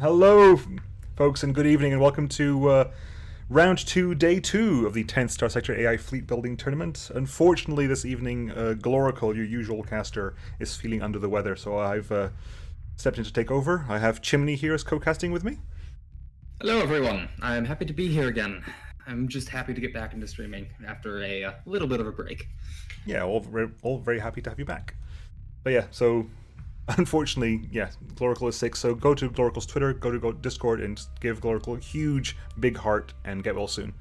Hello, folks, and good evening, and welcome to round 2, day 2 of the 10th Starsector AI Fleet Building Tournament. Unfortunately, this evening, Glorical, your usual caster, is feeling under the weather, so I've stepped in to take over. I have Chimni here as co-casting with me. Hello, everyone. I'm happy to be here again. I'm just happy to get back into streaming after a little bit of a break. Yeah, all very happy to have you back. But yeah, so unfortunately, yeah, Glorical is sick, so go to Glorical's Twitter, go to Discord, and give Glorical a huge, big heart, and get well soon.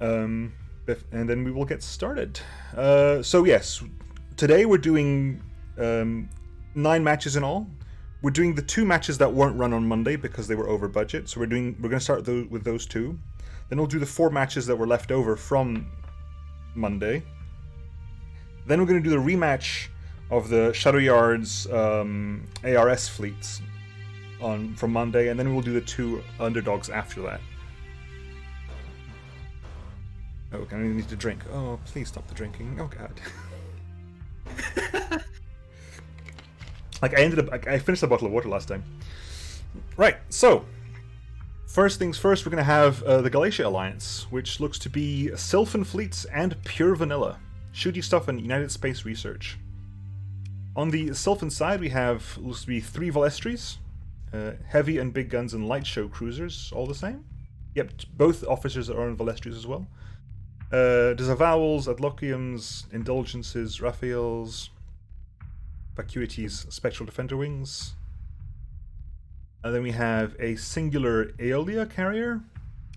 And then we will get started. So yes, today we're doing 9 matches in all. We're doing the 2 matches that weren't run on Monday because they were over budget, so we're going to start with those 2. Then we'll do the 4 matches that were left over from Monday. Then we're going to do the rematch of the Shadow Yards ARS fleets from Monday, and then we'll do the 2 underdogs after that. Oh, I need to drink. Oh, please stop the drinking. Oh god. I finished a bottle of water last time. Right, so first things first, we're going to have the Galatia Alliance, which looks to be Sylphan fleets and pure vanilla. Shooty stuff and United Space Research. On the Sylphan side, we have looks to be 3 Valestries, heavy and big guns and light show cruisers, all the same. Yep, both officers are on Valestries as well. Disavowals, Adloquiums, Indulgences, Raphaels, Vacuities, Spectral Defender Wings. And then we have a singular Aeolia carrier,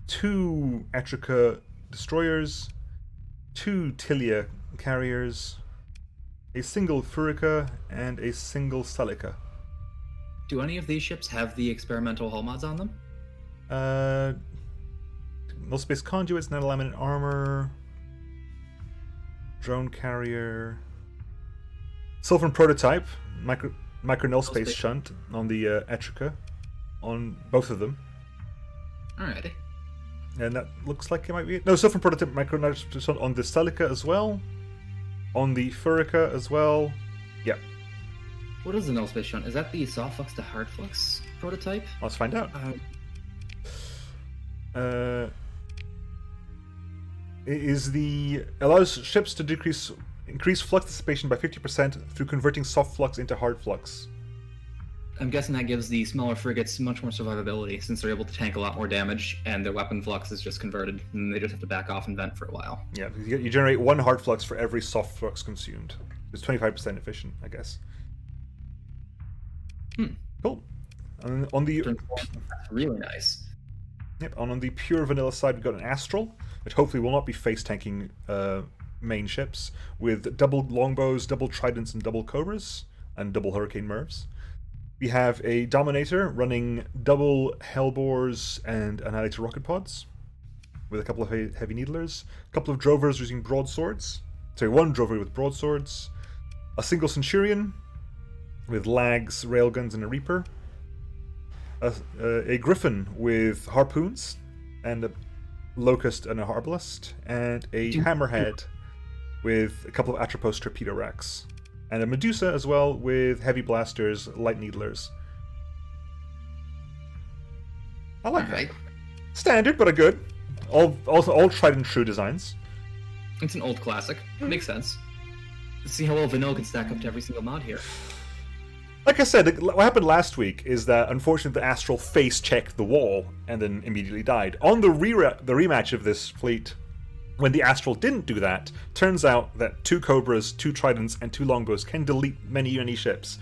2 Etrica destroyers, 2 Tilia carriers, a single Furica, and a single Celica. Do any of these ships have the experimental hull mods on them? Null Space Conduits, Nanolaminate Armor, Drone Carrier, Sylphan Prototype, Micro Null Space Shunt on the Etrica, on both of them. Alrighty. And that looks like it might be it. No, Sylphan Prototype, Micro Null Space Shunt on the Celica as well, on the Furica as well. Yep. What is the Null Space Shunt? Is that the soft flux to hard flux prototype? Let's find out. It is allows ships to increase flux dissipation by 50% through converting soft flux into hard flux. I'm guessing that gives the smaller frigates much more survivability, since they're able to tank a lot more damage, and their weapon flux is just converted, and they just have to back off and vent for a while. Yeah, you generate 1 hard flux for every soft flux consumed. It's 25% efficient, I guess. Cool. And on the That's really nice. Yep, on the pure vanilla side, we've got an Astral, which hopefully will not be face tanking main ships, with double longbows, double tridents, and double cobras, and double hurricane mervs. We have a Dominator running double Hellbores and Annihilator rocket pods, with a couple of heavy needlers, a couple of Drovers using broadswords. Sorry, 1 Drover with broadswords, a single Centurion with lags, railguns, and a Reaper, a Griffin with harpoons, and a Locust and a Harbalist, and a Hammerhead with a couple of Atropos torpedo racks, and a Medusa as well with heavy blasters, light needlers. I like that. Standard, but a good. All tried and true designs. It's an old classic. Makes sense. Let's see how well vanilla can stack up to every single mod here. Like I said, what happened last week is that unfortunately the Astral face-checked the wall and then immediately died. On the rematch of this fleet, when the Astral didn't do that, turns out that 2 Cobras, 2 Tridents, and 2 Longbows can delete many, many ships.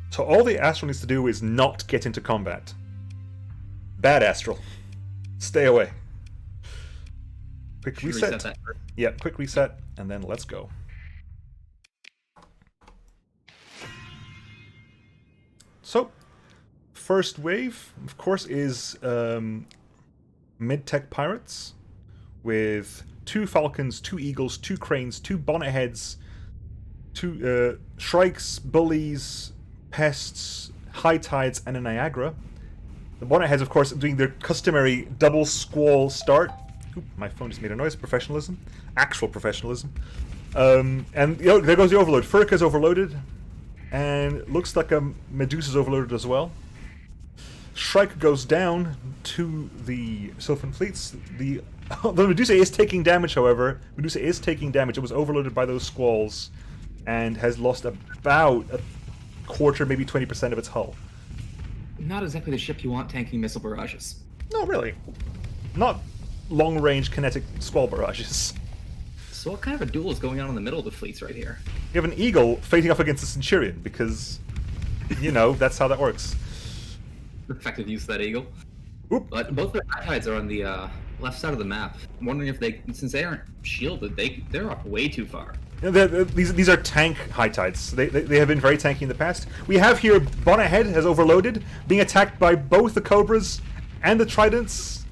So all the Astral needs to do is not get into combat. Bad Astral. Stay away. Quick reset. Yeah, quick reset, and then let's go. So, first wave, of course, is mid-tech pirates with 2 Falcons, 2 Eagles, 2 Cranes, 2 Bonnet Heads, 2 Shrikes, Bullies, Pests, High Tides, and a Niagara. The Bonnet Heads, of course, doing their customary double squall start. Oop, my phone just made a noise. Professionalism. Actual professionalism. And there goes the overload. Furica's overloaded. And looks like a Medusa's overloaded as well. Strike goes down to the Sylvan fleets. The Medusa is taking damage, however. Medusa is taking damage. It was overloaded by those squalls and has lost about a quarter, maybe 20% of its hull. Not exactly the ship you want tanking missile barrages. No, really. Not long-range kinetic squall barrages. So what kind of a duel is going on in the middle of the fleets right here? You have an eagle facing off against a centurion because, you know, that's how that works. Effective use of that eagle. Oop. But both their hides are on the left side of the map. I'm wondering if they, since they aren't shielded, they're up way too far. You know, these are tank high tides. They have been very tanky in the past. We have here Bonnethead has overloaded, being attacked by both the Cobras and the Tridents.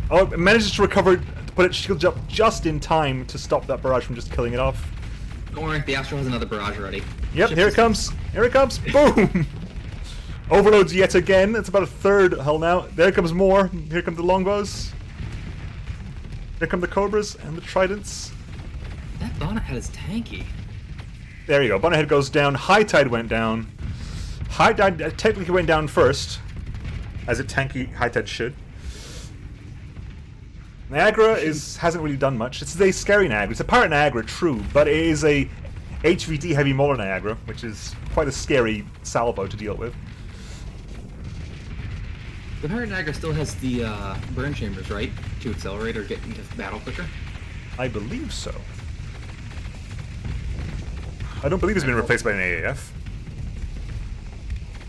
Oh, it manages to recover, to put its shields up just in time to stop that barrage from just killing it off. Don't worry, the Astro has another barrage already. Yep, here it comes. Here it comes. Boom! Overloads yet again. It's about a third hull now. There comes more. Here come the longbows. Here come the Cobras and the Tridents. That Bonnethead is tanky. There you go. Bonnethead goes down. High Tide went down. High Tide technically went down first, as a tanky High Tide should. Niagara hasn't really done much. It's a scary Niagara. It's a pirate Niagara, true, but it is a HVT heavy Mauler Niagara, which is quite a scary salvo to deal with. The pirate Niagara still has the burn chambers, right? To accelerate or get into battle quicker? I believe so. I don't believe it's been replaced by an AAF.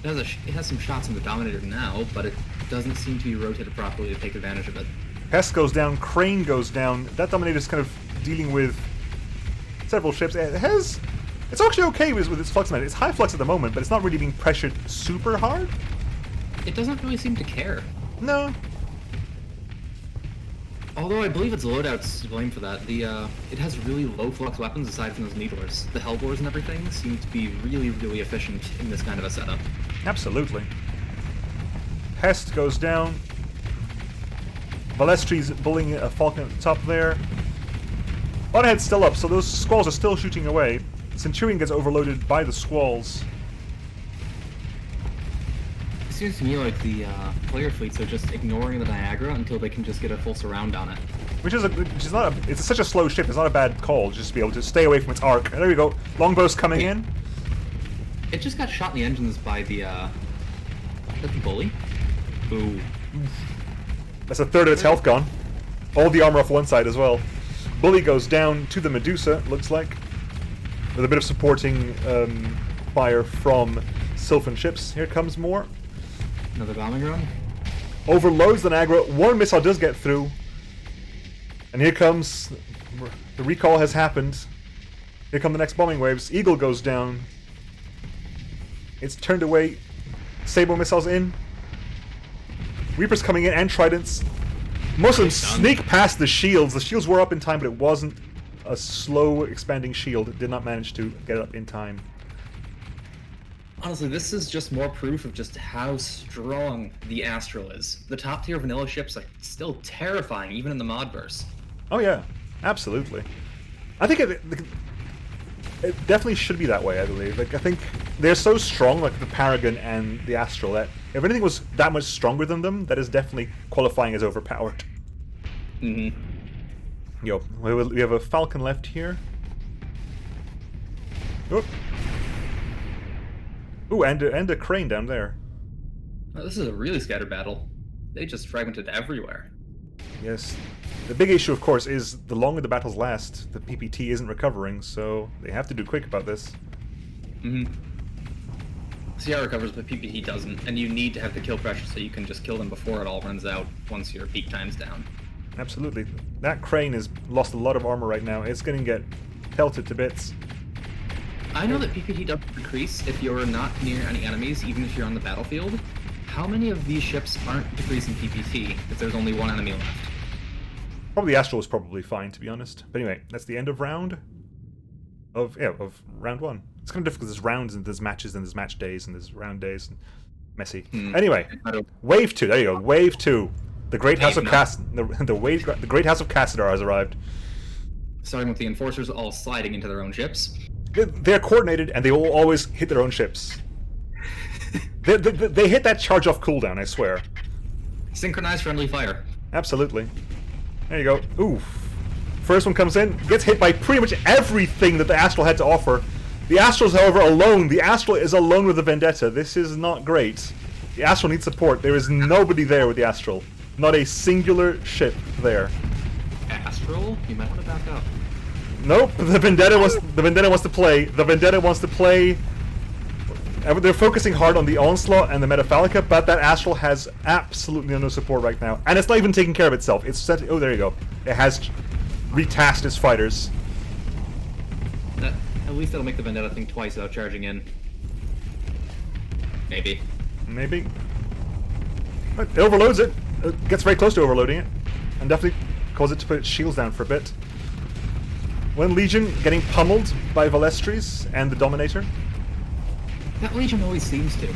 It has some shots in the Dominator now, but it doesn't seem to be rotated properly to take advantage of it. Pest goes down, Crane goes down. That Dominator's kind of dealing with several ships. It's actually okay with its flux amount. It's high flux at the moment, but it's not really being pressured super hard. It doesn't really seem to care. No. Although I believe its loadout's to blame for that. It has really low flux weapons aside from those needlers. The Hellbores and everything seem to be really, really efficient in this kind of a setup. Absolutely. Pest goes down. Valestri's bullying a Falcon at the top there. Bonnethead's still up, so those squalls are still shooting away. Centurion gets overloaded by the squalls. It seems to me like the player fleets are just ignoring the Niagara until they can just get a full surround on it. It's such a slow ship. It's not a bad call just to be able to stay away from its arc. And there we go. Longbow's coming in. It just got shot in the engines by the bully. Ooh. That's a third of its health gone. All the armor off one side as well. Bully goes down to the Medusa, looks like, with a bit of supporting fire from Sylvan ships. Here comes more. Another bombing run. Overloads the Niagara. One missile does get through. And here comes... The recall has happened. Here come the next bombing waves. Eagle goes down. It's turned away. Sable missiles in. Reapers coming in and Tridents. Most of them sneak past the shields. The shields were up in time, but it wasn't a slow expanding shield. It did not manage to get it up in time. Honestly, this is just more proof of just how strong the Astral is. The top tier vanilla ships are still terrifying, even in the modverse. Oh yeah, absolutely. I think it definitely should be that way, I believe. Like, I think they're so strong, like the Paragon and the Astral, that if anything was that much stronger than them, that is definitely qualifying as overpowered. Mm-hmm. Yo, we have a Falcon left here. Oop. Ooh, and a Crane down there. Oh, this is a really scattered battle. They just fragmented everywhere. Yes. The big issue, of course, is the longer the battles last, the PPT isn't recovering, so they have to do quick about this. Mm-hmm. CR recovers, but PPT doesn't, and you need to have the kill pressure so you can just kill them before it all runs out once your peak time's down. Absolutely. That Crane has lost a lot of armor right now. It's going to get pelted to bits. I know that PPT doesn't decrease if you're not near any enemies, even if you're on the battlefield. How many of these ships aren't decreasing PPT if there's only one enemy left? Probably Astral is probably fine, to be honest. But anyway, that's the end of round of round one. It's kind of difficult. There's rounds and there's matches and there's match days and there's round days and messy. Anyway, wave 2. There you go. Wave 2. The Great House of the Great House of Cassadar has arrived. Starting with the Enforcers all sliding into their own ships. They're coordinated, and they will always hit their own ships. They hit that charge off cooldown, I swear. Synchronized friendly fire. Absolutely. There you go. Oof. First one comes in, gets hit by pretty much everything that the Astral had to offer. The Astral's, however, alone. The Astral is alone with the Vendetta. This is not great. The Astral needs support. There is nobody there with the Astral. Not a singular ship there. Astral? You might want to back up. Nope. The Vendetta wants to play. The Vendetta wants to play. They're focusing hard on the Onslaught and the Metaphalica, but that Astral has absolutely no support right now. And it's not even taking care of itself. It's set. Oh, there you go. It has retasked its fighters. At least that'll make the Vendetta think twice without charging in. Maybe. Maybe. But it overloads it. It gets very close to overloading it. And definitely causes it to put its shields down for a bit. One Legion getting pummeled by Valestris and the Dominator. That Legion always seems to.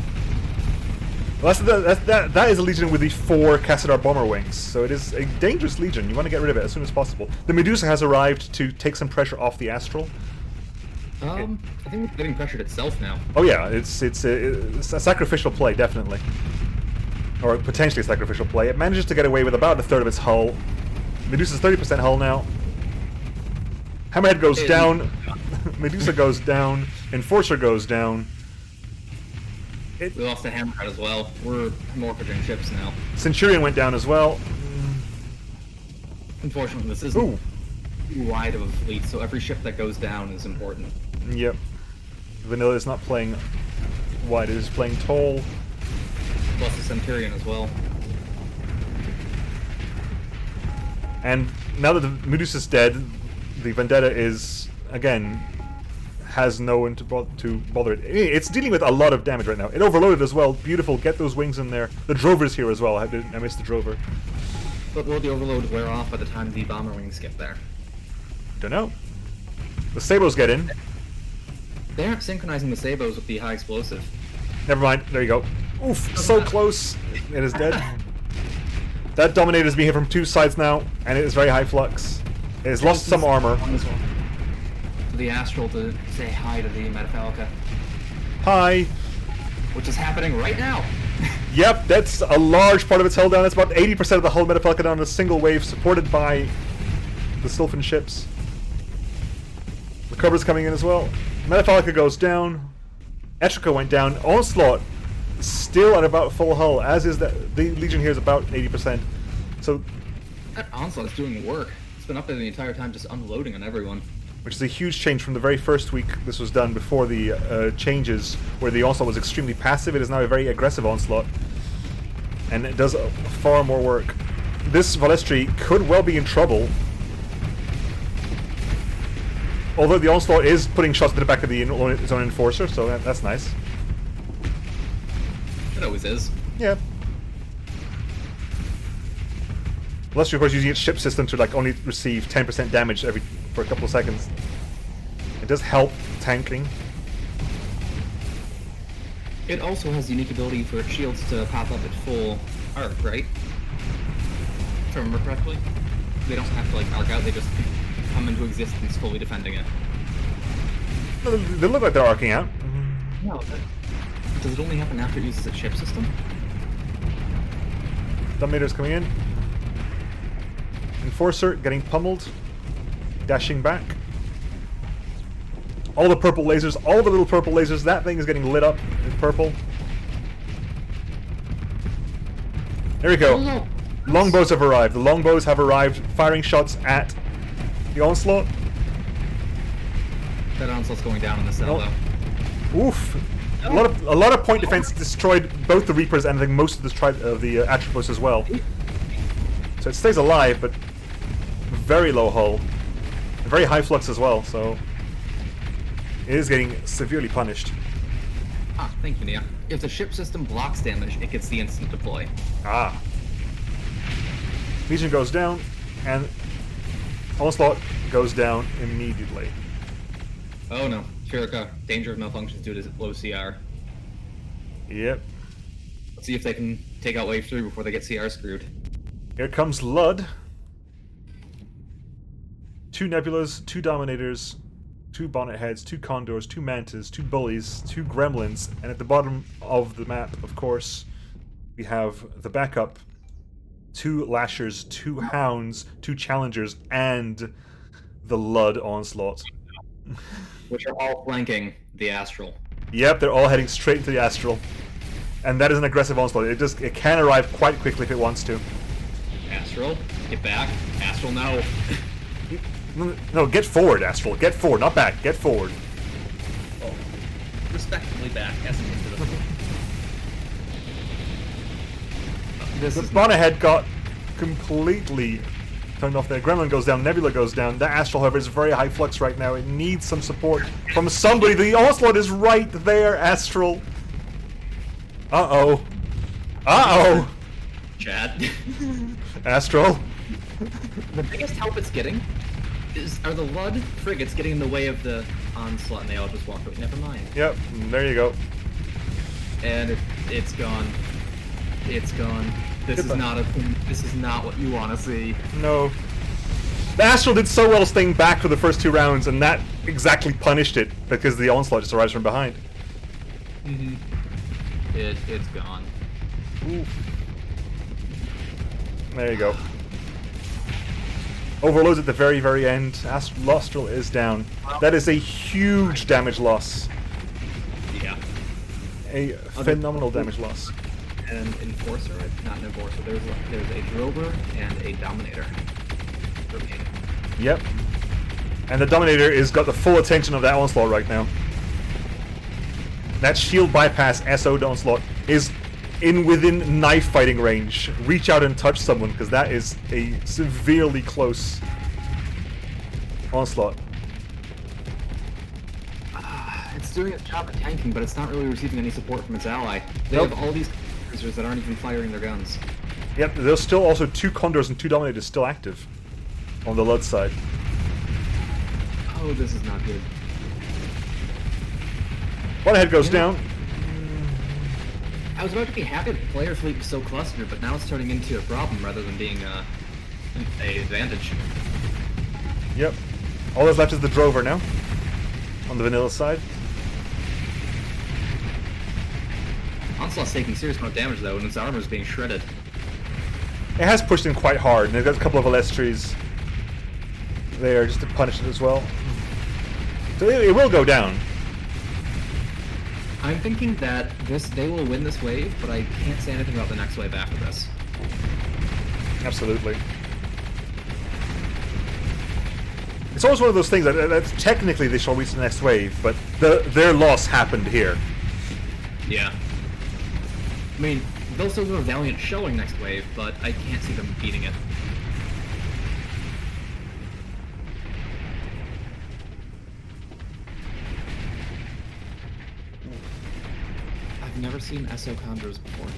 Well, that is a Legion with the 4 Cassadar bomber wings, so it is a dangerous Legion. You want to get rid of it as soon as possible. The Medusa has arrived to take some pressure off the Astral. I think it's getting pressured itself now. Oh yeah, it's a sacrificial play, definitely. Or potentially a sacrificial play. It manages to get away with about a third of its hull. Medusa's 30% hull now. Hammerhead goes down. Medusa goes down. Enforcer goes down. We lost the Hammerhead as well. We're morphaging ships now. Centurion went down as well. Unfortunately, this isn't too wide of a fleet, so every ship that goes down is important. Yep. Vanilla is not playing wide, it is playing tall. Plus the Centurion as well. And now that the Medusa's dead, the Vendetta is, again, has no one to bother it. It's dealing with a lot of damage right now. It overloaded as well. Beautiful. Get those wings in there. The Drover's here as well. I missed the Drover. But will the overload wear off by the time the bomber wings get there? Don't know. The Sabos get in. They aren't synchronizing the Sabos with the high explosive. Never mind. There you go. Oof. So close. It is dead. That Dominator is being hit from 2 sides now, and it is very high flux. It has lost some armor. The Astral to say hi to the Metaphalica. Hi. Which is happening right now. Yep, that's a large part of its hull down. That's about 80% of the hull Metaphalica down in a single wave, supported by the Sylphan ships. The Cobra's coming in as well. Metaphalica goes down. Etrica went down. Onslaught still at about full hull, as is the Legion here is about 80%. So that Onslaught is doing work. It's been up there the entire time, just unloading on everyone. Which is a huge change from the very first week this was done, before the changes, where the Onslaught was extremely passive. It is now a very aggressive Onslaught, and it does far more work. This Valestri could well be in trouble, although the Onslaught is putting shots to the back of its own Enforcer, so that's nice. It always is. Yeah. Valestri, of course, using its ship system to only receive 10% damage for a couple of seconds. It does help tanking. It also has the unique ability for its shields to pop up at full arc, right? If I remember correctly. They don't have to arc out, they just come into existence fully defending it. No, they look like they're arcing out. No, but does it only happen after it uses its ship system? Dominator's coming in. Enforcer getting pummeled. Dashing back. All the purple lasers, all the little purple lasers, that thing is getting lit up in purple. There we go. Oh, Longbows have arrived. The longbows have arrived, firing shots at the Onslaught. That Onslaught's going down in the cell, though. Oof. A lot of point defense destroyed both the Reapers and I think most of the Atropos as well. So it stays alive, but very low hull. And very high flux as well, so it is getting severely punished. Ah, thank you, Nia. If the ship system blocks damage, it gets the instant deploy. Ah. Legion goes down, and Onslaught goes down immediately. Oh no. Shirika, danger of malfunctions due to low CR. Yep. Let's see if they can take out Wave 3 before they get CR screwed. Here comes Lud. 2 Nebulas, 2 Dominators, 2 bonnet heads, 2 condors, 2 mantas, 2 bullies, 2 gremlins, and at the bottom of the map, of course, we have the backup, 2 lashers, 2 hounds, 2 challengers, and the Lud onslaught. Which are all flanking the Astral. Yep, they're all heading straight into the Astral. And that is an aggressive onslaught. It can arrive quite quickly if it wants to. Astral, get back. Astral, no. No, get forward, Astral. Get forward, not back. Get forward. Oh, respectively back as an into the... The bonnet head got completely turned off there. Gremlin goes down, Nebula goes down. That Astral, however, is very high flux right now. It needs some support from somebody. The onslaught is right there, Astral. Uh-oh. Uh-oh. Chad. Astral. The biggest help it's getting are the Lud frigates getting in the way of the onslaught, and they all just walk away. Never mind. Yep, there you go. And it's gone. It's gone. This is not what you want to see. No. The Astral did so well staying back for the first 2 rounds, and that exactly punished it because the onslaught just arrives from behind. Mm-hmm. It's gone. Oof. There you go. Overloads at the very, very end. Astral is down. That is a huge damage loss. Yeah. A phenomenal damage loss. And Enforcer, not an Enforcer, there's a Drover and a Dominator remaining. Yep. And the Dominator has got the full attention of that onslaught right now. That shield bypass SO onslaught is within knife fighting range. Reach out and touch someone, because that is a severely close onslaught. It's doing its job at tanking, but it's not really receiving any support from its ally. They Nope. have all these cruisers that aren't even firing their guns. Yep, there's still also 2 Condors and 2 Dominators still active on the Lud side. Oh, this is not good. One head goes down. I was about to be happy that the player fleet was so clustered, but now it's turning into a problem rather than being a advantage. Yep. All that's left is the Drover now on the vanilla side. Onslaught's taking serious amount of damage though, and its armor is being shredded. It has pushed in quite hard, and they've got a couple of Alestries there just to punish it as well. So it will go down. I'm thinking that they will win this wave, but I can't say anything about the next wave after this. Absolutely. It's always one of those things that technically they shall reach the next wave, but their loss happened here. Yeah. I mean, they'll still do a valiant showing next wave, but I can't see them beating it. I've never seen SO Condors before.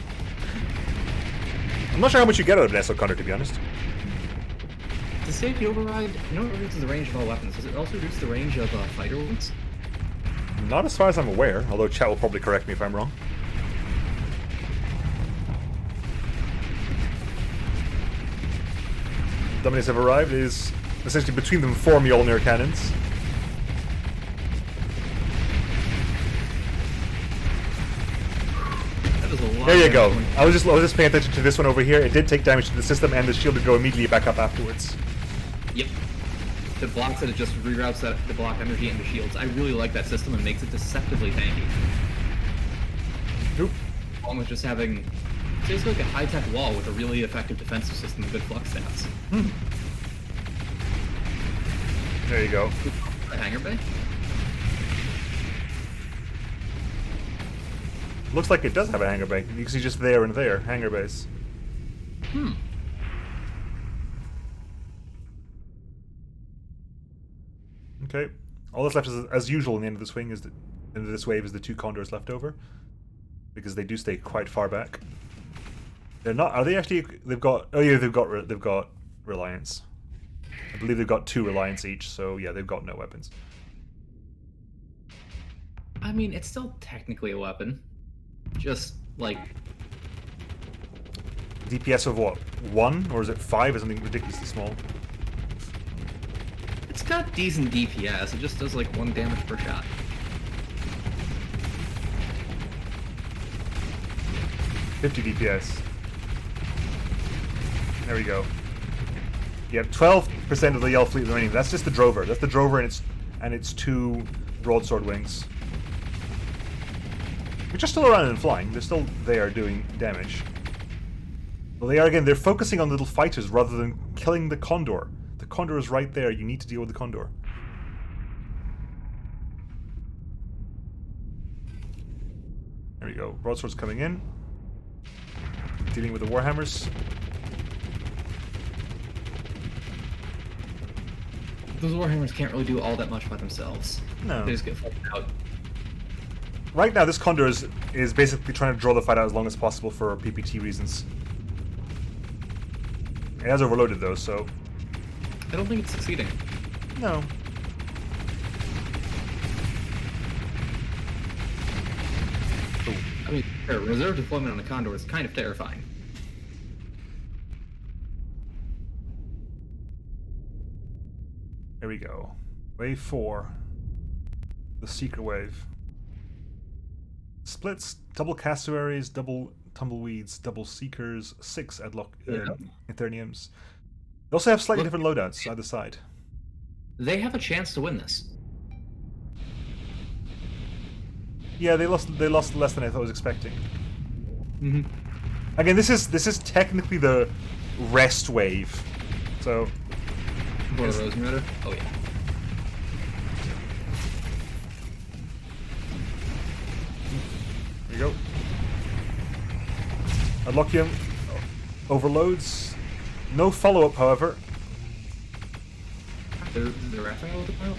I'm not sure how much you get out of an SO Condor, to be honest. The safety override, it reduces the range of all weapons. Does it also reduce the range of fighter wounds? Not as far as I'm aware, although chat will probably correct me if I'm wrong. Dominators have arrived. It is essentially between them 4 Mjolnir cannons. That is a lot. There you go. I was just paying attention to this one over here. It did take damage to the system, and the shield would go immediately back up afterwards. Yep. The blocks that it just reroutes the block energy into shields. I really like that system and makes it deceptively tanky. Oop. Along with just having it's basically like a high-tech wall with a really effective defensive system and good flux stats. There you go. A hangar bay? Looks like it does have a hangar bay. You can see just there and there, hangar bays. Okay. All that's left is, as usual, in the end of the swing is the end of this wave is the 2 Condors left over, because they do stay quite far back. They're not. Are they actually? They've got. Oh yeah, they've got Reliance. I believe they've got 2 Reliance each. So yeah, they've got no weapons. I mean, it's still technically a weapon. Just like DPS of what? 1 or is it 5 or something ridiculously small? it's got decent DPS, it just does like 1 damage per shot. $50 DPS. There we go. Yeah, 12% of the Yell fleet remaining. That's just the Drover. That's the Drover and its 2 broadsword wings. Which are still around and flying. They're still there doing damage. Well, they are again. They're focusing on little fighters rather than killing the Condor. The Condor is right there. You need to deal with the Condor. There we go. Broadswords coming in. Dealing with the Warhammers. Those Warhammers can't really do all that much by themselves. No. They just get fucked out. Right now, this Condor is basically trying to draw the fight out as long as possible for PPT reasons. It has overloaded though, so... I don't think it's succeeding. No. I mean, reserve deployment on a Condor is kind of terrifying. There we go. Wave 4. The Seeker Wave. Splits, double Cassowaries, double Tumbleweeds, double Seekers, 6 Eterniums. They also have slightly different loadouts either side. They have a chance to win this. Yeah, they lost less than I thought I was expecting. Mm-hmm. Again, this is technically the rest wave. So For Rosenritter? Oh yeah. There you go. Adlocium overloads. No follow-up, however. They're wrapping a little bit.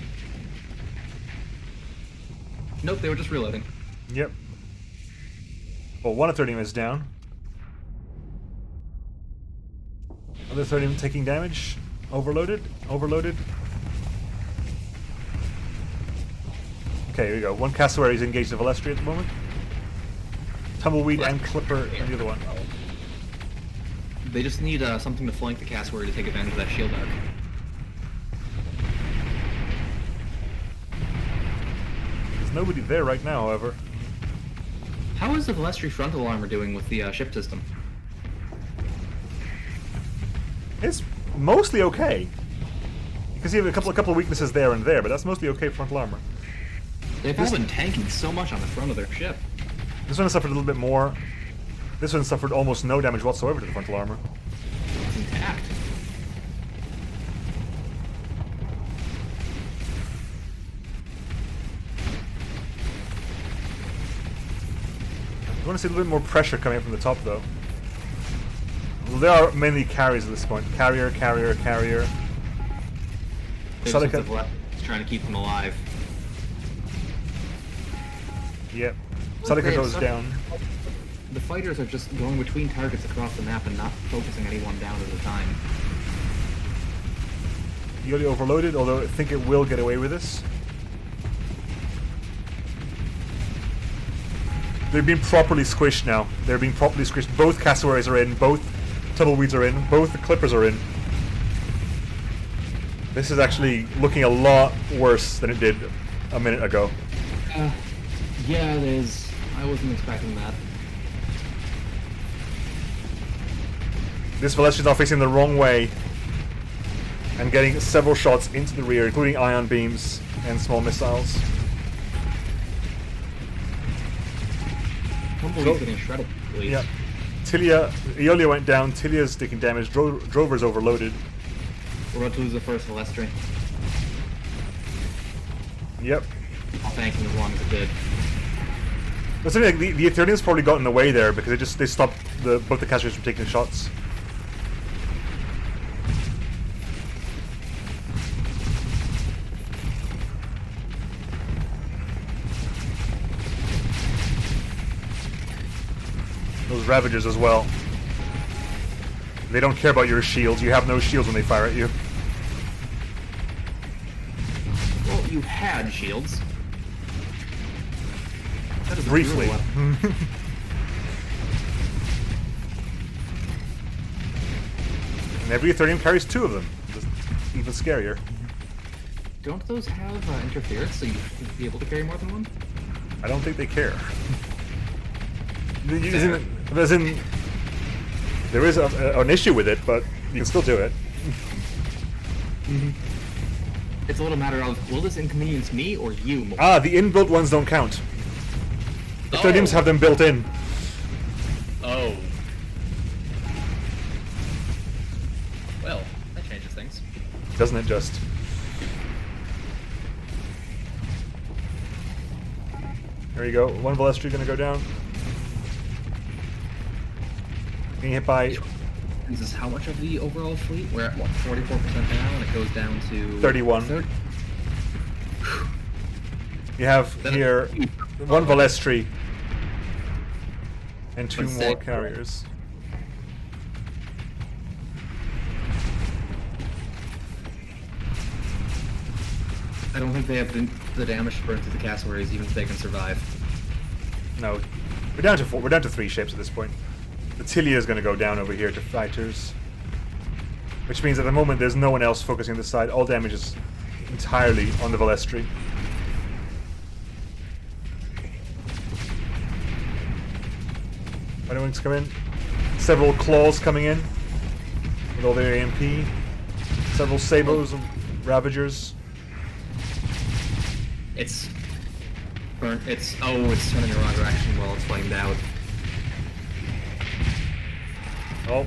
Nope, they were just reloading. Yep. Well, one Eternium is down. Other Eternium taking damage. Overloaded. Overloaded. Okay, here we go. One Cassowary is engaged in Velestri at the moment. Tumbleweed and Clipper in the other one. They just need something to flank the Cassowary to take advantage of that shield arc. There's nobody there right now, however. How is the Velestri frontal armor doing with the ship system? It's mostly okay. You can see a couple of weaknesses there and there, but that's mostly okay frontal armor. They've all been tanking so much on the front of their ship. This one suffered a little bit more. This one suffered almost no damage whatsoever to the frontal armor. It's intact. I want to see a little bit more pressure coming up from the top, though. Well, there are mainly carriers at this point. Carrier, carrier, carrier. Celica is trying to keep them alive. Yep. Celica goes down. The fighters are just going between targets across the map and not focusing anyone down at a time. Yoli overloaded, although I think it will get away with this. They're being properly squished now. They're being properly squished. Both Cassowaries are in, both Tumbleweeds are in, both the Clippers are in. This is actually looking a lot worse than it did a minute ago. Yeah, it is. I wasn't expecting that. This Velestri is now facing the wrong way and getting several shots into the rear, including ion beams and small missiles. Tumbleweed's getting shredded, at least. Yeah. Eolia went down, Tilia's taking damage, Drover's overloaded. We're about to lose the first Velestri. Yep. I'll thank him as long as it did. But something like the Eternians probably got in the way there because they stopped both the Cassowaries from taking shots. Those Ravagers as well. They don't care about your shields. You have no shields when they fire at you. Well, you had shields. That is Briefly. and every Ethereum carries 2 of them. Just even scarier. don't those have interference, so you should be able to carry more than one? I don't think they care. As in, there is an issue with it, but you can still do it. Mm-hmm. It's a little matter of, will this inconvenience me or you more? Ah, the inbuilt ones don't count. Imperiums have them built in. Oh. Well, that changes things. Doesn't it just? There you go. One Velestri gonna go down. Being hit by... This is how much of the overall fleet? We're at, what, 44% now, and it goes down to... 31. 30. You have here one Velestri and 2 more carriers. I don't think they have the damage to burn through the cassowaries, even if they can survive. No, we're down to 4. We're down to 3 ships at this point. The Tilia is going to go down over here to fighters, which means at the moment there's no one else focusing this side. All damage is entirely on the Velestri. Fighting wings come in. Several claws coming in with all their AMP. Several sabos and ravagers. It's burnt. It's turning the wrong direction while it's flamed out. Oh,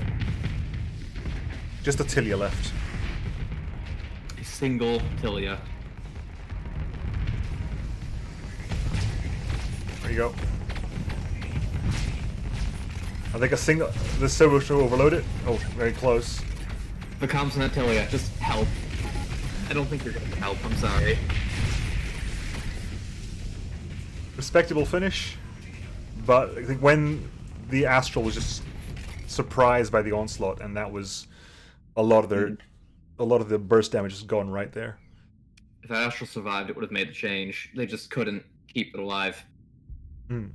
just a Tilia left. A single Tilia. There you go. I think the servo should overload it. Oh, very close. The comms on that Tilia, just help. I don't think you're gonna help, I'm sorry. Respectable finish, but I think when the Astral was just surprised by the onslaught, and that was a lot of the burst damage is gone right there. If that Astral survived, it would have made the change. They just couldn't keep it alive. Hmm.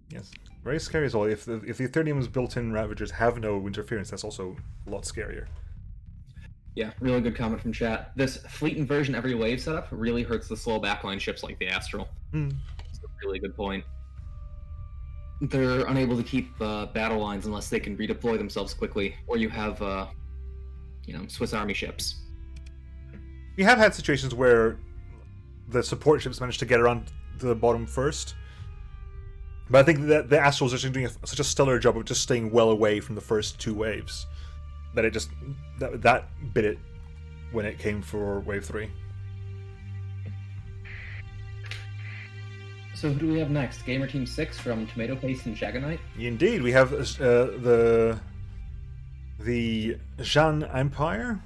Yes, very scary as well. If the Ethereum's built-in Ravagers have no interference, that's also a lot scarier. Yeah, really good comment from chat. This fleet inversion every wave setup really hurts the slow backline ships like the Astral. It's a really good point. They're unable to keep battle lines unless they can redeploy themselves quickly, or you have, Swiss Army ships. We have had situations where the support ships managed to get around to the bottom first, but I think that the Astrals are just doing such a stellar job of just staying well away from the first 2 waves that it just that bit it when it came for wave 3. So who do we have next? Gamer Team 6 from Tomato Paste and Jaganite? Indeed, we have the Jeanne Empire.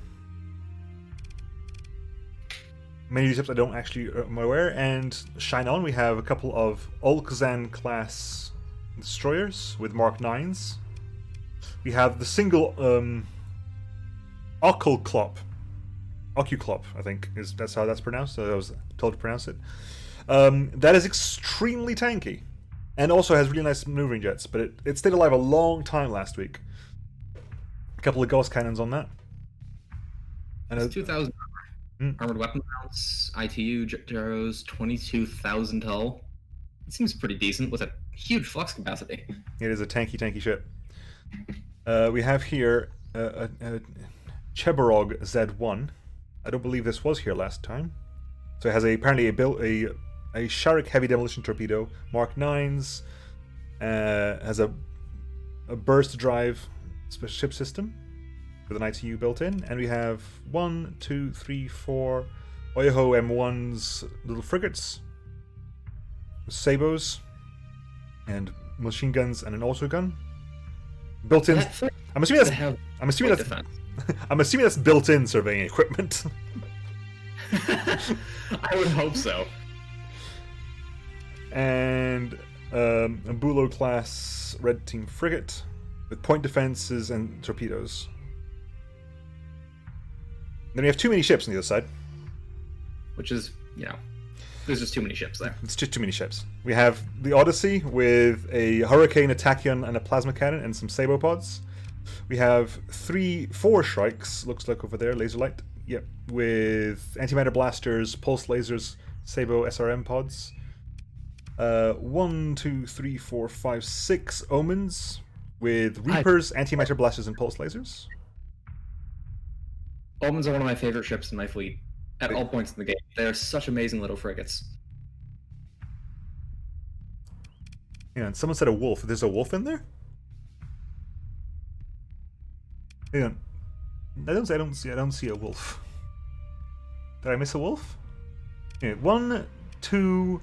Many of these ships I don't actually am aware, and Shine On, we have a couple of Olkazan class destroyers with Mark 9s. We have the single Oculclop, I think that's how that's pronounced. I was told to pronounce it. That is extremely tanky, and also has really nice maneuvering jets. But it stayed alive a long time last week. A couple of Gauss cannons on that. And it's 2,000 armored weapon mounts, ITU gyros, 22,000 hull. It seems pretty decent with a huge flux capacity. It is a tanky ship. We have here a Cheborog Z1. I don't believe this was here last time. So it has apparently a Sharik heavy demolition torpedo, Mark 9s, has a burst drive ship system with an ITU built in, and we have 1, 2, 3, 4 Oyoho M1s little frigates, sabos, and machine guns, and an auto gun. Built in. I'm assuming that's built-in surveying equipment. I would hope so. And a Bulo class red team frigate with point defenses and torpedoes. Then we have too many ships on the other side. Which is, there's just too many ships there. It's just too many ships. We have the Odyssey with a Hurricane, a Tachyon, and a Plasma Cannon, and some Sabopods. We have 4 Shrikes, looks like over there, laser light. Yep, with antimatter blasters, pulse lasers, Sabo SRM pods. 1, 2, 3, 4, 5, 6 Omens with Reapers, antimatter blasters, and pulse lasers. Omens are one of my favorite ships in my fleet at all points in the game. They are such amazing little frigates. Yeah, and someone said a wolf. There's a wolf in there? Yeah. I don't see a wolf. Did I miss a wolf? Yeah, 1, 2,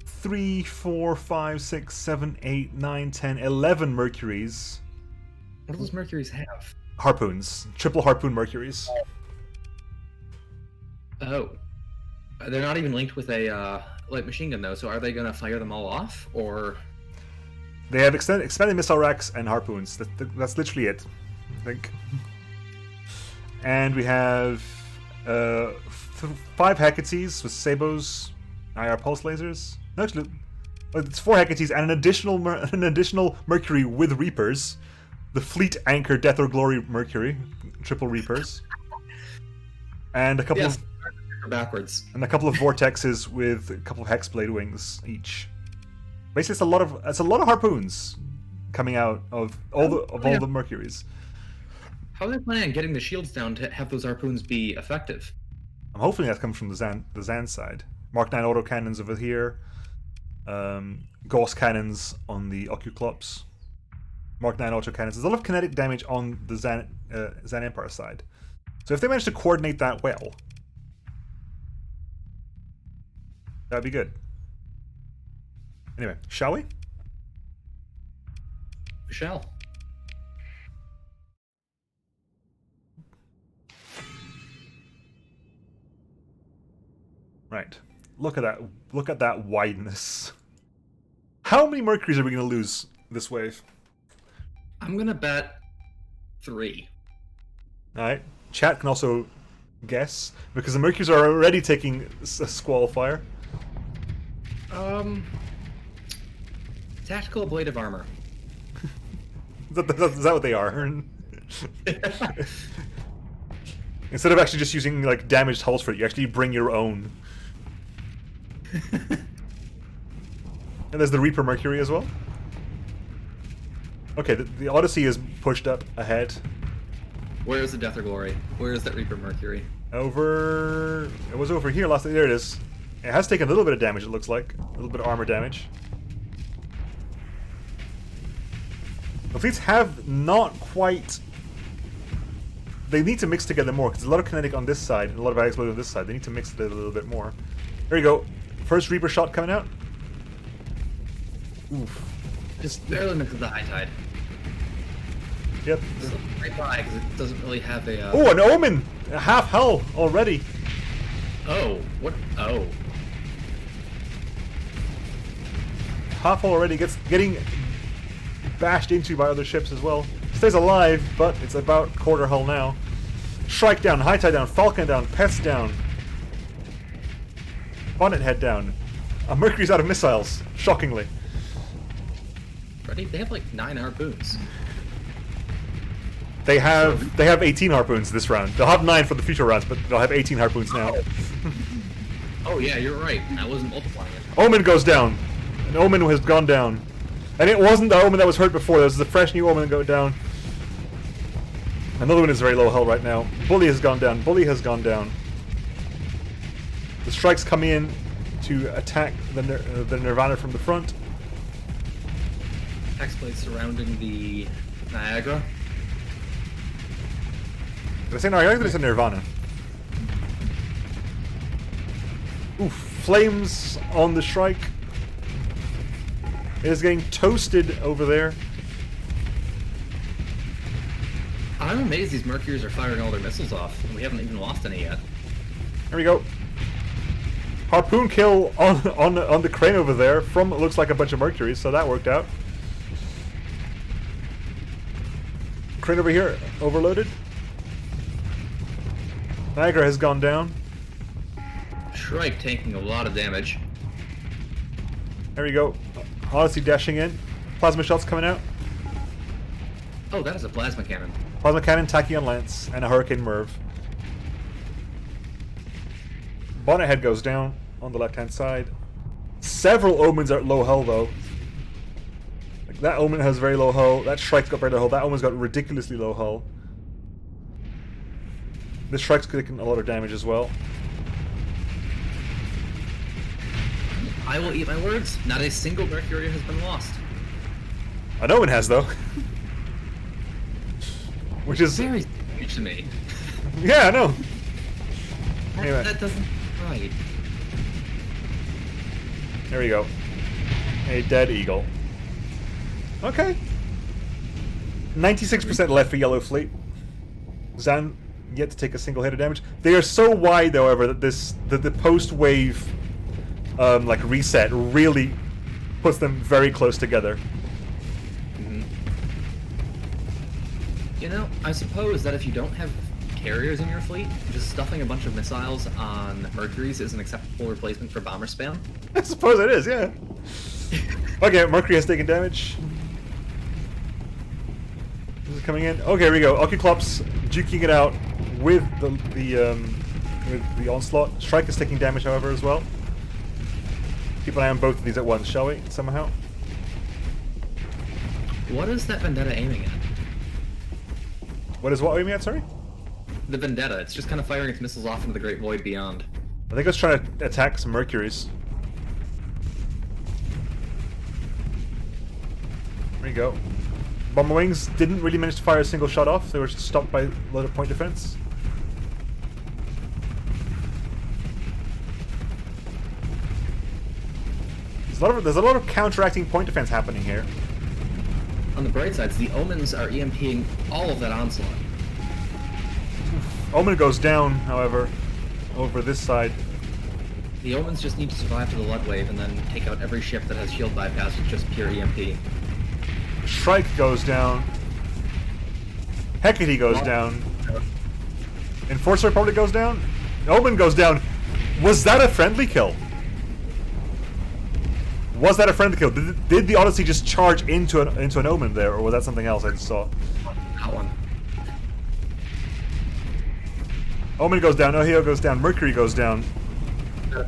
3, 4, 5, 6, 7, 8, 9, 10, 11 Mercuries. What do those Mercuries have? Harpoons. Triple harpoon Mercuries. Oh. They're not even linked with a light machine gun, though, so are they going to fire them all off, or...? They have expanded missile racks and harpoons. That's literally it, I think. And we have 5 Hecates with Sabos, IR pulse lasers. No, actually, it's 4 Hecates and an additional Mercury with Reapers. The Fleet Anchor Death or Glory Mercury, triple Reapers. And a couple of backwards. And a couple of Vortexes with a couple of Hexblade wings each. Basically, it's a lot of harpoons coming out of all the Mercuries. How are they planning on getting the shields down to have those harpoons be effective? I'm hoping that comes from the Zan side. Mark 9 autocannons over here. Gauss cannons on the Ocuclops. Mark 9 autocannons. There's a lot of kinetic damage on the Zan Empire side. So if they manage to coordinate that well, that'd be good. Anyway, shall we? We shall. Right. Look at that. Look at that wideness. How many Mercuries are we going to lose this wave? I'm going to bet 3. Alright. Chat can also guess, because the Mercuries are already taking a squall fire. Tactical ablative armor. Is that what they are? Instead of actually just using like damaged hulls for it, you actually bring your own. And there's the Reaper Mercury as well. Okay, the Odyssey is pushed up ahead. Where is the Death or Glory? Where is that Reaper Mercury? Over... It was over here last... There it is. It has taken a little bit of damage, it looks like. A little bit of armor damage. The fleets have not quite... They need to mix together more, because there's a lot of kinetic on this side and a lot of explosive on this side. They need to mix it a little bit more. There you go. First Reaper shot coming out. Oof. Just barely misses the high tide. Yep. This is right by, because it doesn't really have a... Oh, an Omen! A half hull already. Oh, what? Oh. Half hull already getting bashed into by other ships as well. Stays alive, but it's about quarter hull now. Shrike down, high tide down, Falcon down, Pets down. Bonnet head down. Mercury's out of missiles, shockingly. Ready? They have like 9 harpoons. They have 18 harpoons this round. They'll have 9 for the future rounds, but they'll have 18 harpoons now. Oh yeah, you're right. I wasn't multiplying it. Omen goes down. An Omen has gone down. And it wasn't the Omen that was hurt before, this is a fresh new Omen go down. Another one is very low hull right now. Bully has gone down. Bully has gone down. The strikes come in to attack the Nirvana from the front. Hexblade surrounding the Niagara. Did I say Niagara? I think I said Nirvana. Oof. Flames on the Shrike. It is getting toasted over there. I'm amazed these Mercuries are firing all their missiles off, and we haven't even lost any yet. There we go. Harpoon kill on the crane over there from looks like a bunch of Mercuries, so that worked out. Crane over here, overloaded. Niagara has gone down. Shrike taking a lot of damage. There we go. Odyssey dashing in. Plasma shots coming out. Oh, that is a plasma cannon. Plasma cannon, Tachyon Lance, and a Hurricane Merv. Bonnet Head goes down on the left-hand side. Several Omens are at low hull, though. Like, that Omen has very low hull. That Shrike's got very low hull. That Omen's got ridiculously low hull. This Shrike's taking a lot of damage as well. I will eat my words. Not a single Mercury has been lost. An Omen has, though. Which is... very strange to me. Yeah, I know. Anyway. That doesn't... right. There we go. A dead eagle. Okay. 96% left for Yellow Fleet. Zan yet to take a single hit of damage. They are so wide, however, that the post-wave like reset really puts them very close together. Mm-hmm. You know, I suppose that if you don't have carriers in your fleet, just stuffing a bunch of missiles on Mercuries is an acceptable replacement for bomber spam. I suppose it is, yeah. Okay, Mercury has taken damage. This is coming in. Okay, here we go. Oculclops duking it out with the onslaught. Strike is taking damage, however, as well. Keep an eye on both of these at once, shall we? Somehow. What is that Vendetta aiming at? What is what aiming at? Sorry. The Vendetta. It's just kind of firing its missiles off into the great void beyond. I think I was trying to attack some Mercuries. There you go. Bomber Wings didn't really manage to fire a single shot off. They were stopped by a lot of point defense. There's a lot of counteracting point defense happening here. On the bright sides, the Omens are EMPing all of that onslaught. Omen goes down, however, over this side. The Omens just need to survive to the Blood Wave and then take out every ship that has shield bypass with just pure EMP. Shrike goes down. Hecate goes down. Enforcer probably goes down. Omen goes down. Was that a friendly kill? Was that a friendly kill? Did the Odyssey just charge into an Omen there, or was that something else I just saw? That one. Omen goes down. Ohio goes down. Mercury goes down.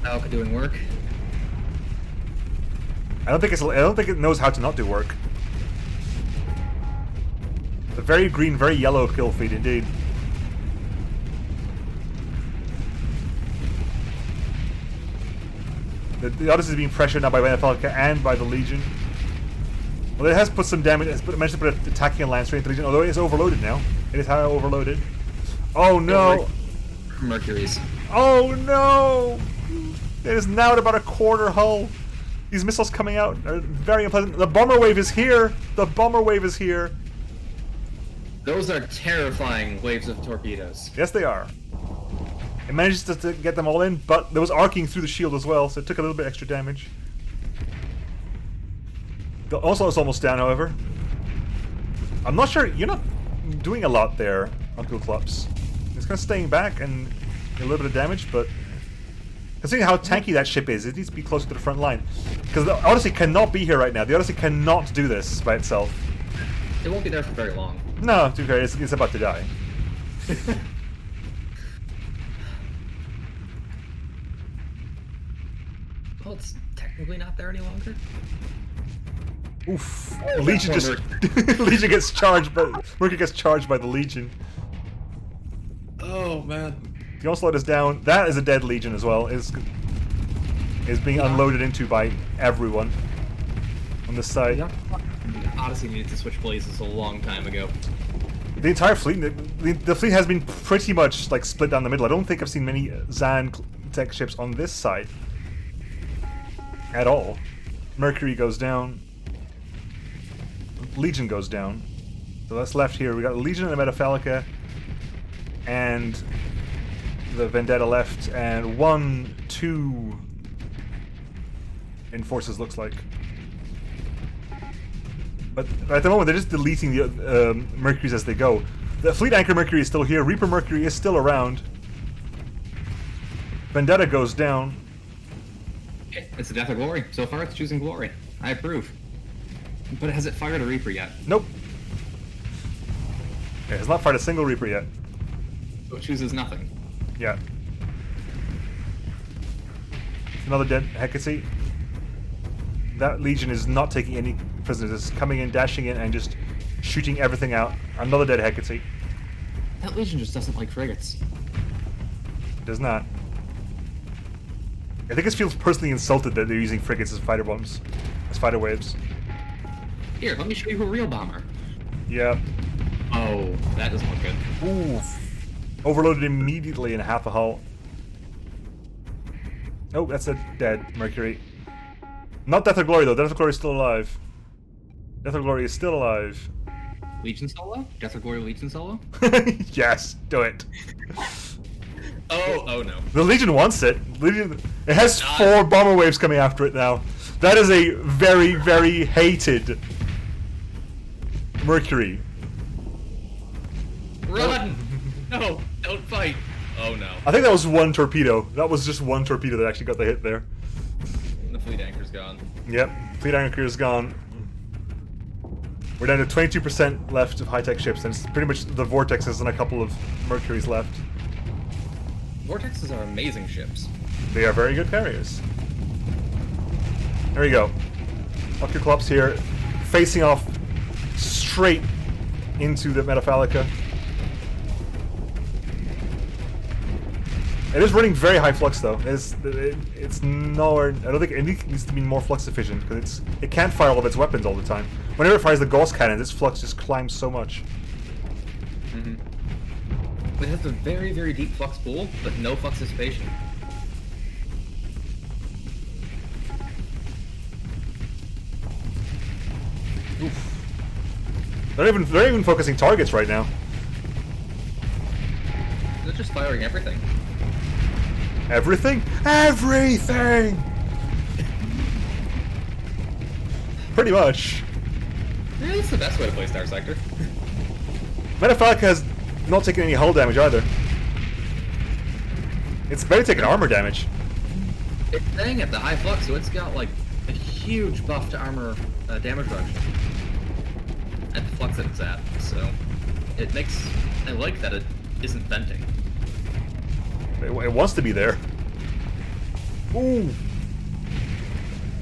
Alka doing work. I don't think it knows how to not do work. It's a very green, very yellow kill feed indeed. The Odyssey is being pressured now by Falca and by the Legion. Well, it has put some damage. It has managed to put an attacking lance right into the Legion, although it is overloaded now. It is how overloaded. Oh no! Mercuries. Oh no! It is now at about a quarter hull. These missiles coming out are very unpleasant. The bomber wave is here. The bomber wave is here. Those are terrifying waves of torpedoes. Yes, they are. It managed to get them all in, but there was arcing through the shield as well, so it took a little bit extra damage. The onslaught is almost down, however. I'm not sure. You're not doing a lot there, Uncle Clups. It's kind of staying back and a little bit of damage, but considering how tanky that ship is, it needs to be closer to the front line. Because the Odyssey cannot be here right now. The Odyssey cannot do this by itself. It won't be there for very long. No, to be fair, it's about to die. Well, it's technically not there any longer. Oof. Legion just... Legion gets charged, but Mercury gets charged by the Legion. Oh, man. The onslaught is down. That is a dead Legion as well. Is being unloaded into by everyone on this side. Yeah. Odyssey needed to switch blazes a long time ago. The entire fleet, the fleet has been pretty much like split down the middle. I don't think I've seen many Zan tech ships on this side at all. Mercury goes down. Legion goes down. So that's left here. We got Legion and the Metaphalica, and the Vendetta left, and 1, 2 Enforcers looks like. But at the moment they're just deleting the Mercuries as they go. The Fleet Anchor Mercury is still here. Reaper Mercury is still around. Vendetta goes down. It's the death of glory. So far it's choosing glory. I approve. But has it fired a Reaper yet? Nope. Okay, has not fired a single Reaper yet. So it chooses nothing. Yeah. Another dead Hecate. That Legion is not taking any prisoners. It's coming in, dashing in, and just shooting everything out. Another dead Hecate. That Legion just doesn't like frigates. It does not. I think it feels personally insulted that they're using frigates as fighter bombs. As fighter waves. Here, let me show you a real bomber. Yeah. Oh, that doesn't look good. Ooh. Overloaded immediately in half a hull. Oh, that's a dead Mercury. Not Death or Glory, though. Death or Glory is still alive. Death or Glory is still alive. Legion solo? Death or Glory Legion solo? Yes, do it. Oh no. The Legion wants it. It has 4 bomber waves coming after it now. That is a very, very hated Mercury. Run! No, don't fight. Oh no. I think that was 1 torpedo. That was just 1 torpedo that actually got the hit there. The fleet anchor's gone. Yep, fleet anchor is gone. We're down to 22% left of high-tech ships, and it's pretty much the Vortexes and a couple of Mercuries left. Vortexes are amazing ships. They are very good carriers. There we go. Octoclops here, facing off straight into the Metaphalica. It is running very high flux though. It's nowhere. I don't think it needs to be more flux efficient because it can't fire all of its weapons all the time. Whenever it fires the Gauss cannon, its flux just climbs so much. Mm-hmm. It has a very, very deep flux pool, but no flux dissipation. Oof. They're even focusing targets right now. They're just firing everything. Everything? Everything! Pretty much. Yeah, that's the best way to play Starsector. Metaphalica has not taken any hull damage either. It's barely taking armor damage. It's staying at the high flux, so it's got like a huge buff to armor damage reduction at the flux that it's at. So it makes. I like that it isn't venting. It wants to be there. Ooh!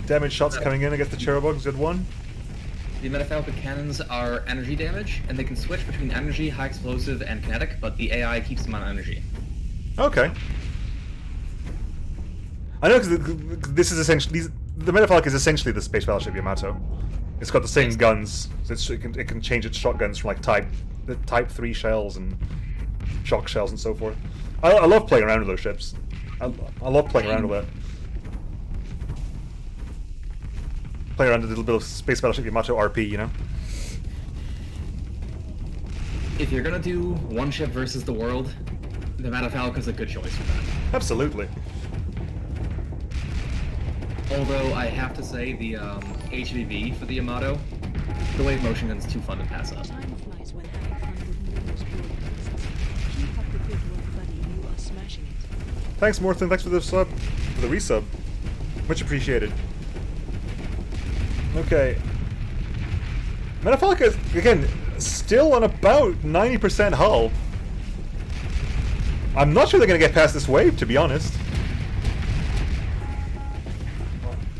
Damage shots coming in against the Cherubugs. Good one. The Metaphalica cannons are energy damage, and they can switch between energy, high explosive, and kinetic, but the AI keeps them on energy. Okay. I know because this is essentially the Metaphalica is essentially the space battleship Yamato. It's got the same guns, so it can change its shotguns from like Type 3 shells and shock shells and so forth. I love playing around with those ships. I love playing around with that. Playing around with a little bit of space battleship Yamato RP, you know. If you're gonna do one ship versus the world, the Metaphalica is a good choice for that. Absolutely. Although I have to say the HVV for the Yamato, the wave motion gun's too fun to pass up. Time flies when having fun with numerous broadcasts. Keep up the good work, buddy. You are smashing it. Thanks, Morton. Thanks for the resub. Much appreciated. Okay. Metaphalica is, again, still on about 90% hull. I'm not sure they're going to get past this wave, to be honest.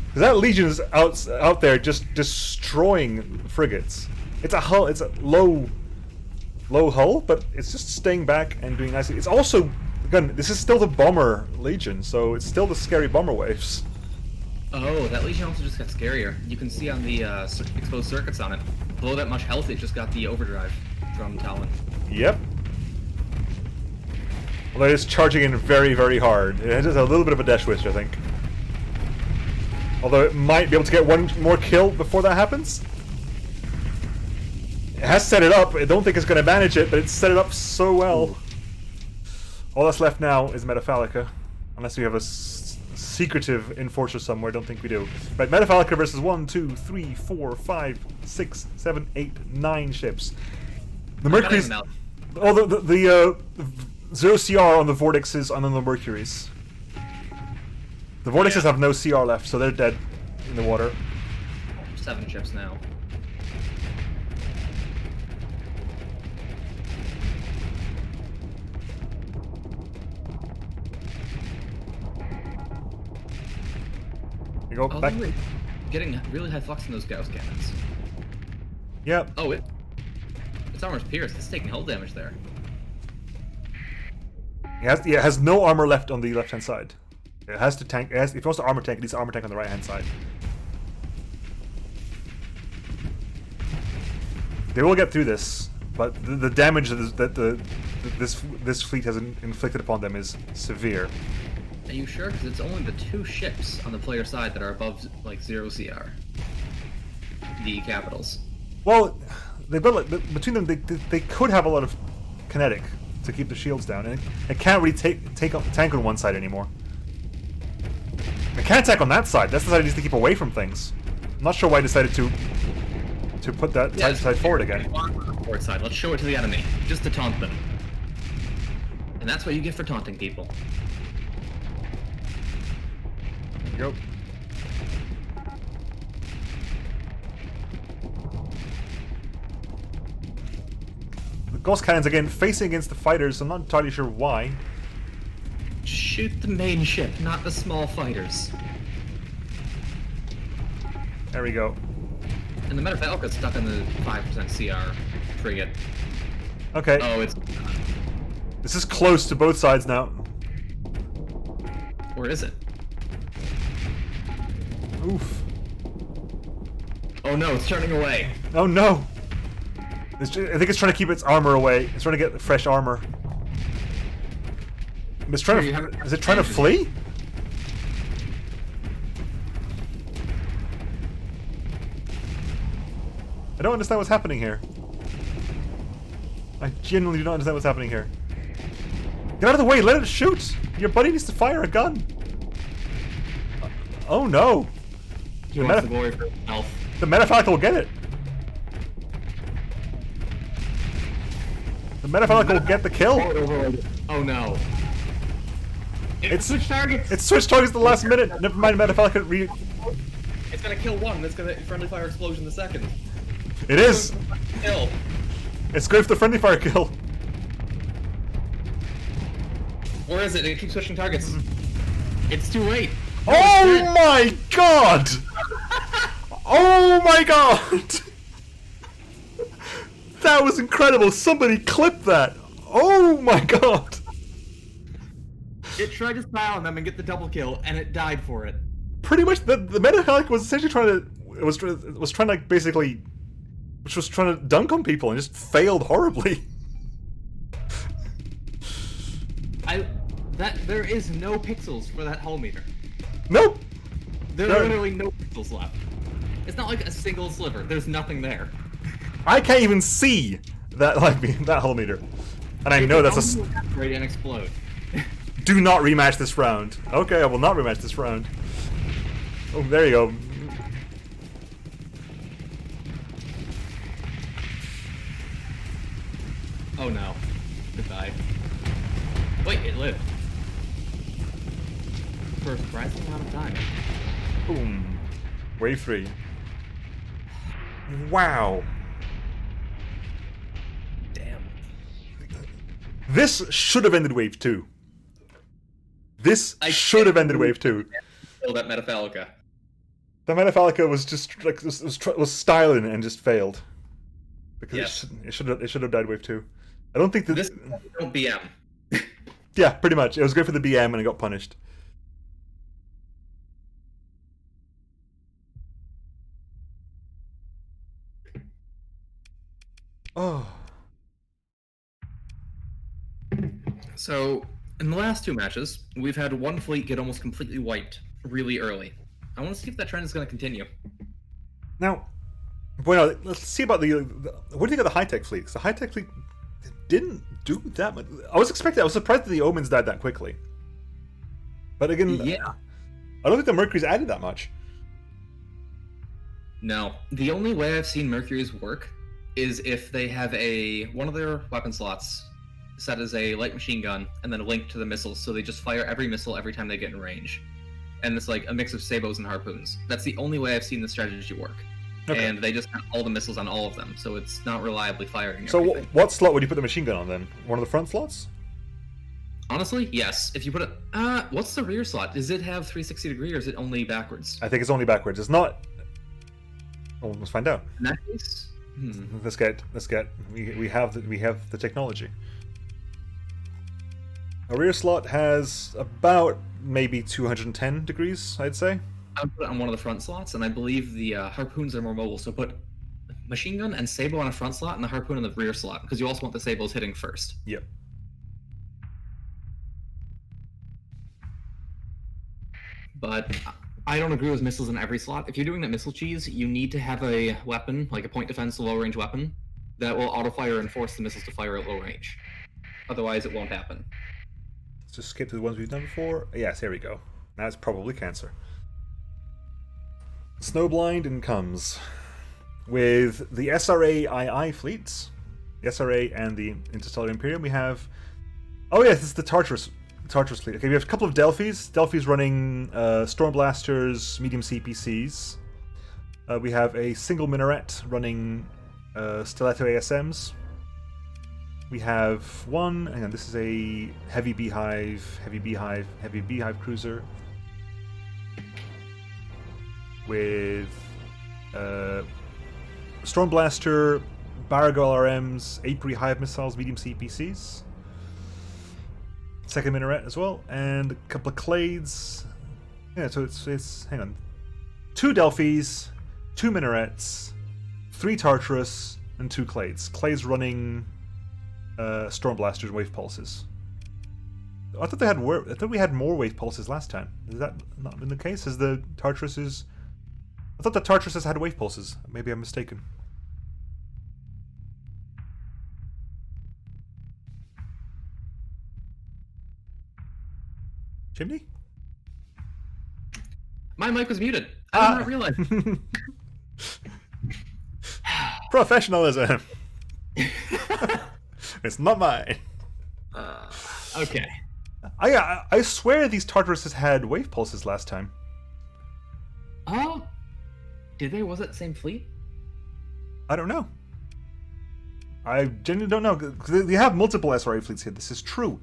Because that Legion is out there just destroying frigates. It's a low hull, but it's just staying back and doing nicely. It's also, again, this is still the bomber Legion, so it's still the scary bomber waves. Oh, that Legion also just got scarier. You can see on the exposed circuits on it. Below that much health, it just got the overdrive from Talon. Yep. Although it is charging in very, very hard. It has a little bit of a dash switch, I think. Although it might be able to get one more kill before that happens. It has set it up. I don't think it's going to manage it, but it's set it up so well. Ooh. All that's left now is Metaphalica. Unless we have a secretive enforcer somewhere. Don't think we do. Right, Metaphalica versus 1, 2, 3, 4, 5, 6, 7, 8, 9 ships. The Mercury's... Oh, the 0 CR on the Vortexes and on the Mercuries. The Vortexes have no CR left, so they're dead in the water. 7 ships now. You go back. We're getting really high flux in those Gauss cannons. Yep. Oh, its armor's pierced. It's taking hull damage there. It has no armor left on the left-hand side. It has to tank. If it wants to armor tank, it needs to armor tank on the right-hand side. They will get through this, but the damage that this fleet has inflicted upon them is severe. Are you sure? Because it's only the 2 ships on the player side that are above like 0 CR. The capitals. Well, they've got between them, they could have a lot of kinetic to keep the shields down, and it can't really tank on one side anymore. It can't attack on that side. That's the side it needs to keep away from things. I'm not sure why I decided to put that side forward again. Forward side. Let's show it to the enemy, just to taunt them. And that's what you get for taunting people. There you go. The Ghost Cannons again facing against the fighters. I'm not entirely sure why. Shoot the main ship, not the small fighters. There we go. And the Metafalco's stuck on the 5% CR frigate. Okay. Oh, it's... This is close to both sides now. Or is it? Oof. Oh no, it's turning away. Oh no! I think it's trying to keep its armor away. It's trying to get fresh armor. It's trying to, is it trying to flee? I don't understand what's happening here. I genuinely do not understand what's happening here. Get out of the way! Let it shoot! Your buddy needs to fire a gun! Oh no! He wants the glory for himself. The Metafalco will get it! The Metafalco will get the kill! Oh no. It's switched targets! It switched targets at the last minute! Never mind, Metafalco It's gonna kill one, it's gonna friendly fire explosion the second. It is! Kill. It's good for the friendly fire kill! Or is it? It keeps switching targets. It's too late. Oh my god! Oh my god! That was incredible! Somebody clip that! Oh my god! It tried to spy on them and get the double kill, and it died for it. Pretty much, the Metafalco was essentially trying to... It was trying to, like, basically... Which was trying to dunk on people and just failed horribly. There is no pixels for that hull meter. Nope! There are literally no pixels left. It's not like a single sliver. There's nothing there. I can't even see that that hull meter, and I know that's a. Evaporate and explode. Do not rematch this round. Okay, I will not rematch this round. Oh, there you go. Oh no. Goodbye. Wait, it lived. For a surprising amount of time. Boom. Wave 3. Wow. Damn. This should have ended Wave 2. This should have ended Wave 2. Kill that Metafalca. The Metafalca was just like was styling and just failed. Because it should have died Wave 2. I don't think that This don't BM. Yeah, pretty much. It was good for the BM and it got punished. Oh. So, in the last 2 matches, we've had one fleet get almost completely wiped really early. I want to see if that trend is going to continue. Now, well, let's see about the what do you think of the high-tech fleet? 'Cause the high-tech fleet didn't do that much. I was surprised that the Omens died that quickly. But again, yeah. I don't think the Mercury's added that much. No. The only way I've seen Mercury's work is if they have one of their weapon slots set as a light machine gun and then a link to the missiles, so they just fire every missile every time they get in range. And it's like a mix of sabos and harpoons. That's the only way I've seen the strategy work. Okay. And they just have all the missiles on all of them, so it's not reliably firing. So what slot would you put the machine gun on then? One of the front slots? Honestly, yes. If you put it, what's the rear slot? Does it have 360 degree or is it only backwards? I think it's only backwards. It's not. Well, let's find out. In that case, Let's get. We have the technology. A rear slot has about maybe 210 degrees, I'd say. I would put it on one of the front slots, and I believe the harpoons are more mobile. So put machine gun and sabo on a front slot, and the harpoon in the rear slot, because you also want the sabos hitting first. Yep. But I don't agree with missiles in every slot. If you're doing that missile cheese, you need to have a weapon, like a point defense low range weapon, that will auto fire and force the missiles to fire at low range. Otherwise, it won't happen. Let's just skip to the ones we've done before. Yes, here we go. Now it's probably cancer. Snowblind and comes with the SRA II fleets, the SRA and the Interstellar Imperium. We have. Oh yes, this is the Tartarus fleet. Okay, we have a couple of Delphis. Delphis running Storm Blasters, medium CPCs. We have a single Minaret running Stiletto ASMs. We have one. Hang on, this is a heavy beehive cruiser with Storm Blaster, Baragol RMs, Apri Hive missiles, medium CPCs. Second Minaret as well, and a couple of Clades. Yeah, so it's hang on, 2 Delphis, 2 Minarets, 3 Tartarus, and 2 Clades. Clades running Storm Blasters and Wave Pulses. I thought we had more Wave Pulses last time. Is that not been the case? Is the Tartaruses? I thought the Tartaruses had Wave Pulses. Maybe I'm mistaken. Chimney? My mic was muted. I did not realize. Professionalism. It's not mine. Okay. I swear these Tartaruses had Wave Pulses last time. Oh, did they? Was it the same fleet? I don't know. I genuinely don't know. They have multiple SRA fleets here. This is true.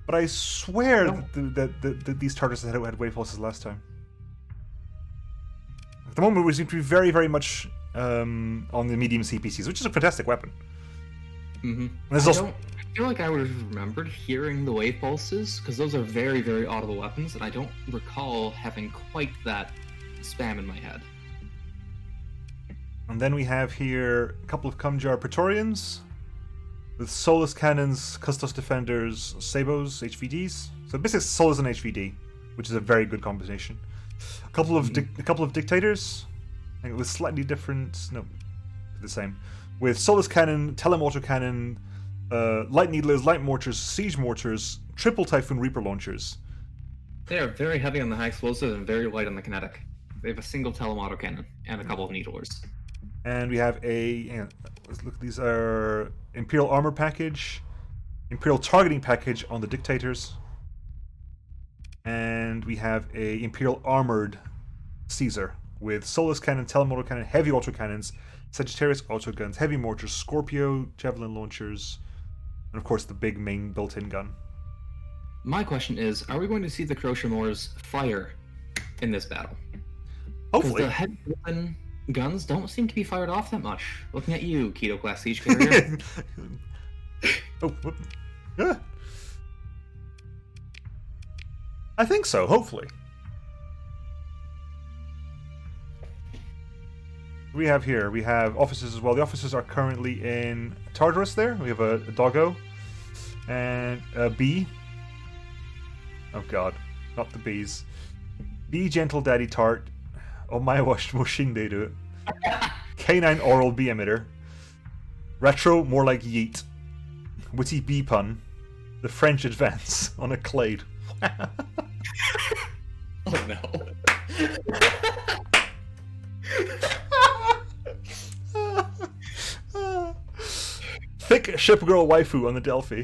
But I swear that these Tartaruses had Wave Pulses last time. At the moment, we seem to be very, very much on the medium CPCs, which is a fantastic weapon. Mm-hmm. I feel like I would have remembered hearing the wave pulses, because those are very, very audible weapons, and I don't recall having quite that spam in my head. And then we have here a couple of Kumjar Praetorians with Solus Cannons, Custos Defenders, Sabos, HVDs. So basically Solus and HVD, which is a very good combination. A couple of Dictators, with slightly different, no, the same. With Solus Cannon, Telemotor Cannon, Light Needlers, Light Mortars, Siege Mortars, Triple Typhoon Reaper Launchers. They are very heavy on the high explosive and very light on the kinetic. They have a single Telemotor Cannon and a couple of Needlers. And we have let's look, these are Imperial Armor Package, Imperial Targeting Package on the Dictators, and we have a Imperial Armored Caesar with Solus Cannon, Telemotor Cannon, Heavy Autocannons, Sagittarius Autoguns, Heavy Mortars, Scorpio, Javelin Launchers, and of course the big main built-in gun. My question is, are we going to see the Crochamores fire in this battle? Hopefully. The heavy weapon guns don't seem to be fired off that much. Looking at you, Keto Class Siege Carrier. Oh, yeah. I think so, hopefully. We have officers as well. The officers are currently in Tartarus there. We have a Doggo and a bee. Oh god, not the bees. Bee Gentle Daddy Tart. Oh my wash machine they do it. Canine Oral Bee Emitter. Retro, more like Yeet. Witty Bee Pun. The French Advance on a Clade. Oh no. Thick Ship Girl Waifu on the Delphi.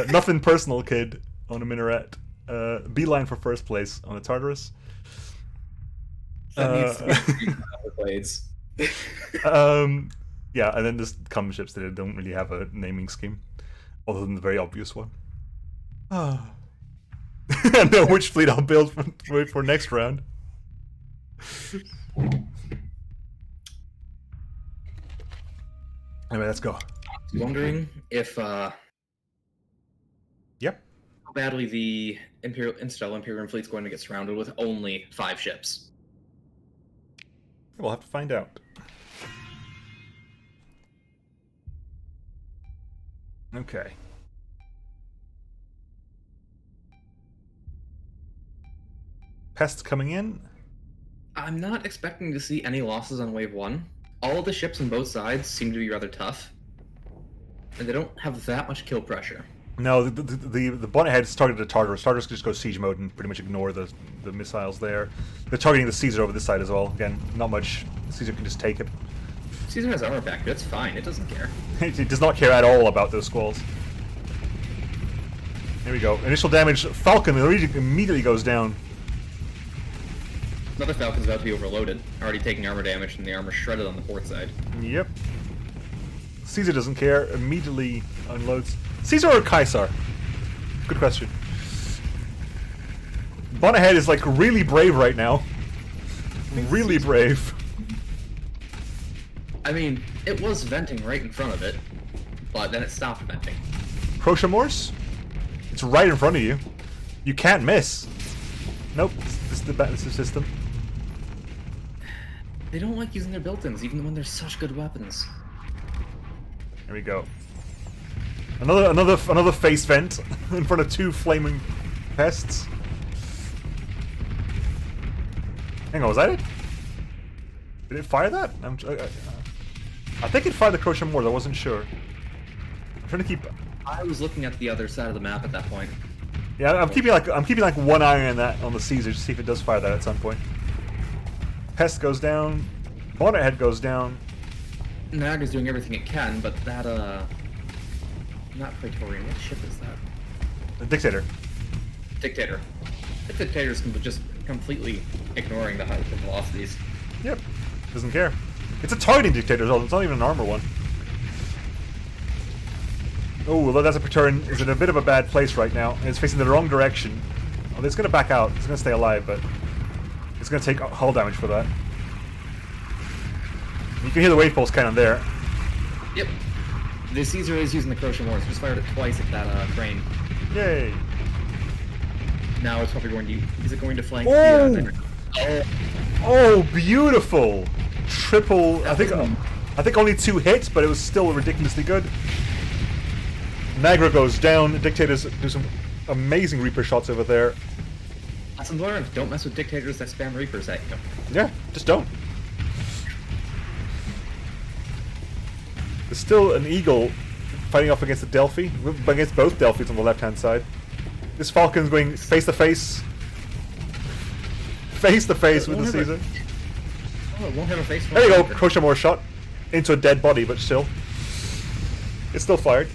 Nothing Personal Kid on a Minaret. Beeline for first place on the Tartarus. That needs to be blades. Yeah, and then there's common ships that don't really have a naming scheme, other than the very obvious one. I know which fleet I'll build for next round. Anyway, let's go. Wondering if Yep. how badly the Imperium fleet's going to get surrounded with only 5 ships. We'll have to find out. Okay. Pests coming in. I'm not expecting to see any losses on Wave 1. All of the ships on both sides seem to be rather tough. And they don't have that much kill pressure. No, the bonnet head's targeted at Tartarus. Tartarus can just go siege mode and pretty much ignore the missiles there. They're targeting the Caesar over this side as well. Again, not much. Caesar can just take it. Caesar has armor back, but it's fine. It doesn't care. It does not care at all about those squalls. Here we go. Initial damage. Falcon immediately goes down. Another Falcon's about to be overloaded. Already taking armor damage and the armor shredded on the port side. Yep. Caesar doesn't care. Immediately unloads. Caesar or Caesar? Good question. Bonnethead is like really brave right now. Really brave. I mean, it was venting right in front of it, but then it stopped venting. Crochamorse? It's right in front of you. You can't miss. Nope. This is the system. They don't like using their built-ins, even when they're such good weapons. There we go. Another face vent in front of 2 flaming pests. Hang on, was that it? Did it fire that? I think it fired the Crochamorse. I wasn't sure. I'm trying to keep. I was looking at the other side of the map at that point. Yeah, I'm keeping like one eye on the Caesar to see if it does fire that at some point. Pest goes down. Bonnet head goes down. Naga's doing everything it can, but that not Praetorian. What ship is that? The Dictator. Dictator. The Dictator's just completely ignoring the high velocities. Yep. Doesn't care. It's a targeting Dictator as well. It's not even an armor one. Oh, although that's a Praetorian is in a bit of a bad place right now. And it's facing the wrong direction. Oh, it's going to back out. It's going to stay alive, but it's going to take hull damage for that. You can hear the wave pulse cannon there. Yep. The Caesar is using the Crochamorse. Just fired it twice at that crane. Yay! Now it's probably going to. Is it going to flank Oh! the? Oh, beautiful! Triple. I think only 2 hits, but it was still ridiculously good. Nagra goes down. Dictators do some amazing Reaper shots over there. Lesson learned. Don't mess with Dictators that spam Reapers at you. Yeah, just don't. There's still an Eagle fighting off against the Delphi, against both Delphis on the left-hand side. This Falcon's going face-to-face. Face-to-face with the Caesar. Oh, it won't have a face. There you go, Crochamore shot into a dead body, but still. It's still fired.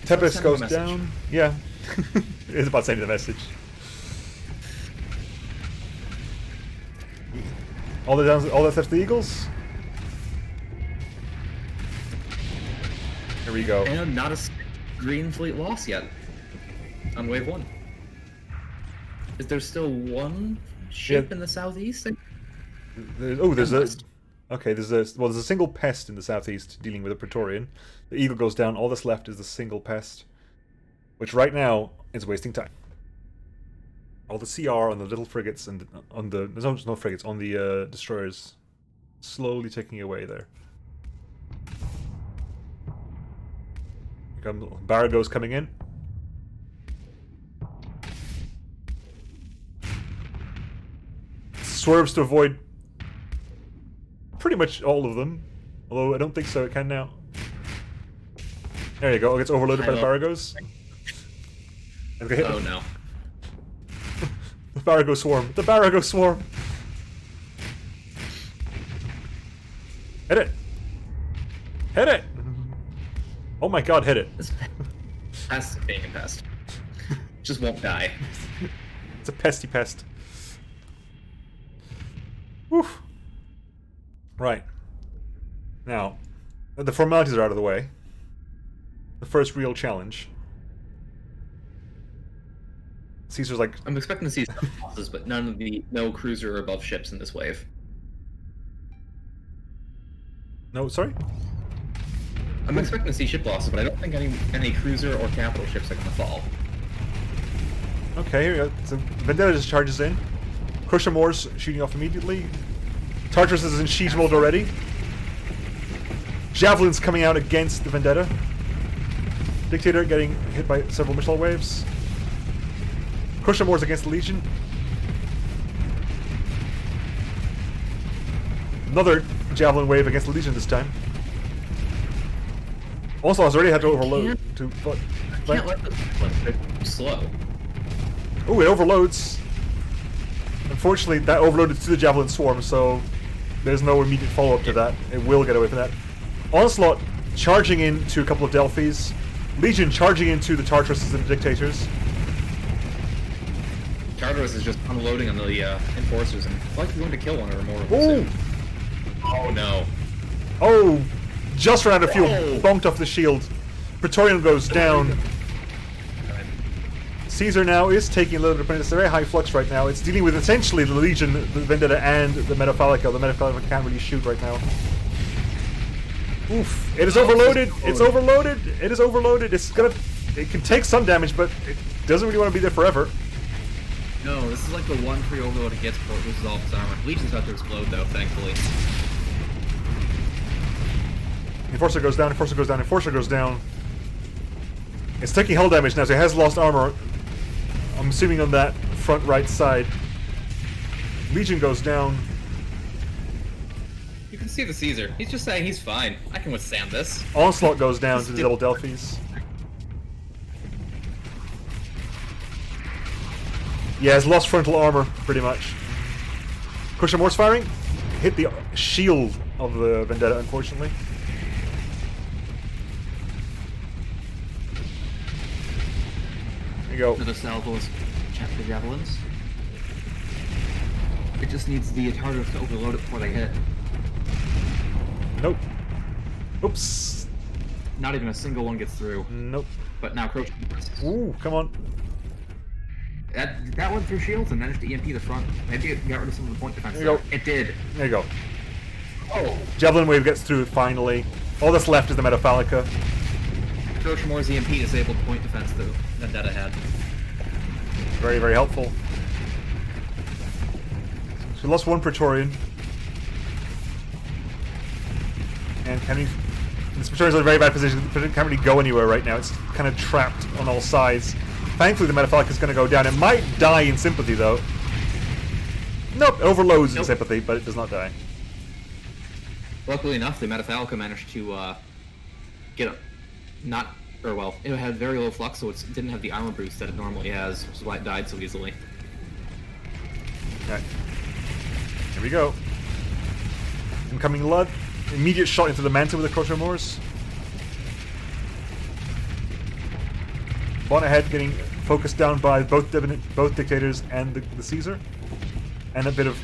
Tempest goes down. Yeah. It's about sending the message. All that's left the Eagles. Here we go. And not a green fleet loss yet on wave 1. Is there still one ship in the southeast? There's a single pest in the southeast dealing with a Praetorian. The Eagle goes down. All that's left is the single pest, which right now is wasting time. All the CR on the little frigates and there's no frigates on the destroyers, slowly ticking away there. Here come Baragos coming in. Swerves to avoid pretty much all of them, although I don't think so. It can now. There you go. It gets overloaded by the Baragos. Okay. Oh no. The Barago swarm. The Barago swarm. Hit it. Hit it. Oh my god, hit it. This pest is being a pest. Just won't die. It's a pesty pest. Woof. Right. Now, the formalities are out of the way. The first real challenge. Caesar's like, I'm expecting to see some losses, but no cruiser or above ships in this wave. no, sorry? I'm expecting to see ship losses, but I don't think any cruiser or capital ships are going to fall. Okay, here we go. So Vendetta just charges in. Crusher Moore's shooting off immediately. Tartarus is in siege mode already. Javelins coming out against the Vendetta. Dictator getting hit by several missile waves. Crusher Moore's against the Legion. Another Javelin wave against the Legion this time. Also, has already had to overload to. I can't let this flip. They're slow. Oh, it overloads. Unfortunately, that overloaded to the Javelin Swarm, so there's no immediate follow-up to that. It will get away from that. Onslaught charging into a couple of Delphis. Legion charging into the Tartaruses and the Dictators. Tartarus is just unloading on the Enforcers and likely going to kill one or more of Ooh! them soon. Oh no. Oh! Just ran out of fuel. Whoa. Bumped off the shield. Praetorian goes down. Caesar now is taking a little bit of it's a very high flux right now. It's dealing with essentially the Legion, the Vendetta, and the Metaphallica. The Metaphallica can't really shoot right now. Oof. It is overloaded. It's overloaded. It is overloaded. It can take some damage, but it doesn't really want to be there forever. No, this is like the one free overload it gets before it loses all of its armor. Legion's about to explode though, thankfully. Enforcer goes down, Enforcer goes down, Enforcer goes down. It's taking hull damage now, so it has lost armor. I'm assuming on that front right side. Legion goes down. You can see the Caesar. He's just saying he's fine. I can withstand this. Onslaught goes down to the double Delphis. Yeah, has lost frontal armor, pretty much. Crusher Moore's firing. Hit the shield of the Vendetta, unfortunately. There you go. Another salvo is check the javelins. It just needs the Tartarus to overload it before they hit. Nope. Oops. Not even a single one gets through. Nope. But now Croach. Ooh, come on. That went through shields and managed to EMP the front. Maybe it got rid of some of the point defense. There you go. It did. There you go. Oh. Javelin wave gets through finally. All that's left is the Metaphallica. Croach Moore's EMP disabled point defense that Vendetta had. Very, very helpful. So we lost one Praetorian. And this Praetorian's in a very bad position. It can't really go anywhere right now. It's kind of trapped on all sides. Thankfully, the Metaphallica is going to go down. It might die in sympathy, though. Nope, it overloads in sympathy, but it does not die. Luckily enough, the Metaphallica managed to get it had very low flux, so it didn't have the armor boost that it normally has, which is why it died so easily. Okay. Here we go. Incoming Lud. Immediate shot into the Manta with the Crusher Moors. Bon ahead, getting focused down by both Dictators and the Caesar. And a bit of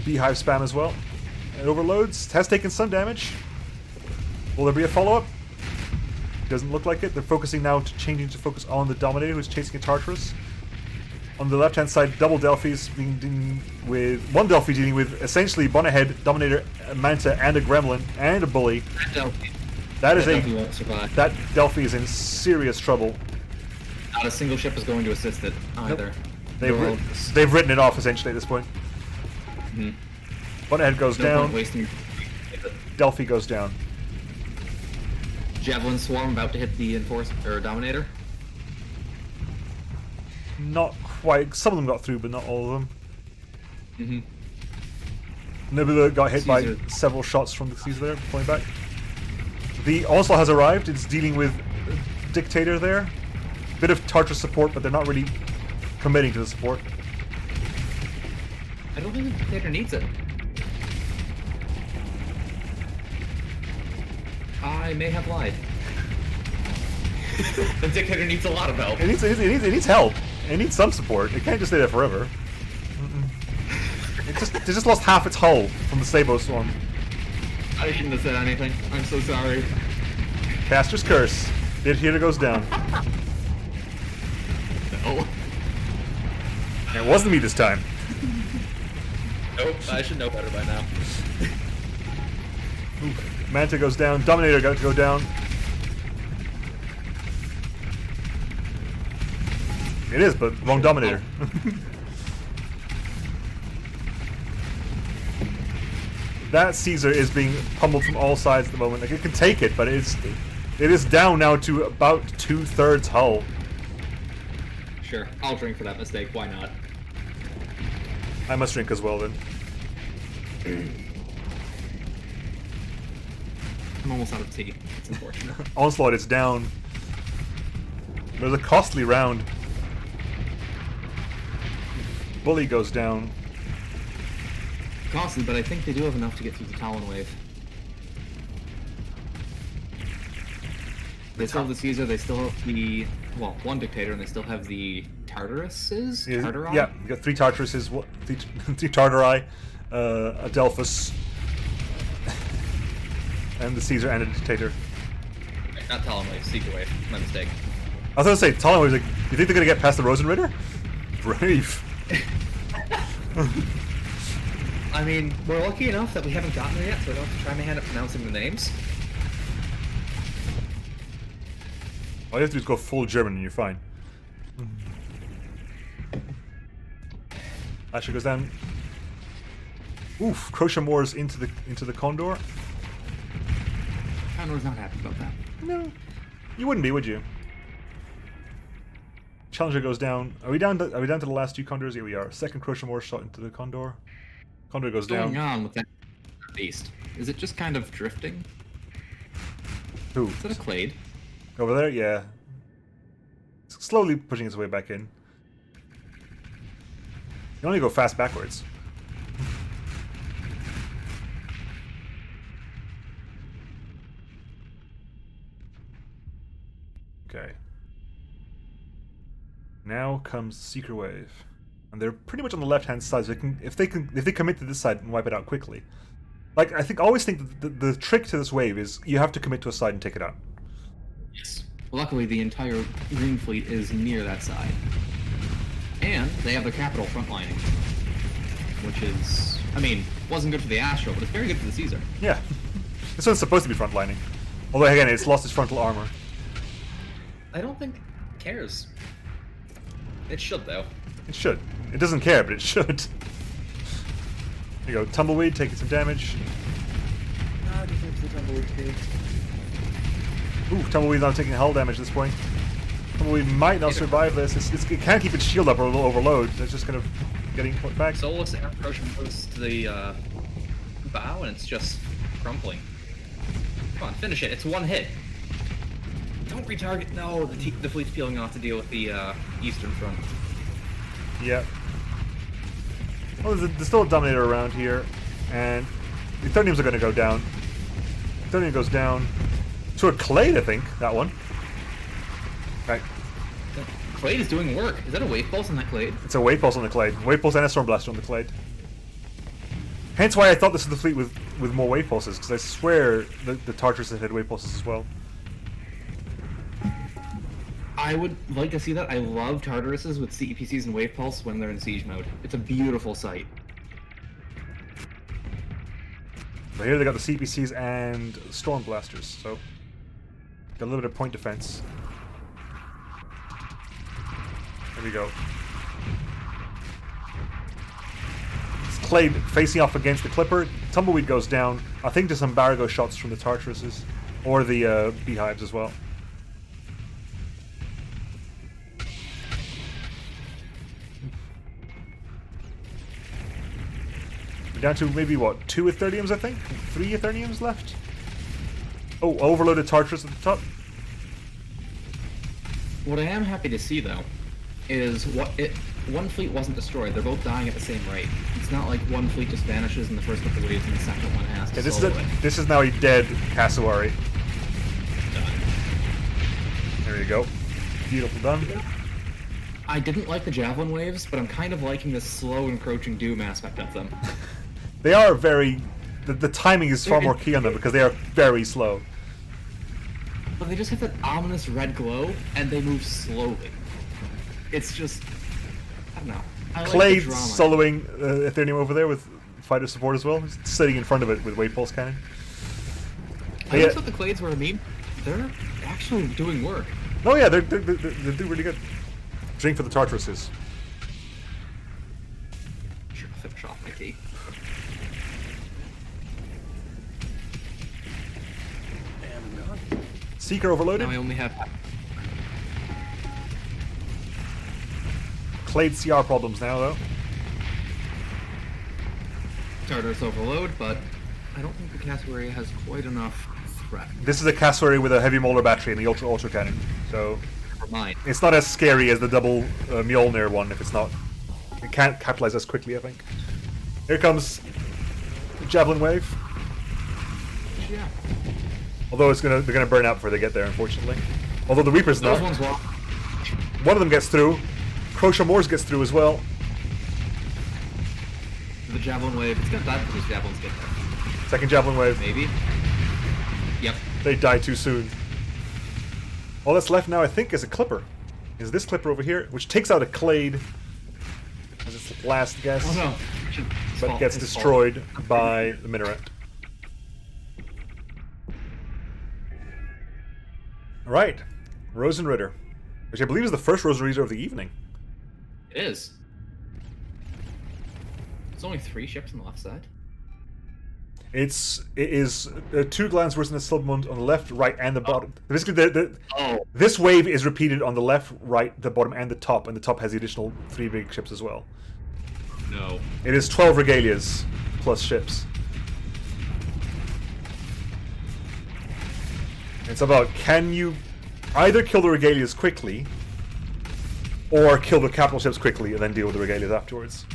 Beehive spam as well. It overloads. Has taken some damage. Will there be a follow-up? Doesn't look like it. They're focusing now, changing to focus on the Dominator, who's chasing a Tartarus. On the left-hand side, double Delphis dealing with one Delphi dealing with essentially Bonahead, Dominator, Manta, and a Gremlin and a Bully. That Delphi won't survive. That Delphi is in serious trouble. Not a single ship is going to assist it either. Nope. They've written it off essentially at this point. Mm-hmm. Bonahead goes down. Wasting... Delphi goes down. Javelin Swarm about to hit the Dominator. Not quite. Some of them got through, but not all of them. Mm-hmm. Nebula got hit by several shots from the Caesar there, pulling back. The Onslaught has arrived. It's dealing with Dictator there. Bit of Tartarus support, but they're not really committing to the support. I don't think the Dictator needs it. I may have lied. The Dictator needs a lot of help. It needs help. It needs some support. It can't just stay there forever. It just lost half its hull from the Sabo Swarm. I shouldn't have said anything. I'm so sorry. Caster's Curse. It here goes down. No. It wasn't me this time. Nope, I should know better by now. Manta goes down. Dominator got to go down. It is, but wrong Dominator. That Caesar is being pummeled from all sides at the moment. Like, it can take it, but it is down now to about 2/3 hull. Sure, I'll drink for that mistake. Why not? I must drink as well then. I'm almost out of tea. It's unfortunate. Onslaught is down. It was a costly round. Bully goes down. Costly, but I think they do have enough to get through the Talon wave. They still have the Caesar, they still have the, well, one Dictator, and they still have the Tartaruses? Tartarai? Yeah, you got 3 Tartaruses, three Tartarai, a Delphus, and the Caesar and a Dictator. Not Talon wave, Seeker wave. My mistake. I was gonna say, Talon was like, you think they're gonna get past the Rosenritter? Brave. I mean, we're lucky enough that we haven't gotten there yet, so I don't have to try my hand at pronouncing the names. All you have to do is go full German and you're fine. Asher goes down. Oof, Crochet Moors into the Condor. Condor's not happy about that. No. You wouldn't be, would you? Challenger goes down. Are we down to the last 2 Condors? Here we are. Second Crochet Moor shot into the Condor. Condor goes down. What's going on with that beast? Is it just kind of drifting? Who? Is that a Clade? Over there? Yeah. It's slowly pushing its way back in. You only go fast backwards. Okay. Now comes Seeker Wave. And they're pretty much on the left-hand side, so if they commit to this side and wipe it out quickly. Like, I always think that the trick to this wave is you have to commit to a side and take it out. Yes. Luckily, the entire Green Fleet is near that side. And they have their capital frontlining. Which is, I mean, wasn't good for the Astro, but it's very good for the Caesar. Yeah. This one's supposed to be frontlining. Although, again, it's lost its frontal armor. I don't think it cares. It should, though. It should. It doesn't care, but it should. There you go. Tumbleweed taking some damage. Ah, defense the Tumbleweed too. Ooh, Tumbleweed's not taking hull damage at this point. Tumbleweed might not survive this. It can't keep its shield up or it'll overload. It's just kind of getting put back. Soulless approach goes to the bow, and it's just crumpling. Come on, finish it. It's one hit. Don't retarget. No, the fleet's peeling off to deal with the eastern front. Yeah. Well, there's still a Dominator around here, and the Eterniums are going to go down. Eternium goes down to a Clade, I think, that one. Right. Clade is doing work. Is that a wave pulse on that Clade? It's a Wave Pulse on the Clade. Wave Pulse and a Storm Blaster on the Clade. Hence why I thought this was the fleet with more Wave Pulses, because I swear the Tartarus had Wave Pulses as well. I would like to see that. I love Tartaruses with CEPCs and Wave Pulse when they're in siege mode. It's a beautiful sight. But here they got the CPCs and Storm Blasters, so got a little bit of point defense. There we go. It's Clade facing off against the Clipper. Tumbleweed goes down. I think there's some Barago shots from the Tartaruses, or the Beehives as well. We're down to maybe, what, 2 Eterniums, I think? 3 Eterniums left? Oh, overloaded Tartarus at the top. What I am happy to see, though, is one fleet wasn't destroyed. They're both dying at the same rate. It's not like one fleet just vanishes in the first couple waves and the second one has to solo it. This is now a dead Cassowary. Done. There you go. Beautiful done. I didn't like the Javelin waves, but I'm kind of liking the slow encroaching doom aspect of them. They are very... The timing is far more key on them because they are very slow. But they just have that ominous red glow, and they move slowly. It's just... I don't know. I like the Clade drama. soloing Ethereum over there with fighter support as well. He's sitting in front of it with wave pulse cannon. I always thought the Clades were a meme. They're actually doing work. Oh yeah, they're doing really good. Drink for the Tartaruses. Sure, I'll finish off my tea. Seeker overloaded. Now I only have... Clade CR problems now though. Tartarus overload, but I don't think the cassowary has quite enough threat. This is a cassowary with a heavy molar battery and the ultra cannon, so Never mind. it's not as scary as the double Mjolnir one. If it's not, it can't capitalize as quickly. I think. Here comes the javelin wave. Yeah. Although they're gonna burn out before they get there, unfortunately. Although the Reaper's Those not. ones walk. One of them gets through. Crochet Moors gets through as well. The javelin wave. It's gonna die before those javelins get there. Second javelin wave. Maybe. Yep. They die too soon. All that's left now, I think, is a Clipper. Is this Clipper over here, which takes out a Clade as its last guess, Oh no. but gets destroyed by the Minaret. Right, Rosenritter, which I believe is the first Rosenritter of the evening. It is. There's only 3 ships on the left side. It is 2 Glans worse than a Submund on the left, right, and the bottom. Basically, this wave is repeated on the left, right, the bottom, and the top has the additional 3 big ships as well. No. It is 12 Regalias plus ships. It's about, can you either kill the Regalias quickly, or kill the capital ships quickly and then deal with the Regalias afterwards.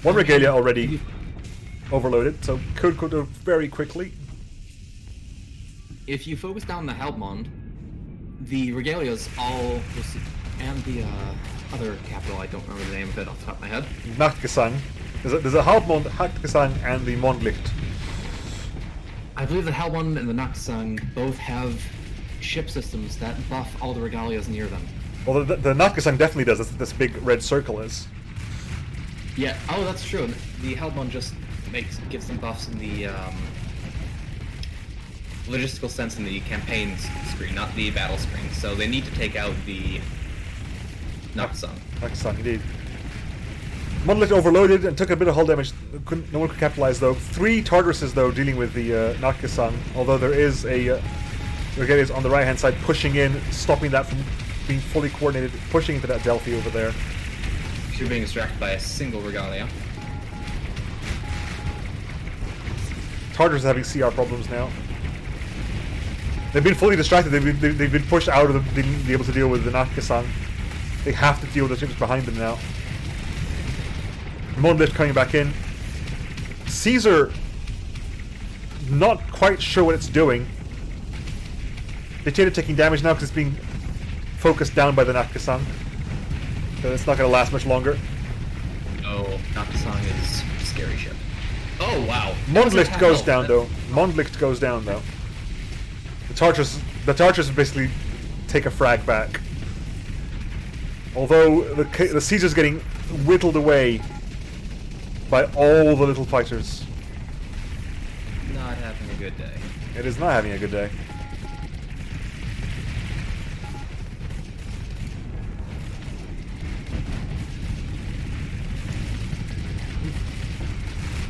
One Regalia already overloaded, so could go very quickly. If you focus down the Helmond, the Regalias all... And the other capital, I don't remember the name of it off the top of my head. Nachtgesang. There's a Hauptmond, Nachtgesang, and the Mondlicht. I believe the Helmond and the Nachtgesang both have ship systems that buff all the Regalias near them. Well, the Nachtgesang definitely does. That's what this big red circle is. Yeah, oh, that's true. The Helmond just gives them buffs in the logistical sense in the campaign screen, not the battle screen. So they need to take out the Nachtgesang. Nachtgesang, indeed. Mondlicht overloaded and took a bit of hull damage. No one could capitalize though. 3 Tartaruses though dealing with the Nachtgesang, although there is a Regalias on the right hand side pushing in, stopping that from being fully coordinated, pushing into that Delphi over there. You're being distracted by a single Regalia. Tartarus are having CR problems now. They've been fully distracted. They've been pushed out of being able to deal with the Nachtgesang. They have to deal with the ships behind them now. Mondlicht coming back in. Caesar, not quite sure what it's doing. Dictator taking damage now because it's being focused down by the Nachtgesang. So it's not going to last much longer. Oh, Nachtgesang is a scary ship. Oh, wow. Mondlicht goes down though. Mondlicht goes down though. The Tartarus basically take a frag back. Although the Caesar's getting whittled away by all the little fighters. Not having a good day. It is not having a good day.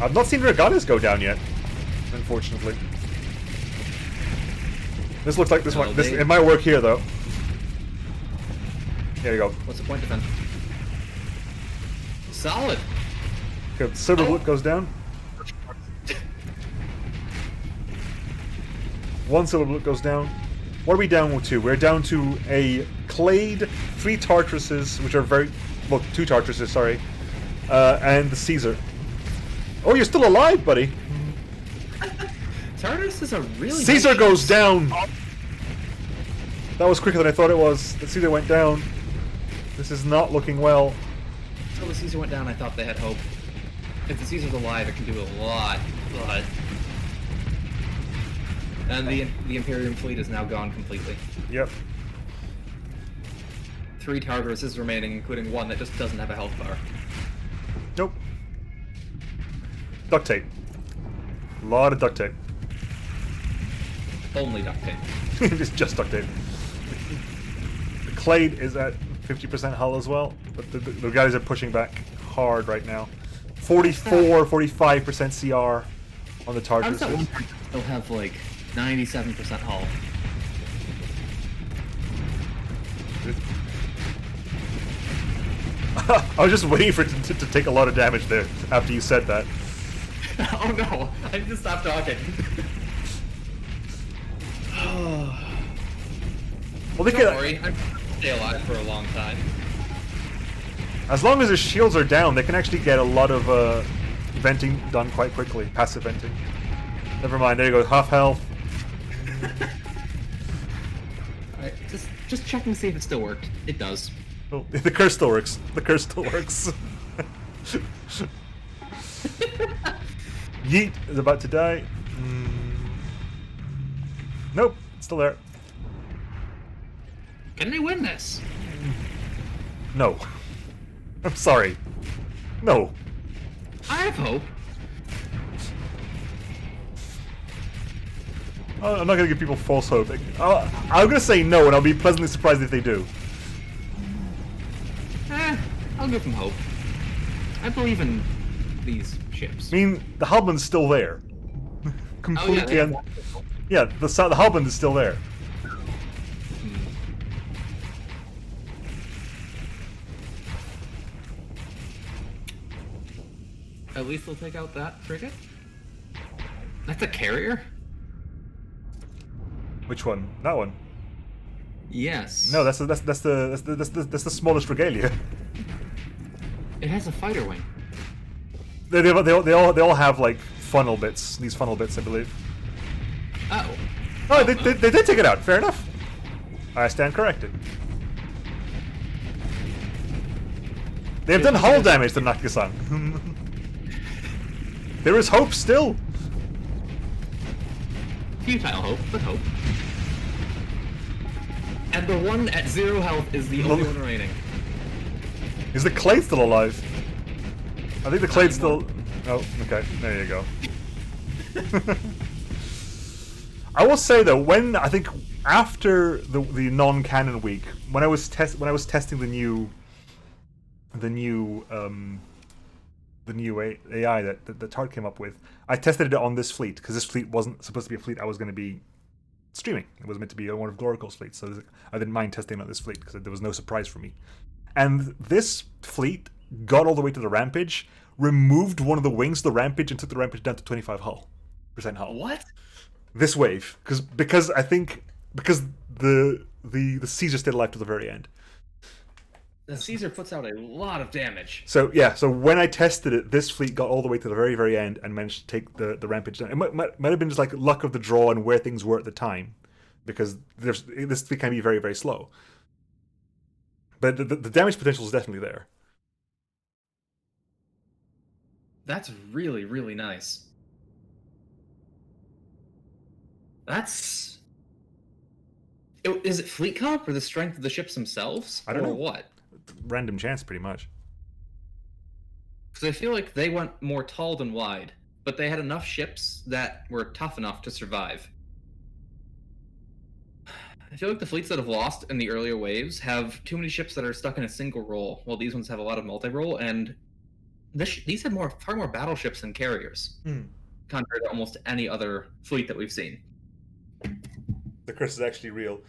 I've not seen Regalias go down yet, unfortunately. This looks like this one. It might work here though. There you go. What's the point defense? Solid. Okay, Silver Bullet goes down. 1 Silver Bullet goes down. What are we down to? We're down to a Clade, 3 Tartaruses, which are very... Well, 2 Tartaruses, sorry. And the Caesar. Oh, you're still alive, buddy! Tartarus is a really... Caesar nice goes ship. down! That was quicker than I thought it was. The Caesar went down. This is not looking well. Until the Caesar went down, I thought they had hope. If the Caesar's alive, it can do a lot. And the Imperium fleet is now gone completely. Yep. 3 Tartaruses remaining, including one that just doesn't have a health bar. Nope. Duct tape. A lot of duct tape. Only duct tape. It's just duct tape. The Clade is at 50% hull as well, but the guys are pushing back hard right now. 45% CR on the How does Tartarus. that one still have like 97% hull? I was just waiting for it to take a lot of damage there after you said that. Oh no! I need to stop talking. Well, they Don't can, worry, I'm gonna stay alive for a long time. as long as their shields are down, they can actually get a lot of venting done quite quickly. Passive venting. Never mind. There you go. Half health. Alright, just checking to see if it still worked. It does. Oh, the curse still works. The curse still works. Yeet is about to die. Nope, it's still there. Can they win this? No. I'm sorry. No. I have hope. I'm not gonna give people false hope. I'm gonna say no, and I'll be pleasantly surprised if they do. I'll give them hope. I believe in these ships. I mean, the Hubland's still there. Completely. Yeah, the Hubland is still there. At least they'll take out that frigate. That's a carrier? Which one? That one? Yes. No, that's the smallest regalia. It has a fighter wing. They all have like funnel bits. These funnel bits, I believe. Oh. Oh, they did take it out. Fair enough. I stand corrected. They have done hull damage to Nakasang. There is hope still. Futile hope, but hope. And the one at 0 health is the only one remaining. Is the Clade still alive? I think the Clade's still... Oh, okay. There you go. I will say though, when I think after the non-canon week, when I was testing the new AI that Tart came up with, I tested it on this fleet because this fleet wasn't supposed to be a fleet I was going to be streaming. It was meant to be one of Glorical's fleets, so I didn't mind testing on this fleet because there was no surprise for me. And this fleet got all the way to the Rampage, removed one of the wings of the Rampage, and took the Rampage down to 25% hull. What? This wave, because the Caesar stayed alive to the very end. The Caesar puts out a lot of damage. So yeah, so when I tested it, this fleet got all the way to the very, very end and managed to take the Rampage down. It might have been just like luck of the draw and where things were at the time, because this fleet can be very, very slow. But the damage potential is definitely there. That's really, really nice. That's... Is it fleet comp or the strength of the ships themselves? I don't know. Or what? Random chance, pretty much. Because I feel like they went more tall than wide, but they had enough ships that were tough enough to survive. I feel like the fleets that have lost in the earlier waves have too many ships that are stuck in a single role, while these ones have a lot of multi-role, and these have far more battleships than carriers, contrary to almost any other fleet that we've seen. The curse is actually real.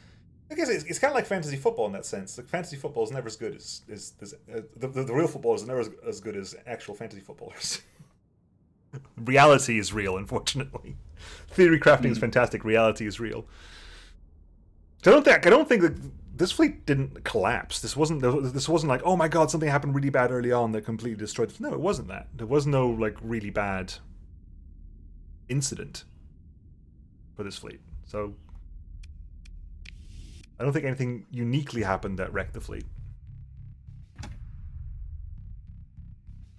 I guess it's kind of like fantasy football in that sense. Like fantasy football is never as good as the real footballers are never as good as actual fantasy footballers. Reality is real, unfortunately. Theory crafting is fantastic. Reality is real. So I don't think that this fleet didn't collapse. This wasn't like, oh my god, something happened really bad early on that completely destroyed it. No, it wasn't that. There was no like really bad incident for this fleet. So I don't think anything uniquely happened that wrecked the fleet.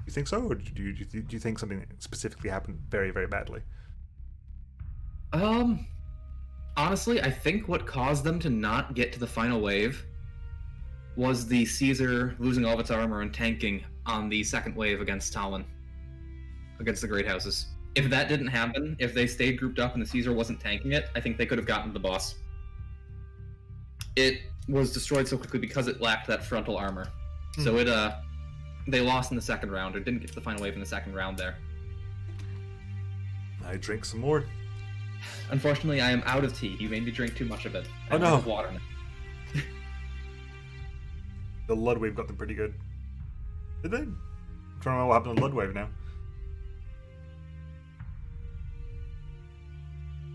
You think so, or do you think something specifically happened very, very badly? Honestly, I think what caused them to not get to the final wave was the Caesar losing all of its armor and tanking on the second wave against Talon, against the Great Houses. If that didn't happen, if they stayed grouped up and the Caesar wasn't tanking it, I think they could have gotten the boss. It was destroyed so quickly because it lacked that frontal armor. So they lost in the second round, or didn't get to the final wave in the second round there. I drink some more. Unfortunately, I am out of tea. You made me drink too much of it. Oh, no. I have water now. The Ludwave got them pretty good. Did they? I'm trying to remember what happened to Ludwave now.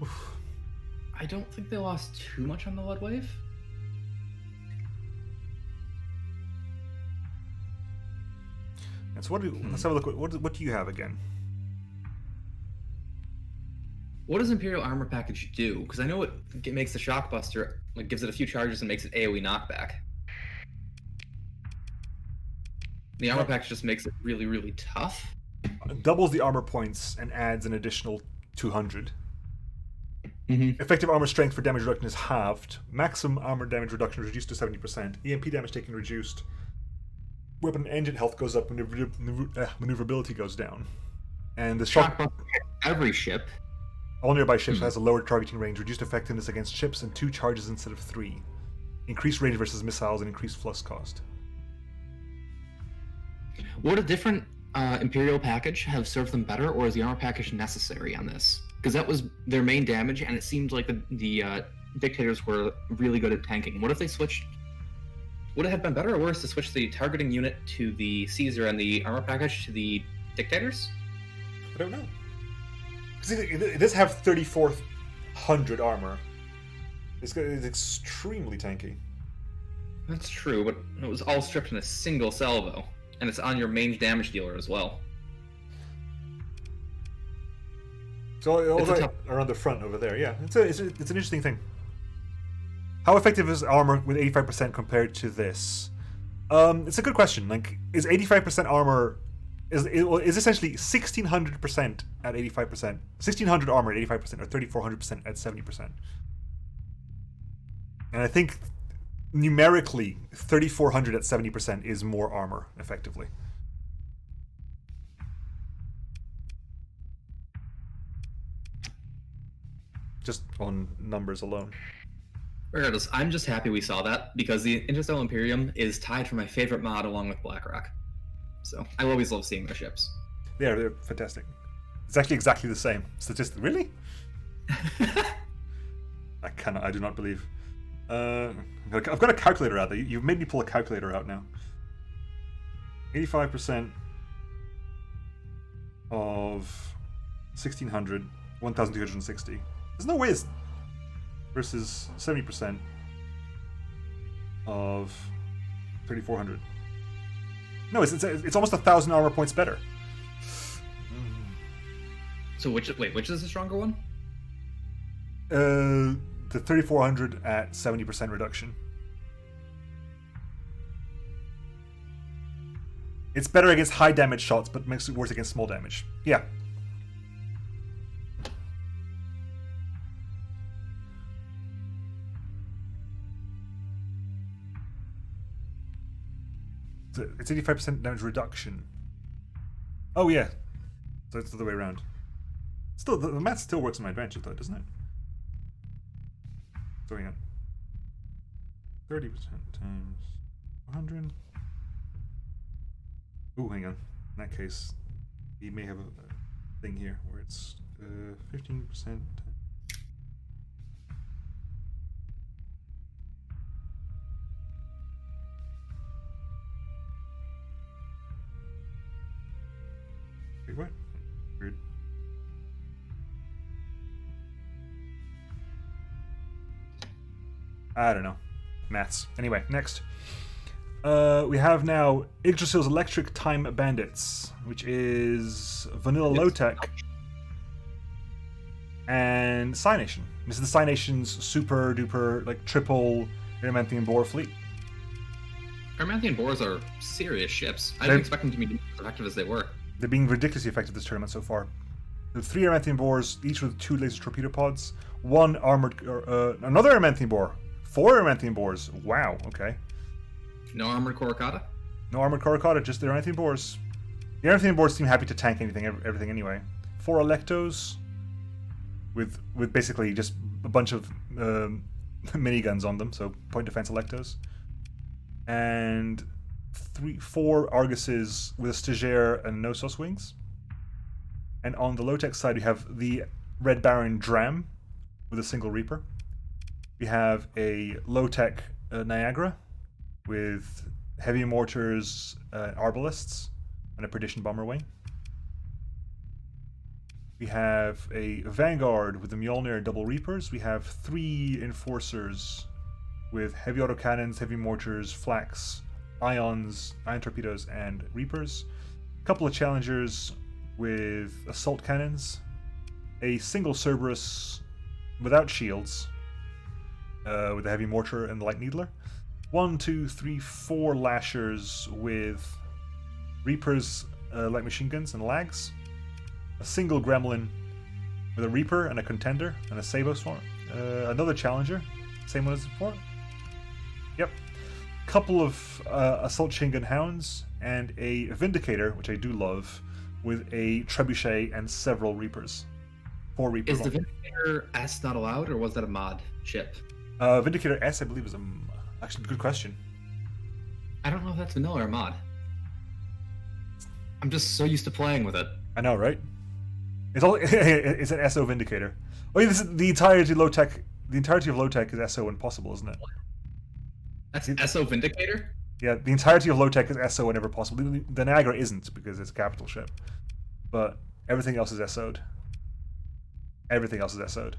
Oof. I don't think they lost too much on the Ludwave. And so let's have a look. What do you have again? What does Imperial Armor Package do? Because I know it makes the Shockbuster, like gives it a few charges and makes it AoE knockback. The armor package just makes it really, really tough. Doubles the armor points and adds an additional 200. Mm-hmm. Effective armor strength for damage reduction is halved. Maximum armor damage reduction is reduced to 70%. EMP damage taken reduced. Weapon engine health goes up. Maneuverability goes down. And the Shockbuster every ship. All nearby ships has a lower targeting range, reduced effectiveness against ships, and 2 charges instead of 3. Increased range versus missiles and increased flux cost. Would a different Imperial package have served them better, or is the armor package necessary on this? Because that was their main damage, and it seemed like the Dictators were really good at tanking. What if they switched? Would it have been better or worse to switch the targeting unit to the Caesar and the armor package to the Dictators? I don't know. Because it does have 3,400 armor. It's extremely tanky. That's true, but it was all stripped in a single salvo, and it's on your main damage dealer as well. So also around the front over there, yeah, it's an interesting thing. How effective is armor with 85% compared to this? It's a good question. Like, is 85% armor is essentially 1,600% at 85%, 1,600 armor at 85%, or 3,400% at 70%. And I think numerically, 3,400 at 70% is more armor, effectively. Just on numbers alone. Regardless, I'm just happy we saw that, because the Interstellar Imperium is tied for my favorite mod along with BlackRock. So, I always love seeing their ships. Yeah, they're fantastic. It's actually exactly the same statistic. Really? I do not believe. I've got a calculator out there. You've made me pull a calculator out now. 85% of 1,600, 1,260. There's no way it's versus 70% of 3,400. No, it's almost 1,000 armor points better. So which is the stronger one? The 3,400 at 70% reduction. It's better against high damage shots, but makes it worse against small damage. Yeah. So it's 85% damage reduction. Oh yeah. So it's the other way around. Still, the math still works in my advantage though, doesn't it? So hang on. 30% times 100. Ooh, hang on. In that case, we may have a thing here where it's 15%. Wait, what? Weird. I don't know. Maths. Anyway, next. We have now Yggdrasil's Electric Time Bandits, which is vanilla low-tech, and Psy Nation. This is the Psy Nation's super duper, like, triple Adamanthian Boar fleet. Adamanthian Boars are serious ships. I didn't expect them to be as effective as they were. They're being ridiculously effective this tournament so far. There are 3 Adamanthian Boars, each with 2 laser torpedo pods, 1 armored, another Adamanthian Boar, 4 Adamanthian Boars. Wow, okay. No armored Korokata? No armored Korokata, just the Aranthean boars. The Aranthean boars seem happy to tank everything anyway. 4 Electos with basically just a bunch of miniguns on them, so point defense Electos. And 4 Arguses with a Stagiaire and no Sus wings. And on the low-tech side, we have the Red Baron Dram with a single Reaper. We have a low-tech Niagara with heavy mortars, arbalists, and a Perdition Bomber wing. We have a Vanguard with the Mjolnir double Reapers. We have 3 Enforcers with heavy autocannons, heavy mortars, flax, ions, ion torpedoes, and Reapers. A couple of Challengers with assault cannons. A single Cerberus without shields, with a heavy mortar and the light needler. 1, 2, 3, 4 Lashers with Reapers, light machine guns, and lags. A single Gremlin with a Reaper and a Contender and a Sabo Swarm. Another Challenger, same one as before. Yep. Couple of Assault Chain Gun Hounds and a Vindicator, which I do love, with a Trebuchet and several Reapers. 4 Reapers. Is the Vindicator S not allowed, or was that a mod ship? Vindicator S, I believe, is actually, good question. I don't know if that's vanilla or mod. I'm just so used to playing with it. I know, right? It's an SO Vindicator. Oh yeah, this is the entirety of low tech. The entirety of low tech is SO when possible, isn't it? That's SO Vindicator? Yeah, the entirety of low tech is SO whenever possible. The Niagara isn't because it's a capital ship, but everything else is SO'd. Everything else is SO'd,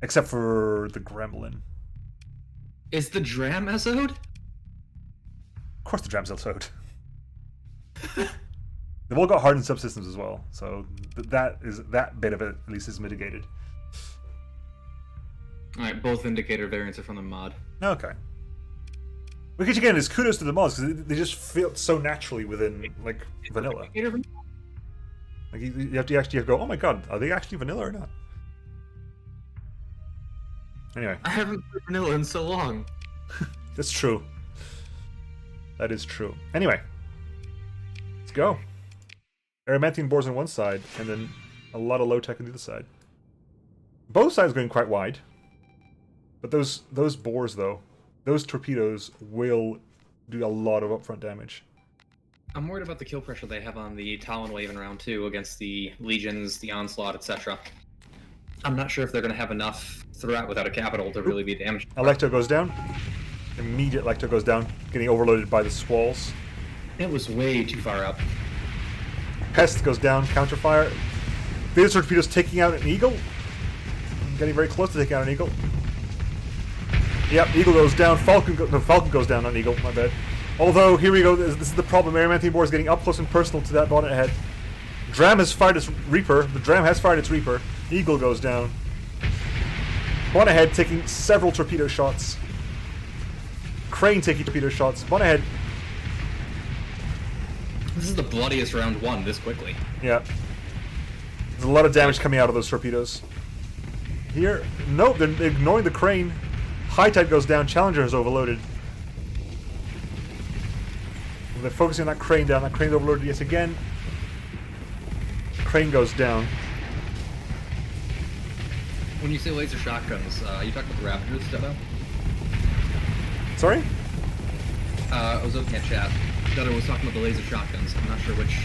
except for the Gremlin. Is the Dram SO'd? Of course, the Dram's SO'd. They've all got hardened subsystems as well, so that bit of it at least is mitigated. Alright, both Vindicator variants are from the mod. Okay. Which again is kudos to the mods because they just feel so naturally within like vanilla. Like you have to actually go, oh my god, are they actually vanilla or not? Anyway, I haven't played vanilla in so long. that's true. That is true. Anyway, let's go. Aramanthian boars on one side, and then a lot of low tech on the other side. Both sides going quite wide, but those boars though, those torpedoes will do a lot of upfront damage. I'm worried about the kill pressure they have on the Talon Wave in round 2 against the Legions, the Onslaught, etc. I'm not sure if they're going to have enough throughout without a capital to really be damaged. Electo goes down. Immediate Electo goes down, getting overloaded by the squalls. It was way too far up. Pest goes down, counterfire. Beta torpedoes taking out an Eagle. Getting very close to taking out an Eagle. Yep, Eagle goes down. Falcon goes down on Eagle. My bad. Although here we go. This is the problem. Aramanthian boar is getting up close and personal to that bonnet head. Dram has fired its Reaper. The Dram has fired its Reaper. Eagle goes down. Bonnet head taking several torpedo shots. Crane taking torpedo shots. Bonnet head. This is the bloodiest round 1 this quickly. Yeah. There's a lot of damage coming out of those torpedoes. Here, nope, they're ignoring the Crane. High Tide goes down, Challenger is overloaded. And they're focusing on that Crane down. That Crane's overloaded yet again. Crane goes down. When you say laser shotguns, are you talking about the Raptors, Stebo? Sorry? I was looking at chat. Dutto was talking about the laser shotguns. I'm not sure which.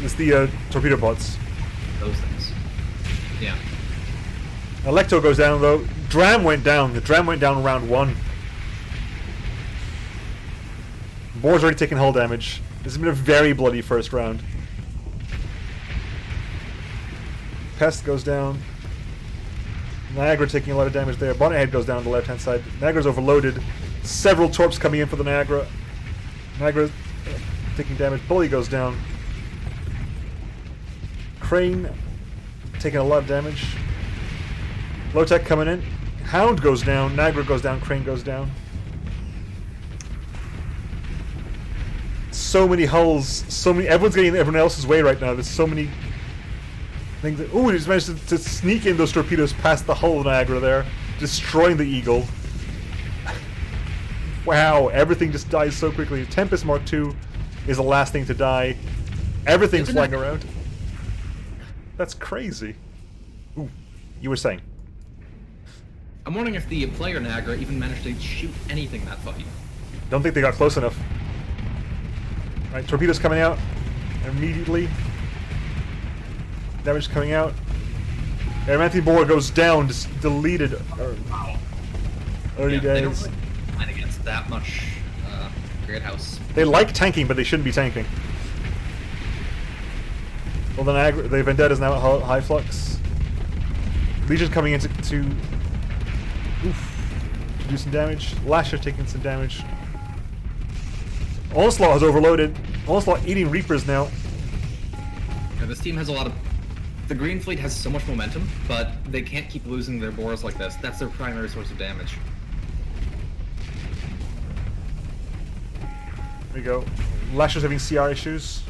It's the torpedo bots. Those things. Yeah. Electo goes down though. Dram went down. The Dram went down in round 1. Boar's already taken hull damage. This has been a very bloody first round. Pest goes down. Niagara taking a lot of damage there. Bonnet head goes down on the left hand side. Niagara's overloaded. Several torps coming in for the Niagara. Niagara's taking damage. Bully goes down. Crane taking a lot of damage. Low tech coming in. Hound goes down. Niagara goes down. Crane goes down. So many hulls. So many. Everyone's getting in everyone else's way right now. There's so many things. Oh, he just managed to sneak in those torpedoes past the hull of Niagara there, destroying the Eagle. Wow, everything just dies so quickly. Tempest Mark II is the last thing to die. Everything's flying around. That's crazy. Ooh, you were saying? I'm wondering if the player Nagra even managed to shoot anything that fight. Don't think they got close enough. Right, torpedoes coming out immediately. Damage coming out. Adamantium Boar goes down, just deleted. Early They don't days. really fight against that much Great House. They like tanking, but they shouldn't be tanking. Well, the Vendetta is now at high flux. Legion coming in to do some damage. Lasher taking some damage. Onslaught has overloaded. Onslaught eating Reapers now. Yeah, this team has a lot of... The Green Fleet has so much momentum, but they can't keep losing their boars like this. That's their primary source of damage. There we go. Lasher's having CR issues.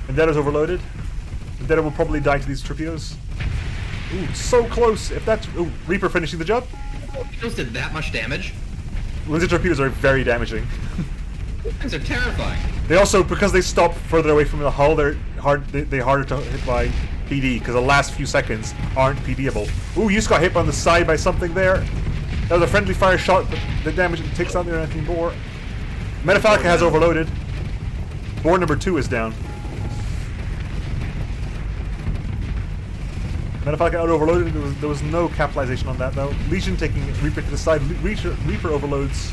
Vendetta's overloaded. Vendetta will probably die to these torpedoes. Ooh, so close. If that's... Ooh, Reaper finishing the job. Torpedoes did that much damage? Lindsay torpedoes are very damaging. Those things are terrifying. They also, because they stop further away from the hull, they're harder to hit by PD, because the last few seconds aren't PDable. Ooh, you just got hit on the side by something there. That was a friendly fire shot, but the damage it takes out the Adamantium Boar. Metafalca has overloaded. Boar number 2 is down. Metafalca out overloaded. There was no capitalization on that though. Legion taking Reaper to the side. Reaper overloads.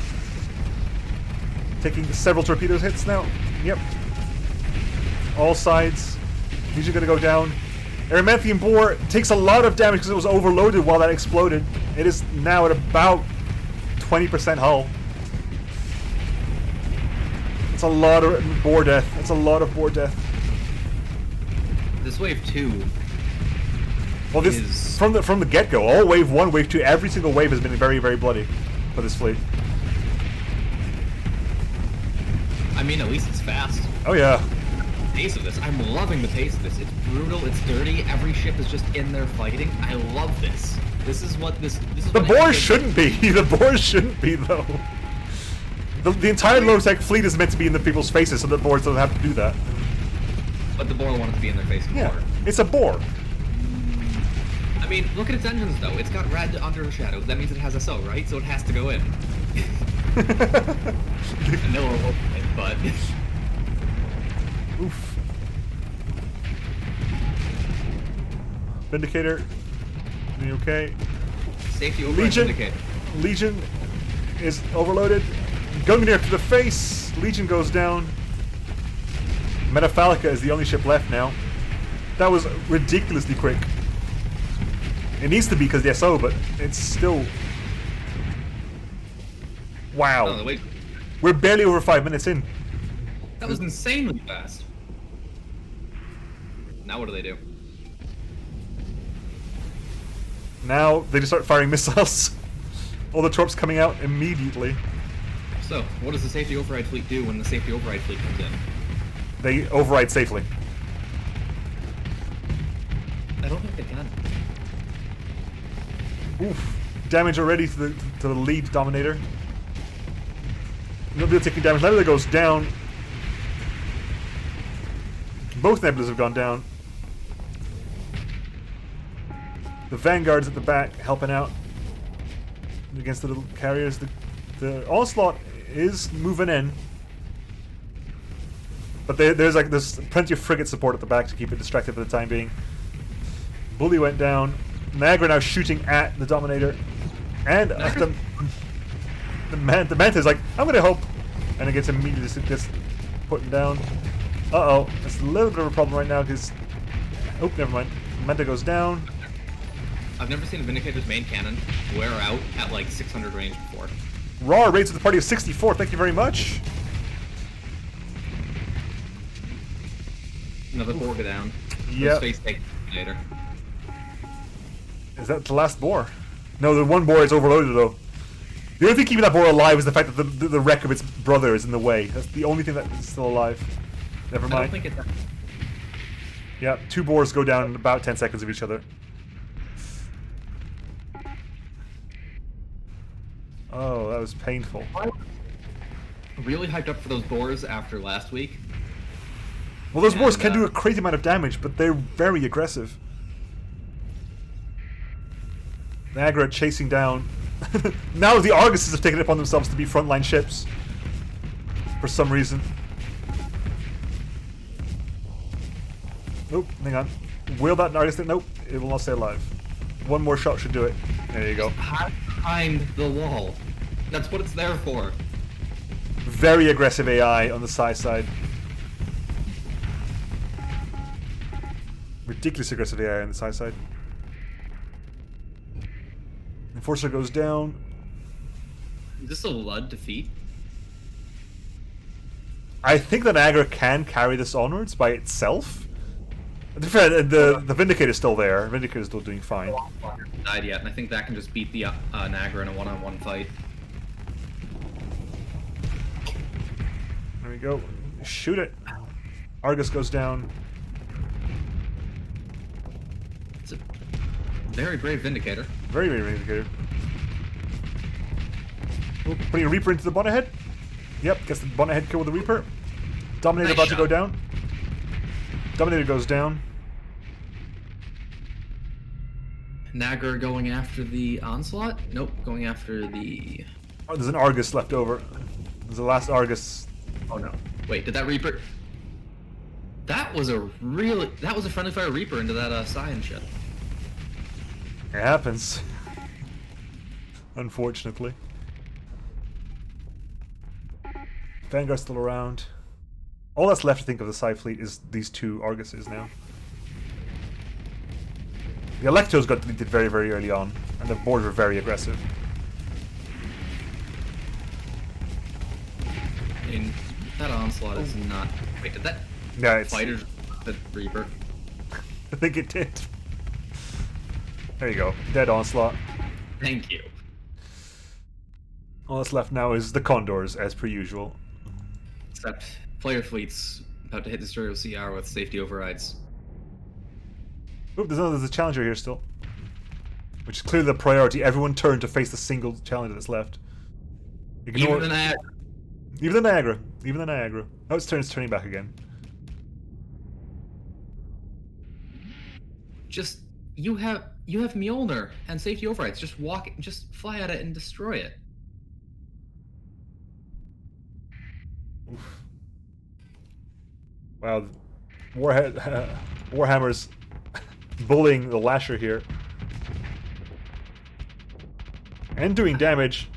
Taking several torpedoes hits now. Yep. All sides. Legion gonna go down. Adamantium Boar takes a lot of damage because it was overloaded while that exploded. It is now at about 20% hull. It's a lot of boar death. That's a lot of boar death. This wave 2 Well, this is... from the get-go, all wave 1, wave 2, every single wave has been very, very bloody for this fleet. I mean, at least it's fast. Oh yeah. The pace of this. I'm loving the pace of this. It's brutal, it's dirty, every ship is just in there fighting. I love this. This is what this is The what boars shouldn't be. The boars shouldn't be though. The entire low-tech fleet is meant to be in the people's faces, so the boars don't have to do that. But the boar wanted to be in their face more. Yeah, it's a boar. I mean, look at its engines though. It's got red under shadow. That means it has SO, right? So it has to go in. I know we're hoping it, but... Oof. Vindicator. Are you okay? Safety over Legion. indicator. Legion is overloaded. Gungnir to the face. Legion goes down. Metafalca is the only ship left now. That was ridiculously quick. It needs to be because the SO, but it's still... Wow. Oh, wait. We're barely over 5 minutes in. That was insanely fast. Now what do they do? Now they just start firing missiles. All the torps coming out immediately. So, what does the safety override fleet do when the safety override fleet comes in? They override safely. I don't think they can. Oof. Damage already to the lead Dominator. Nebula taking damage. Nebula goes down. Both Nebulas have gone down. The Vanguard's at the back helping out against the little carriers. The Onslaught is moving in. But there's plenty of frigate support at the back to keep it distracted for the time being. Bully went down. Niagara now shooting at the Dominator. And the Manta is like, I'm gonna help. And it gets immediately just put down. Uh-oh. That's a little bit of a problem right now because... Oh, never mind. Manta goes down. I've never seen a Vindicator's main cannon wear out at like 600 range before. Raw raids with the party of 64. Thank you very much. Another Borga down. Yep. Face take later. Is that the last boar? No, the one boar is overloaded though. The only thing keeping that boar alive is the fact that the wreck of its brother is in the way. That's the only thing that's still alive. Never I don't mind. think it's... Yeah, 2 boars go down in about 10 seconds of each other. Oh, that was painful. really hyped up for those boars after last week. Well, those boars And, can do a crazy amount of damage, but they're very aggressive. Niagara chasing down. Now the Arguses have taken it upon themselves to be frontline ships. For some reason. Nope, hang on. Will that Argus thing? Nope, it will not stay alive. One more shot should do it. There you go. Hide behind the wall. That's what it's there for. Very aggressive AI on the side. Ridiculous aggressive AI on the side. Enforcer goes down. Is this a Lud defeat? I think that Niagara can carry this onwards by itself. The Vindicator's still there. Vindicator's still doing fine. Died yet, and I think that can just beat the Niagara in a one-on-one fight. There we go. Shoot it. Argus goes down. It's a very brave Vindicator. Very Vindicator. Oh, putting a Reaper into the Bonnethead. Yep, gets the Bonnethead kill with the Reaper. Dominator Nice about shot. to go down. Dominator goes down. Niagara going after the Onslaught? Nope, going after the... Oh, there's an Argus left over. There's the last Argus. Oh no. Wait, did that Reaper... That was a friendly fire Reaper into that Scion ship. It happens. Unfortunately. Vanguard's still around. All that's left to think of the Psi fleet is these two Arguses now. The Electos got deleted very, very early on, and the boards were very aggressive. I mean, that Onslaught is not... Wait, did that Yeah, it's... fighter the Reaper? I think it did. There you go. Dead Onslaught. Thank you. All that's left now is the Condors, as per usual. Except player fleet's about to hit Destroyer CR with safety overrides. Oop, there's a Challenger here still. Which is clearly the priority. Everyone turn to face the single Challenger that's left. Ignore... Even the Niagara. Even the Niagara. Even the Niagara. Oh, it's turning back again. Just you have Mjolnir and safety overrides. Just fly at it and destroy it. Oof. Wow, Warhammer's bullying the Lasher here. And doing damage.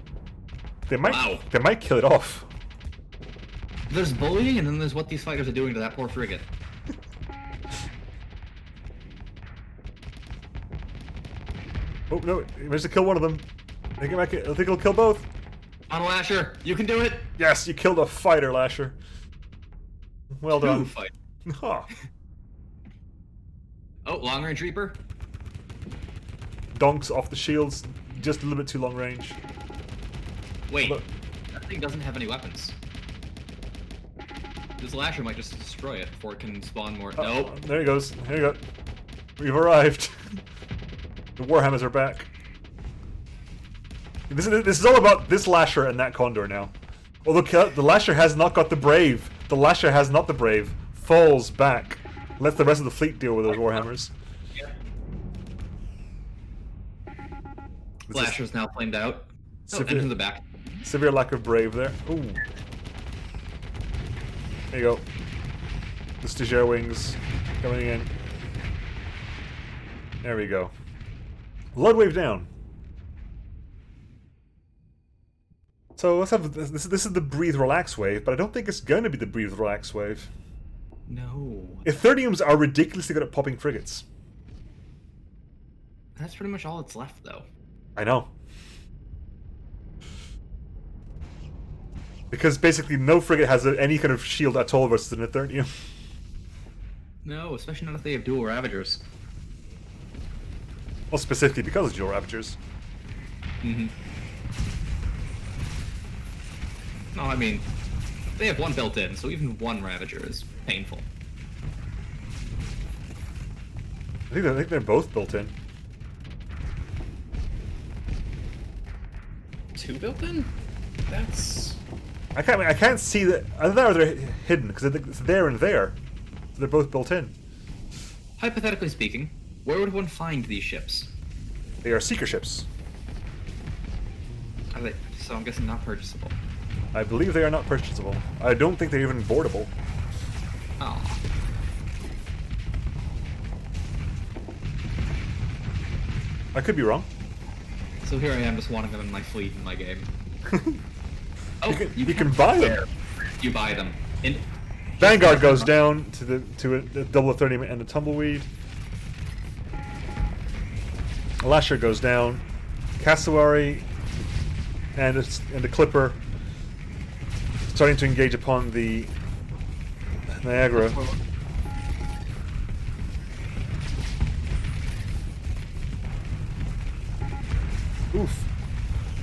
They might kill it off. There's bullying, and then there's what these fighters are doing to that poor frigate. Oh no, he managed to kill one of them. I think he'll kill both. On Lasher, you can do it. Yes, you killed a fighter, Lasher. Well done. Fight. Huh. Oh, long range Reaper. Donks off the shields, just a little bit too long range. Wait, Look. that thing doesn't have any weapons. This Lasher might just destroy it before it can spawn more. Nope. There he goes. There you go. We've arrived. The Warhammers are back. This is all about this Lasher and that Condor now. Although the Lasher has not got the Brave. The Lasher has not the Brave. Falls back. Let the rest of the fleet deal with those Warhammers. Lasher's now flamed out. Oh, and Severe- in the back. Severe lack of Brave there. Ooh. There you go. The Stagiaire wings coming in. There we go. Blood wave down. So let's have this is the breathe relax wave, but I don't think it's going to be the breathe relax wave. No. Ethereums are ridiculously good at popping frigates. That's pretty much all that's left, though. I know. Because basically no frigate has any kind of shield at all versus an Ethereum. No, especially not if they have dual Ravagers. Well, specifically because of dual Ravagers. Mm-hmm. No, I mean, they have one built in, so even one Ravager is painful. I think they're both built in. Two built in? That's I can't see that. Either that or they're hidden because it's there and there. So they're both built in. Hypothetically speaking, where would one find these ships? They are seeker ships. Are they, so I'm guessing not purchasable. I believe they are not purchasable. I don't think they're even boardable. Oh. I could be wrong. So here I am just wanting them in my fleet in my game. Oh, you can buy them. You buy them. Vanguard goes down to a double Ethereum and a tumbleweed. Lasher goes down. Cassowary and the Clipper starting to engage upon the Niagara. Oof.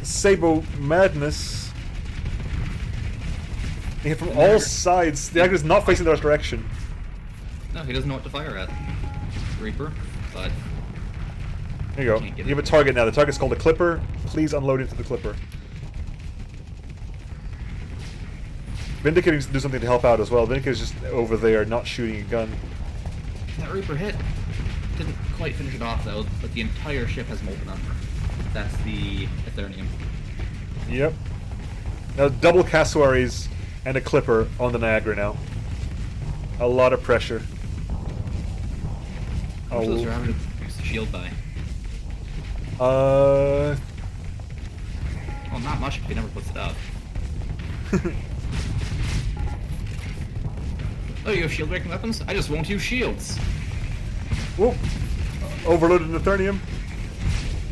Sabo madness. They hit from all sides. The Niagara's not facing the right direction. No, he doesn't know what to fire at. Reaper, but... There you go. You have a target now. The target's called a Clipper. Please unload into the Clipper. Vindicator needs to do something to help out as well. Vindicator's just over there, not shooting a gun. That Reaper hit. Didn't quite finish it off though, but the entire ship has molten up. That's the Ethereum. Yep. Now double Cassowaries and a Clipper on the Niagara now. A lot of pressure. How much of those are having to use the shield by? Well, not much if he never puts it up. Oh, you have shield breaking weapons? I just won't use shields. Whoop. Overloaded Ethereum.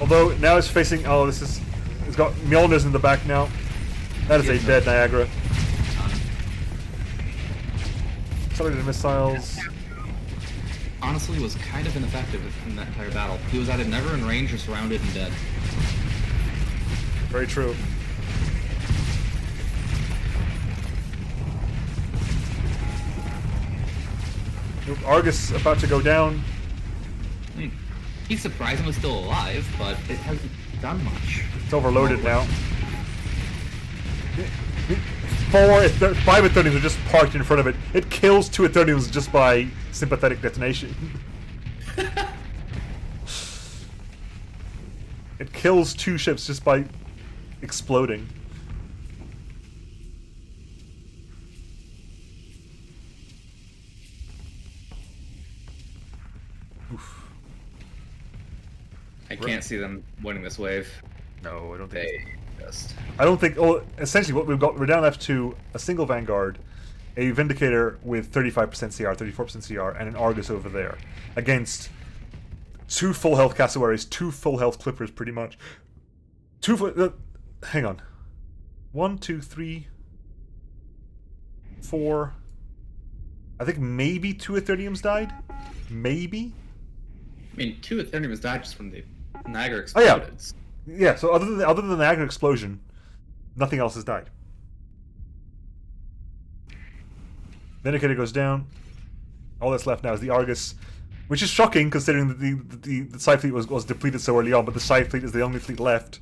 Although now it's facing. Oh, this is. It's got Mjolnir's in the back now. That is a dead Niagara. Accelerated missiles. Honestly, was kind of ineffective in that entire battle. He was either never in range or surrounded and dead. Very true. Argus about to go down. I mean, he's surprisingly still alive, but it hasn't done much. It's overloaded now. 5 Eterniums are just parked in front of it. It kills 2 Eterniums just by sympathetic detonation. It kills 2 ships just by exploding. Oof. I can't see them winning this wave. No, I don't think. Just... I don't think. Oh, essentially, what we've got, we're down left to a single Vanguard, a Vindicator with 35% CR, 34% CR, and an Argus over there against 2 full health Cassowaries, 2 full health Clippers, pretty much. 2 full. Hang on. 1, 2, 3, 4. I think maybe 2 Ethereums died. Maybe. I mean, 2 Ethereums died just when the Niagara exploded. Oh, yeah. Yeah, so other than the Niagara explosion, nothing else has died. Vindicator goes down. All that's left now is the Argus, which is shocking considering that the Side Fleet was depleted so early on, but the Side Fleet is the only fleet left.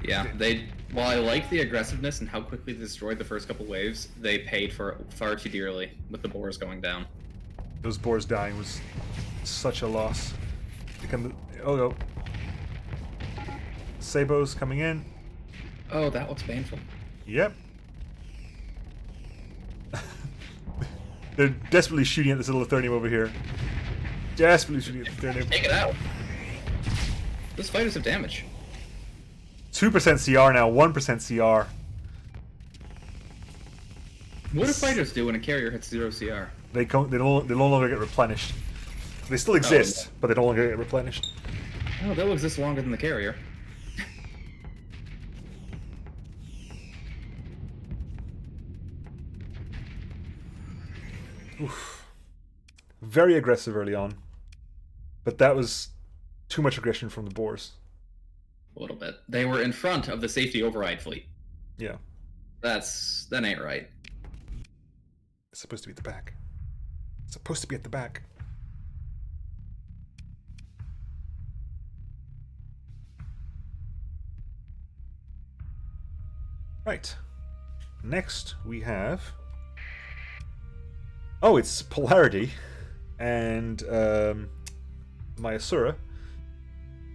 Yeah, while I like the aggressiveness and how quickly they destroyed the first couple waves, they paid for it far too dearly with the boars going down. Those boars dying was such a loss. Oh no. Sabos coming in. Oh, that looks painful. Yep. They're desperately shooting at this little Ethereum over here. Desperately shooting at the Ethereum. Take it out. Those fighters have damage. 2% CR now, 1% CR. What do fighters do when a carrier hits 0 CR? They no longer get replenished. They still exist, but they no longer get replenished. Oh, they'll exist longer than the carrier. Oof. Very aggressive early on, but that was too much aggression from the boars. A little bit. They were in front of the safety override fleet. Yeah. That ain't right. It's supposed to be at the back. It's supposed to be at the back. Right. Next we have... Oh, it's Polarity and Masura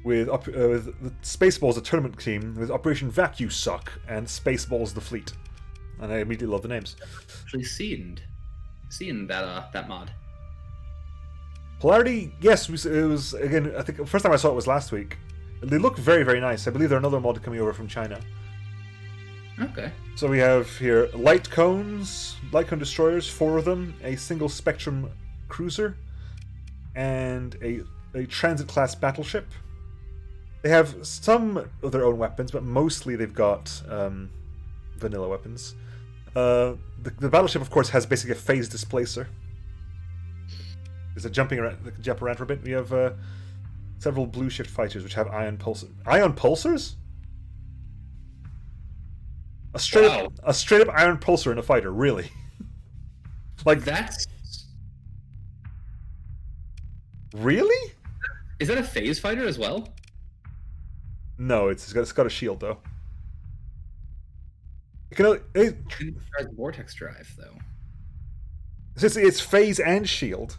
with the Spaceballs, the tournament team, with Operation Vacuum Suck and Spaceballs, the fleet. And I immediately love the names. Actually seen that mod. Polarity, yes, it was, again, I think the first time I saw it was last week. They look very, very nice. I believe they're another mod coming over from China. Okay. So we have here light cone destroyers, 4 of them, a single spectrum cruiser, and a transit class battleship. They have some of their own weapons, but mostly they've got vanilla weapons. The battleship, of course, has basically a phase displacer. There's a jump around for a bit. We have several blue shift fighters which have ion pulsars. Ion pulsars? A straight up iron pulsar in a fighter, really? Like that's really? Is that a phase fighter as well? No, it's got a shield though. It has vortex drive though. It's phase and shield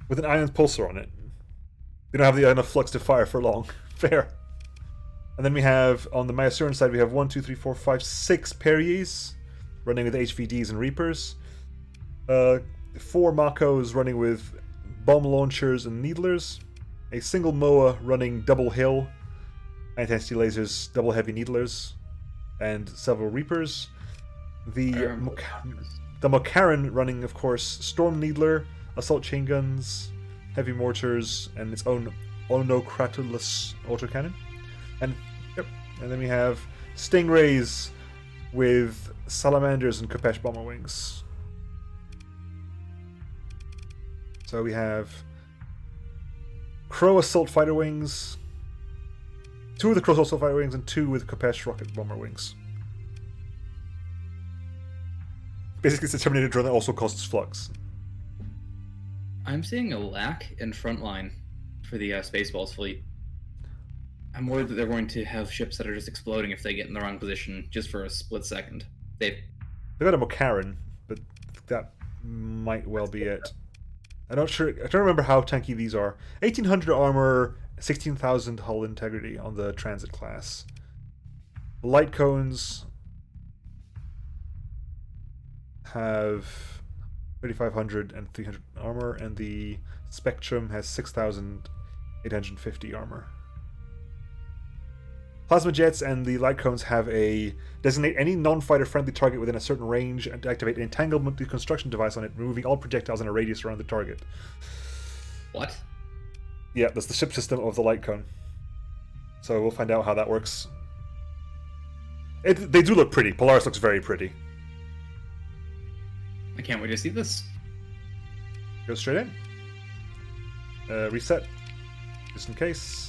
with an ion pulsar on it. You don't have enough flux to fire for long. Fair. And then we have, on the Masuran side, we have 1, 2, 3, 4, 5, 6 Perriers running with HVDs and Reapers. 4 Makos running with bomb launchers and needlers. A single MOA running double hill, high-intensity lasers, double heavy needlers, and several Reapers. The Makaran running, of course, Storm Needler, assault chain guns, heavy mortars, and its own Onocratulus autocannon. And then we have Stingrays with Salamanders and Kopesh bomber wings. So we have Crow assault fighter wings, 2 of the Crow assault fighter wings, and 2 with Kopesh rocket bomber wings. Basically, it's a Terminator drone that also costs flux. I'm seeing a lack in frontline for the Spaceballs fleet. I'm worried that they're going to have ships that are just exploding if they get in the wrong position just for a split second. They've got a Makaran, but that might well be it. I'm not sure. I don't remember how tanky these are. 1800 armor, 16,000 hull integrity on the transit class. Light cones have 3,500 and 300 armor, and the Spectrum has 6,850 armor. Plasma jets and the light cones have a designate any non-fighter friendly target within a certain range and activate an entanglement deconstruction device on it, removing all projectiles in a radius around the target. What? Yeah, that's the ship system of the light cone. So we'll find out how that works. They do look pretty. Polaris looks very pretty. I can't wait to see this. Go straight in. Reset, just in case.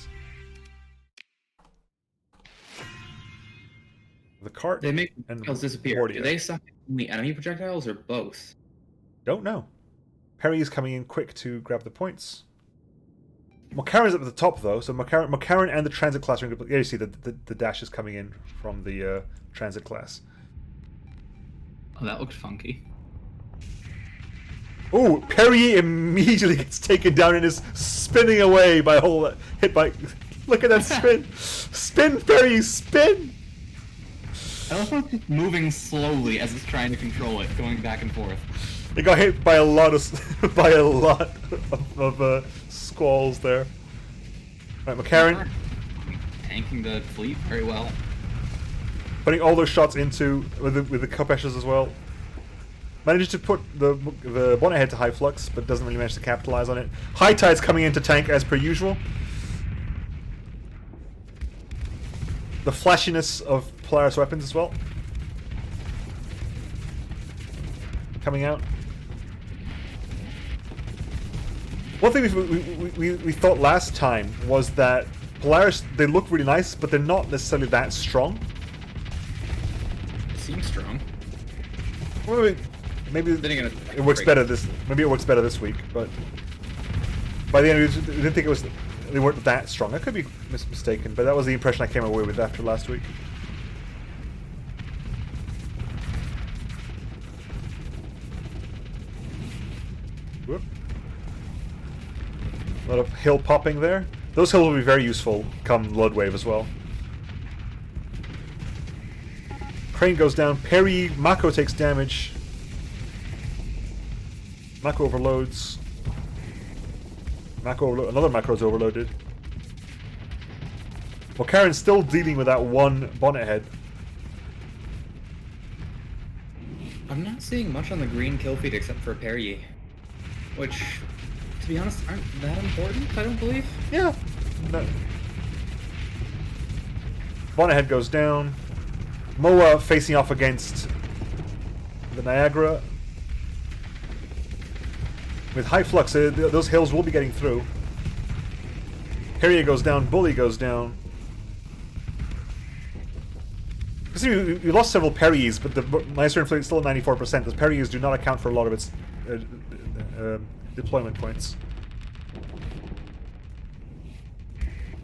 The cart. They make projectiles disappear. Do they suck only enemy projectiles or both? Don't know. Perry is coming in quick to grab the points. Makaran's up at the top though, so Makaran and the transit class are in good. Yeah, you see the dash is coming in from the transit class. Oh, that looked funky. Oh, Perrier immediately gets taken down and is spinning away by a whole hit by. Look at that spin! Spin, Perrier, spin! I also want it moving slowly as it's trying to control it, going back and forth. It got hit by a lot of squalls there. Right, Makaran tanking the fleet very well. Putting all those shots into with the Kopeshes as well. Manages to put the bonnet head to high flux, but doesn't really manage to capitalize on it. High Tide's coming into tank as per usual. The flashiness of Polaris weapons as well. Coming out. One thing we thought last time was that Polaris, they look really nice, but they're not necessarily that strong. It seems strong. Well, maybe it works better this. Maybe it works better this week, but by the end, we didn't think they weren't that strong. I could be mistaken, but that was the impression I came away with after last week. A lot of hill popping there. Those hills will be very useful come Blood Wave as well. Crane goes down. Perry, Mako takes damage. Mako overloads. Another Mako's overloaded. Well, Karen's still dealing with that one bonnet head. I'm not seeing much on the green kill feed except for Perry, which, to be honest, aren't that important, I don't believe. Yeah. No. Bonnet head goes down. Moa facing off against the Niagara. With high flux, those hills will be getting through. Harrier goes down, Bully goes down. See, we lost several parries, but the Masura fleet is still at 94%. Those parries do not account for a lot of its deployment points.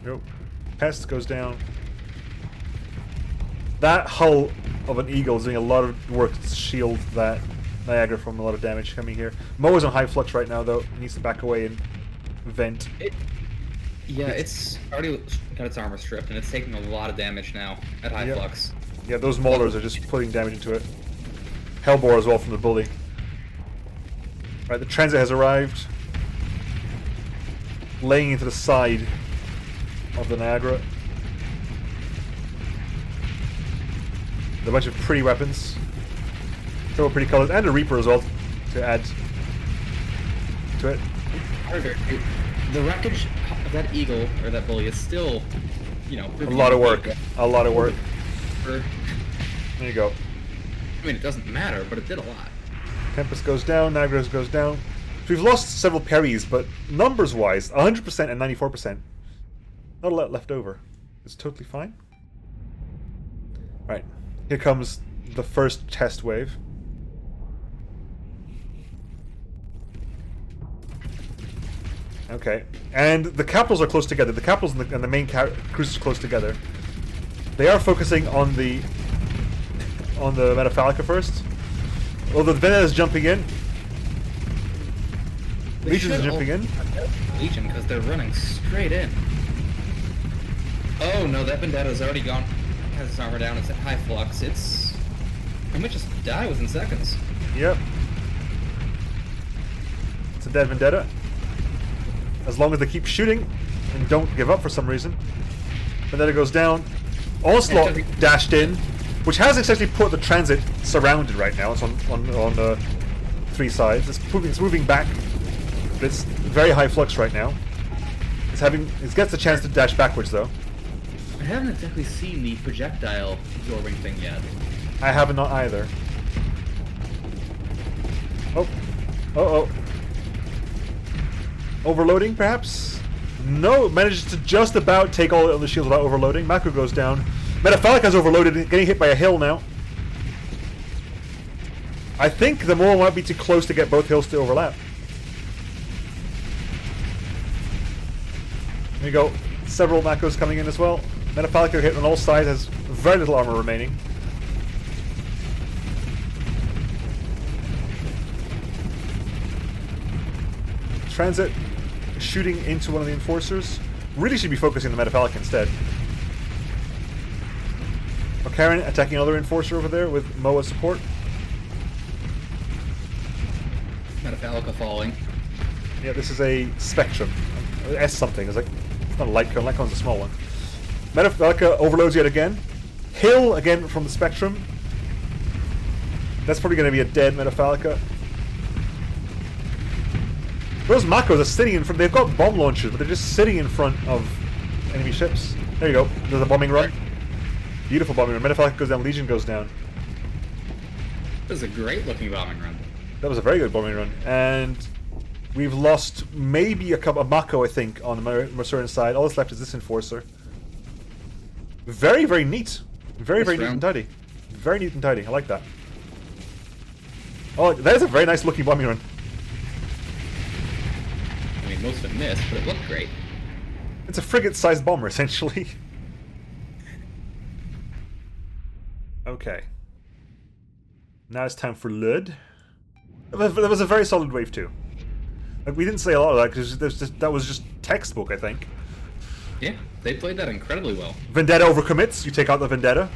Nope. Pest goes down. That hull of an Eagle is doing a lot of work to shield that Niagara from a lot of damage coming here. Moa's on high flux right now, though. It needs to back away and vent. It's already got its armor stripped, and it's taking a lot of damage now at high flux. Yeah, those maulers are just putting damage into it. Hellbore as well from the Bully. Right, the transit has arrived. Laying into the side of the Niagara. A bunch of pretty weapons. Several pretty colors, and a Reaper as well to add to it. The wreckage of that Eagle, or that Bully, is still, you know... A lot of work. A lot of work. There you go. I mean, it doesn't matter, but it did a lot. Tempest goes down, Niagara goes down. So we've lost several parries, but numbers-wise, 100% and 94%. Not a lot left over. It's totally fine. Right. Here comes the first test wave. Okay. And the capitals are close together. The capitals and the main cruisers are close together. They are focusing on the Metafalica first. Although the Vendetta is jumping in. Legion is jumping in. Legion, because they're running straight in. Oh no, that Vendetta's already gone. Has its armor down. It's at high flux. It might just die within seconds. Yep. It's a dead Vendetta. As long as they keep shooting and don't give up for some reason. Vendetta goes down. Onslaught dashed in, which has essentially put the transit surrounded right now. It's on three sides. It's moving back, but it's very high flux right now. It gets the chance to dash backwards though. I haven't exactly seen the projectile absorbing thing yet. I have not either. Oh. Overloading, perhaps? No, it manages to just about take all of the shields without overloading. Mako goes down. Metafalica's overloaded, getting hit by a hill now. I think the Moa might be too close to get both hills to overlap. There you go. Several Makos coming in as well. Metafalica hit on all sides, has very little armor remaining. Transit shooting into one of the enforcers. Really should be focusing on the Metafalica instead. Karen attacking another enforcer over there with Moa support. Metafalica falling. Yeah, this is a Spectrum. S something. It's not a light cone. Light cone's a small one. Metafalica overloads yet again. Hill again from the Spectrum. That's probably going to be a dead Metafalica. Those Makos are sitting in front. They've got bomb launchers, but they're just sitting in front of enemy ships. There you go. There's a bombing run. Beautiful bombing run. Metafalica goes down. Legion goes down. That was a great looking bombing run. That was a very good bombing run. And we've lost maybe a couple of Mako, I think, on the Masuran side. All that's left is this Enforcer. Very, very neat. Very, very neat and tidy. Very neat and tidy. I like that. Oh, that is a very nice looking bombing run. I mean, most of it missed, but it looked great. It's a frigate-sized bomber, essentially. Okay. Now it's time for Lud. That was a very solid wave too. Like, we didn't say a lot of that because that was just textbook, I think. Yeah, they played that incredibly well. Vendetta overcommits, you take out the Vendetta.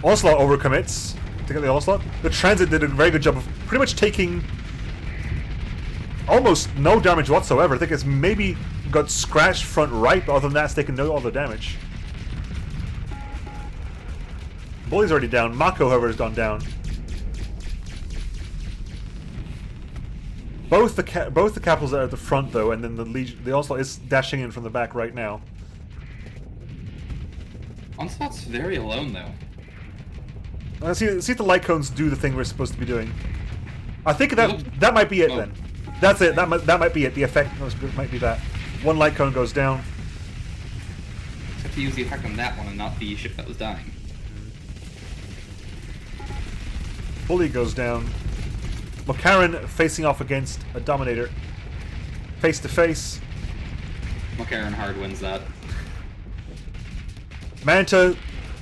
Onslaught overcommits, take out the Onslaught. The Transit did a very good job of pretty much taking almost no damage whatsoever. I think it's maybe got scratched front right, but other than that, it's taken no other damage. Bully's already down. Mako, however, has gone down. Both the capitals are at the front though, and then the Onslaught is dashing in from the back right now. Onslaught's very alone though. Let's see if the light cones do the thing we're supposed to be doing. I think that might be it then. That's it. That might be it. The effect might be that. One light cone goes down. Except to use the effect on that one and not the ship that was dying. Bully goes down. McCarran facing off against a Dominator. Face to face. McCarran hard wins that. Manta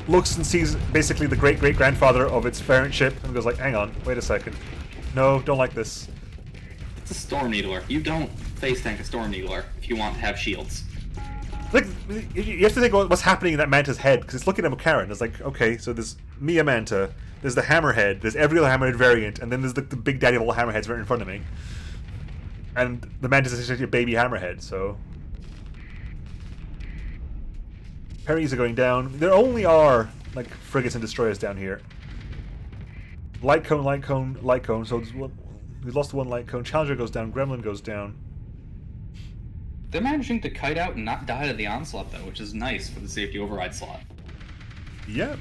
looks and sees basically the great-great-grandfather of its parent ship and goes like, hang on, wait a second. No, don't like this. It's a Storm Needler. You don't face tank a Storm Needler if you want to have shields. Like, you have to think about what's happening in that Manta's head, because it's looking at McCarran. It's like, okay, so there's Mia Manta, there's the Hammerhead, there's every other Hammerhead variant, and then there's the big daddy of all Hammerheads right in front of me. And the Manta's essentially a baby Hammerhead, so... Parries are going down. There only are, like, frigates and destroyers down here. Light cone, light cone, light cone, so we've lost one light cone. Challenger goes down, Gremlin goes down. They're managing to kite out and not die to the Onslaught, though, which is nice for the safety override slot. Yeah.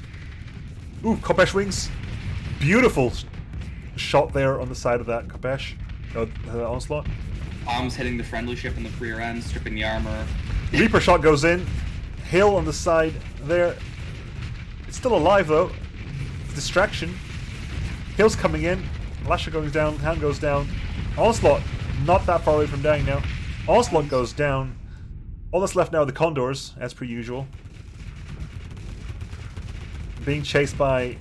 Ooh, Kopesh wings. Beautiful shot there on the side of that Kopesh. Onslaught. Bombs hitting the friendly ship in the rear end, stripping the armor. Reaper shot goes in. Hill on the side there. It's still alive, though. Distraction. Hill's coming in. Lasher goes down. Hand goes down. Onslaught not that far away from dying now. Onslaught goes down. All that's left now are the Condors, as per usual. Being chased by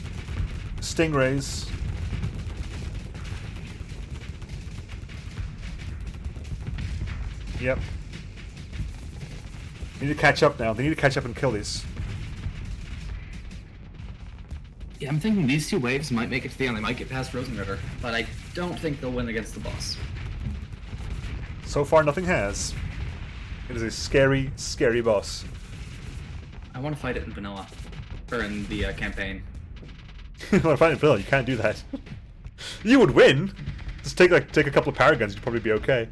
Stingrays. Yep. They need to catch up now. They need to catch up and kill these. Yeah, I'm thinking these two waves might make it to the end. They might get past Rosenritter, but I don't think they'll win against the boss. So far, nothing has. It is a scary, scary boss. I want to fight it in vanilla, or in the campaign. You want to fight it in vanilla? You can't do that. You would win. Just take a couple of paragons. You'd probably be okay.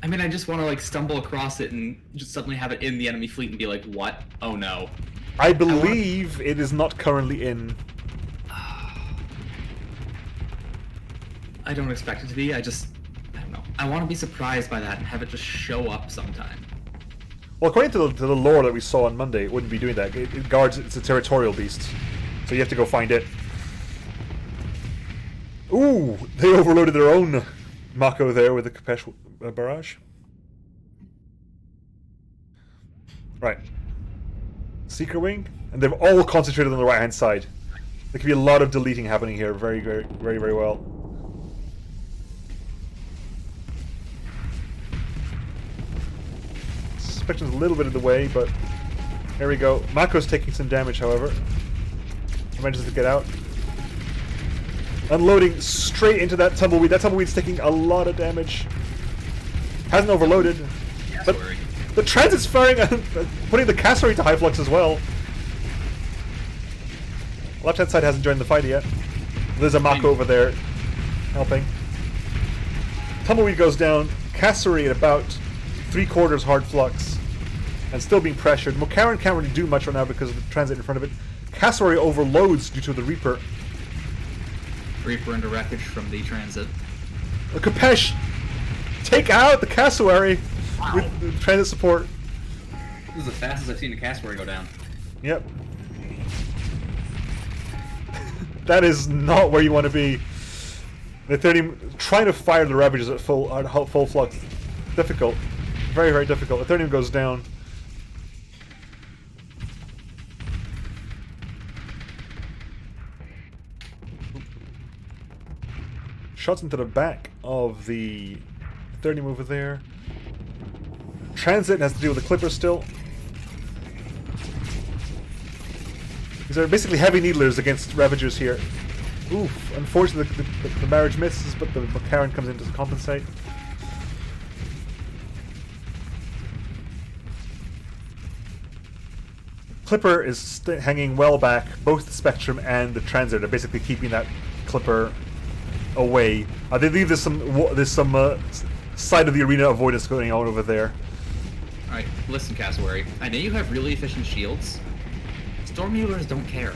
I mean, I just want to like stumble across it and just suddenly have it in the enemy fleet and be like, what? Oh no. I believe it is not currently in. I don't expect it to be. I don't know. I want to be surprised by that and have it just show up sometime. Well, according to the lore that we saw on Monday, it wouldn't be doing that. It guards. It's a territorial beast, so you have to go find it. Ooh, they overloaded their own Mako there with the Kopesh barrage. Right. Seeker Wing, and they've all concentrated on the right-hand side. There could be a lot of deleting happening here. Very, very, very, very well. Suspection's a little bit of the way, but there we go. Mako's taking some damage, however. He manages to get out. Unloading straight into that Tumbleweed. That Tumbleweed's taking a lot of damage. Hasn't overloaded. But the Transit's firing and putting the Cassowary to high flux as well. Left-hand side hasn't joined the fight yet. There's a Mako over there helping. Tumbleweed goes down. Cassowary at about 3/4 hard flux. And still being pressured. McCarran can't really do much right now because of the Transit in front of it. Cassowary overloads due to the Reaper. Reaper into wreckage from the Transit. Kopesh! Take out the Cassowary! Wow. With the Transit support. This is the fastest I've seen a Cassowary go down. Yep. That is not where you want to be. The 30 trying to fire the Ravages at full flux. Difficult. Very, very difficult. The 30 goes down. Shots into the back of the 30 over there. Transit has to deal with the Clipper still. These are basically heavy needlers against Ravagers here. Oof, unfortunately the marriage misses, but the McLaren comes in to compensate. Clipper is hanging well back. Both the Spectrum and the Transit are basically keeping that Clipper away. I believe there's some side of the arena avoidance going on over there. Alright, listen, Cassowary. I know you have really efficient shields. Stormulers don't care.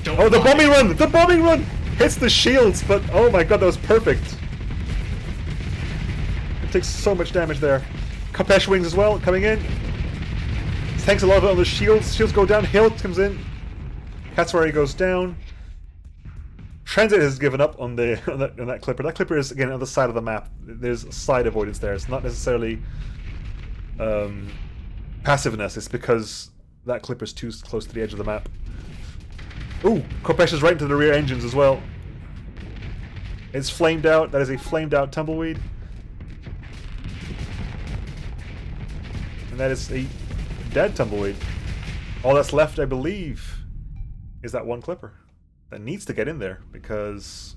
Oh, the bombing run! The bombing run! Hits the shields, but oh my god, that was perfect. It takes so much damage there. Kopesh wings as well, coming in. Tanks a lot of it on the shields. Shields go down, Hilt comes in. Cassowary goes down. Transit has given up on that Clipper. That Clipper is, again, on the side of the map. There's side avoidance there. It's not necessarily passiveness. It's because that Clipper's too close to the edge of the map. Ooh, Kopesh is right into the rear engines as well. It's flamed out. That is a flamed out Tumbleweed. And that is a dead Tumbleweed. All that's left, I believe, is that one Clipper that needs to get in there because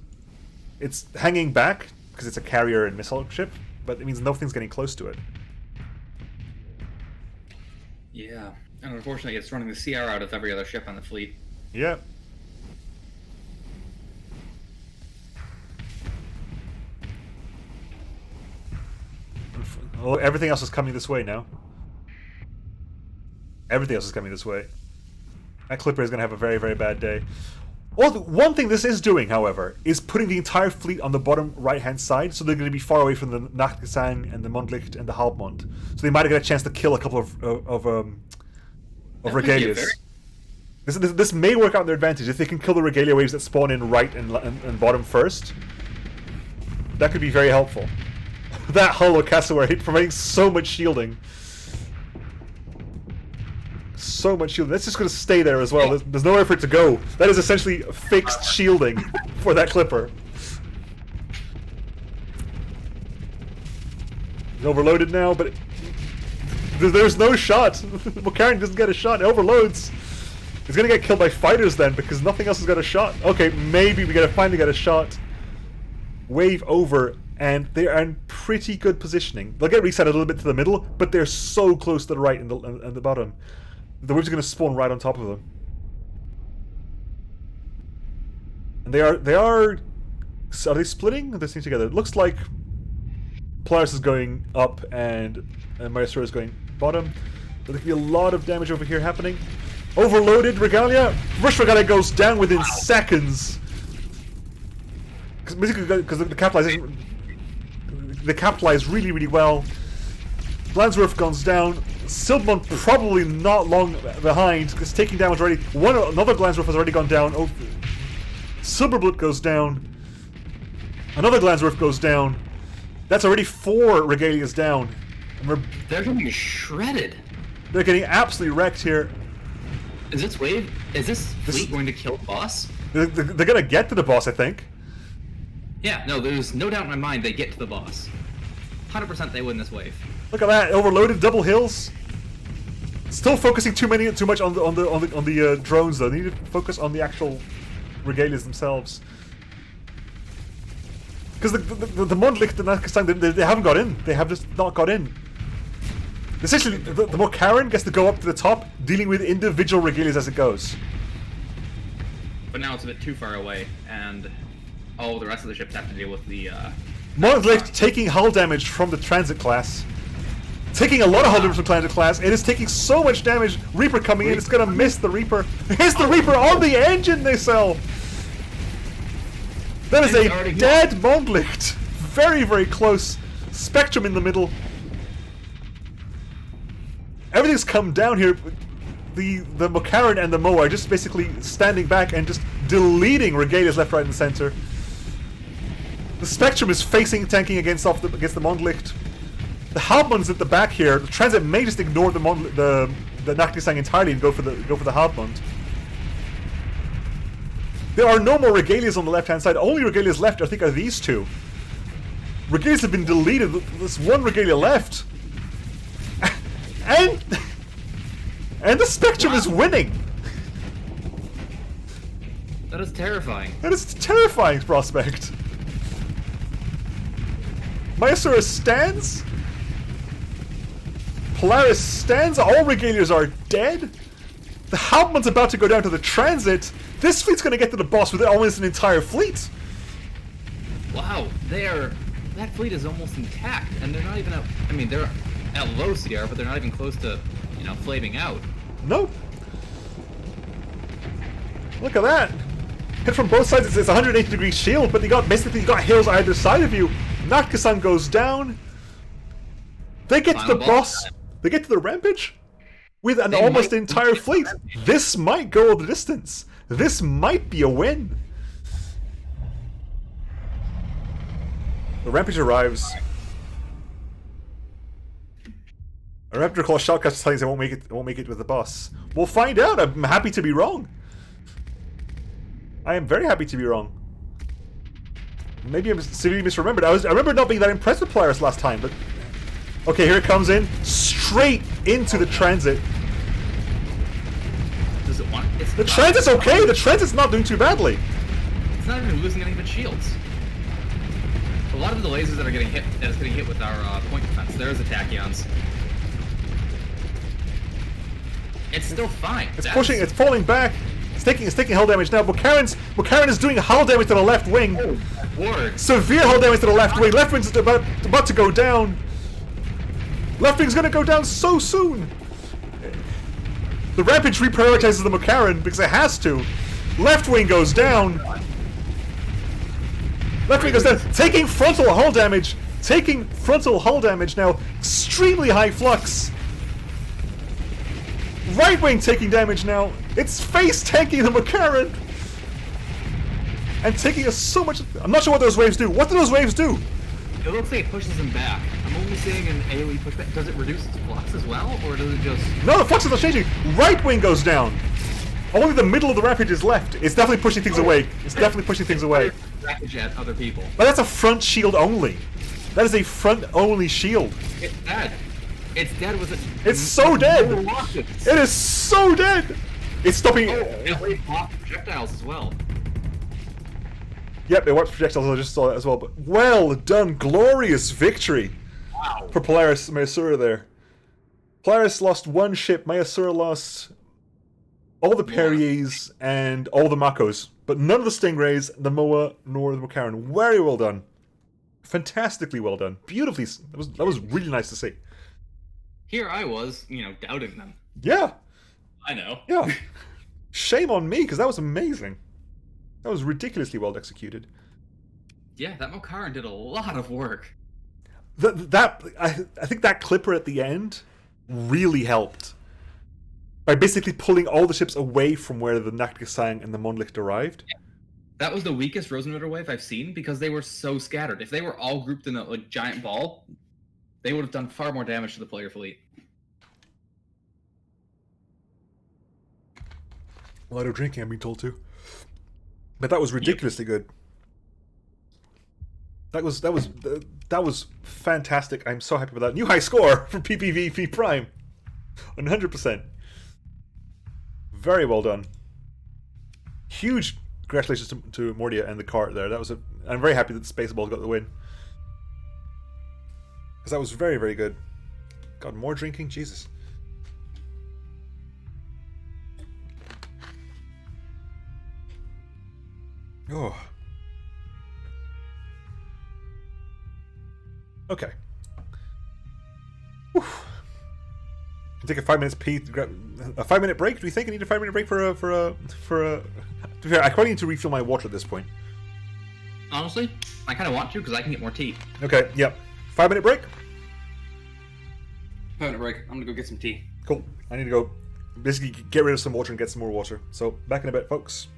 it's hanging back because it's a carrier and missile ship, but it means nothing's getting close to it. Yeah, and unfortunately it's running the CR out of every other ship on the fleet. Yeah. Oh, everything else is coming this way now. Everything else is coming this way. That Clipper is going to have a very, very bad day. Well, one thing this is doing, however, is putting the entire fleet on the bottom right-hand side, so they're going to be far away from the Nachtgesang and the Mondlicht and the Halbmond. So they might get a chance to kill a couple of Regalias. This may work out in their advantage. If they can kill the Regalia waves that spawn in right and bottom first, that could be very helpful. That hollow Cassowary providing so much shielding. So much shielding. That's just going to stay there as well. There's nowhere for it to go. That is essentially fixed shielding for that Clipper. It's overloaded now, but there's no shot. McLaren doesn't get a shot. It overloads. He's going to get killed by fighters then because nothing else has got a shot. Okay, maybe we finally get a shot. Wave over, and they are in pretty good positioning. They'll get reset a little bit to the middle, but they're so close to the right and the bottom. The waves are going to spawn right on top of them. And they are they splitting? Are they staying together? It looks like Polaris is going up and Masura is going bottom. There could be a lot of damage over here happening. Overloaded Regalia. Rush Regalia goes down within seconds. Because they capitalize really, really well. Glansworth goes down. Silbmont probably not long behind because taking damage already. Another Glansworth has already gone down. Oh, Silverblood goes down. Another Glansworth goes down. That's already 4 Regalias down. And they're getting shredded. They're getting absolutely wrecked here. Is this fleet going to kill the boss? They're going to get to the boss, I think. Yeah, no, there's no doubt in my mind they get to the boss. 100% they win this wave. Look at that, overloaded double hills. Still focusing too much on the drones though. They need to focus on the actual Regalias themselves. Because the Mondlicht and Nachtgesang, they haven't got in. They have just not got in. Essentially, the more Karen gets to go up to the top, dealing with individual Regalias as it goes. But now it's a bit too far away, and all the rest of the ships have to deal with the Mondlicht taking hull damage from the Transit class. Taking a lot of hull damage from Transit class. It is taking so much damage. Reaper coming in. It's going to miss the Reaper. Hits the Reaper on the engine nacelle. That is a dead Mondlicht. Very, very close. Spectrum in the middle. Everything's come down here. The McLaren and the Mo are just basically standing back and just deleting Regalias left, right, and center. The Spectrum is tanking against the Mondlicht. The Halbmond's at the back here. The Transit may just ignore the Nachtgesang entirely and go for the Halbmond. There are no more Regalias on the left-hand side. Only Regalias left, I think, are these two. Regalias have been deleted. There's one Regalia left. And the Spectrum is winning! That is terrifying. That is a terrifying prospect. Masura stands. Polaris stands. All Regaliers are dead. The Hauptmann's about to go down to the transit. This fleet's going to get to the boss with almost an entire fleet. Wow, that fleet is almost intact, and they're not even at, I mean, they're at low CR, but they're not even close to, you know, flaming out. Nope. Look at that. Hit from both sides. It's 180-degree shield, but you got hills either side of you. Nakkasan goes down. They get to the boss. They get to the rampage with an almost entire fleet. This might go the distance. This might be a win. The rampage arrives. A Raptor Claw shotcut telling us I won't make it with the boss. We'll find out. I'm happy to be wrong. I am very happy to be wrong. Maybe I'm severely misremembered. I remember not being that impressed with Polaris last time, but okay, here it comes in straight into the transit. Does it want? The transit's okay. The transit's not doing too badly. It's not even losing any of its shields. A lot of the lasers that are getting hit, with our point defense, there's the tachyons. It's still fine. It's pushing. It's falling back. It's taking hull damage now. Makarin is doing hull damage to the left wing. Oh, Lord. Severe hull damage to the left wing. Left wing's about to go down. Left wing's gonna go down so soon. The rampage reprioritizes the Makarin because it has to. Left wing goes down. Left wing goes down. Taking frontal hull damage. Taking frontal hull damage now. Extremely high flux. Right wing taking damage now. It's face tanking the Makarin. And taking us so much. I'm not sure what those waves do. What do those waves do? It looks like it pushes him back. I'm only seeing an AoE pushback. Does it reduce its flux as well, or does it just... No, the flux is not changing. Right wing goes down. Only the middle of the rampage is left. It's definitely pushing things away. It's definitely pushing things away. Rampage at other people. But that's a front shield only. That is a front only shield. It's dead. It's dead with it. It's so dead. It is so dead. It's stopping. It blocked projectiles as well. Yep, it works projectiles. I just saw that as well. But well done, glorious victory. Wow. For Polaris, Masura there. Polaris lost one ship. Masura lost all the Perriers and all the Makos, but none of the Stingrays, the Moa, nor the Makarin. Very well done. Fantastically well done. Beautifully. That was really nice to see. Here I was, you know, doubting them. Yeah. I know. Yeah. Shame on me, because that was amazing. That was ridiculously well executed. Yeah, that Makarin did a lot of work. I think that clipper at the end really helped. By basically pulling all the ships away from where the Nakgasang and the Monlicht arrived. Yeah. That was the weakest Rosenritter wave I've seen, because they were so scattered. If they were all grouped in a giant ball, they would have done far more damage to the player fleet. A lot of drinking, I'm being told to. But that was ridiculously good. That was fantastic. I'm so happy with that. New high score for PPVP Prime. 100%. Very well done. Huge congratulations to Mordia and the cart there. I'm very happy that the Spaceballs got the win. Because that was very, very good. God, more drinking? Jesus. Oh. Okay. Whew. Take a 5 minutes pee. A 5-minute break? Do we think I need a 5-minute break for a? To be fair, I quite need to refill my water at this point. Honestly, I kind of want to because I can get more tea. Okay. Yep. 5-minute break. 5-minute break. I'm gonna go get some tea. Cool. I need to go basically get rid of some water and get some more water. So back in a bit, folks.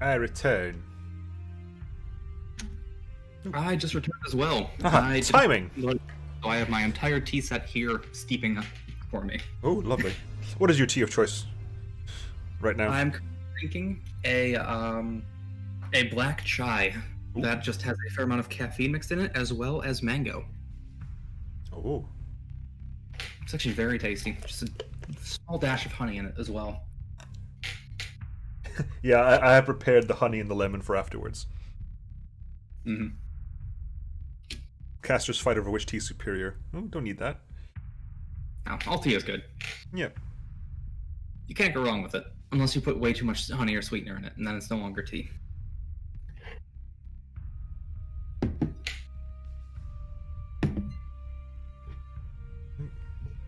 I return. I just returned as well. Haha, timing! So I have my entire tea set here steeping up for me. Oh, lovely. What is your tea of choice right now? I'm drinking a black chai that just has a fair amount of caffeine mixed in it, as well as mango. Oh. It's actually very tasty. Just a small dash of honey in it as well. Yeah, I have prepared the honey and the lemon for afterwards. Mm-hmm. Casters fight over which tea is superior. Oh, don't need that. No, all tea is good. Yeah. You can't go wrong with it, unless you put way too much honey or sweetener in it, and then it's no longer tea.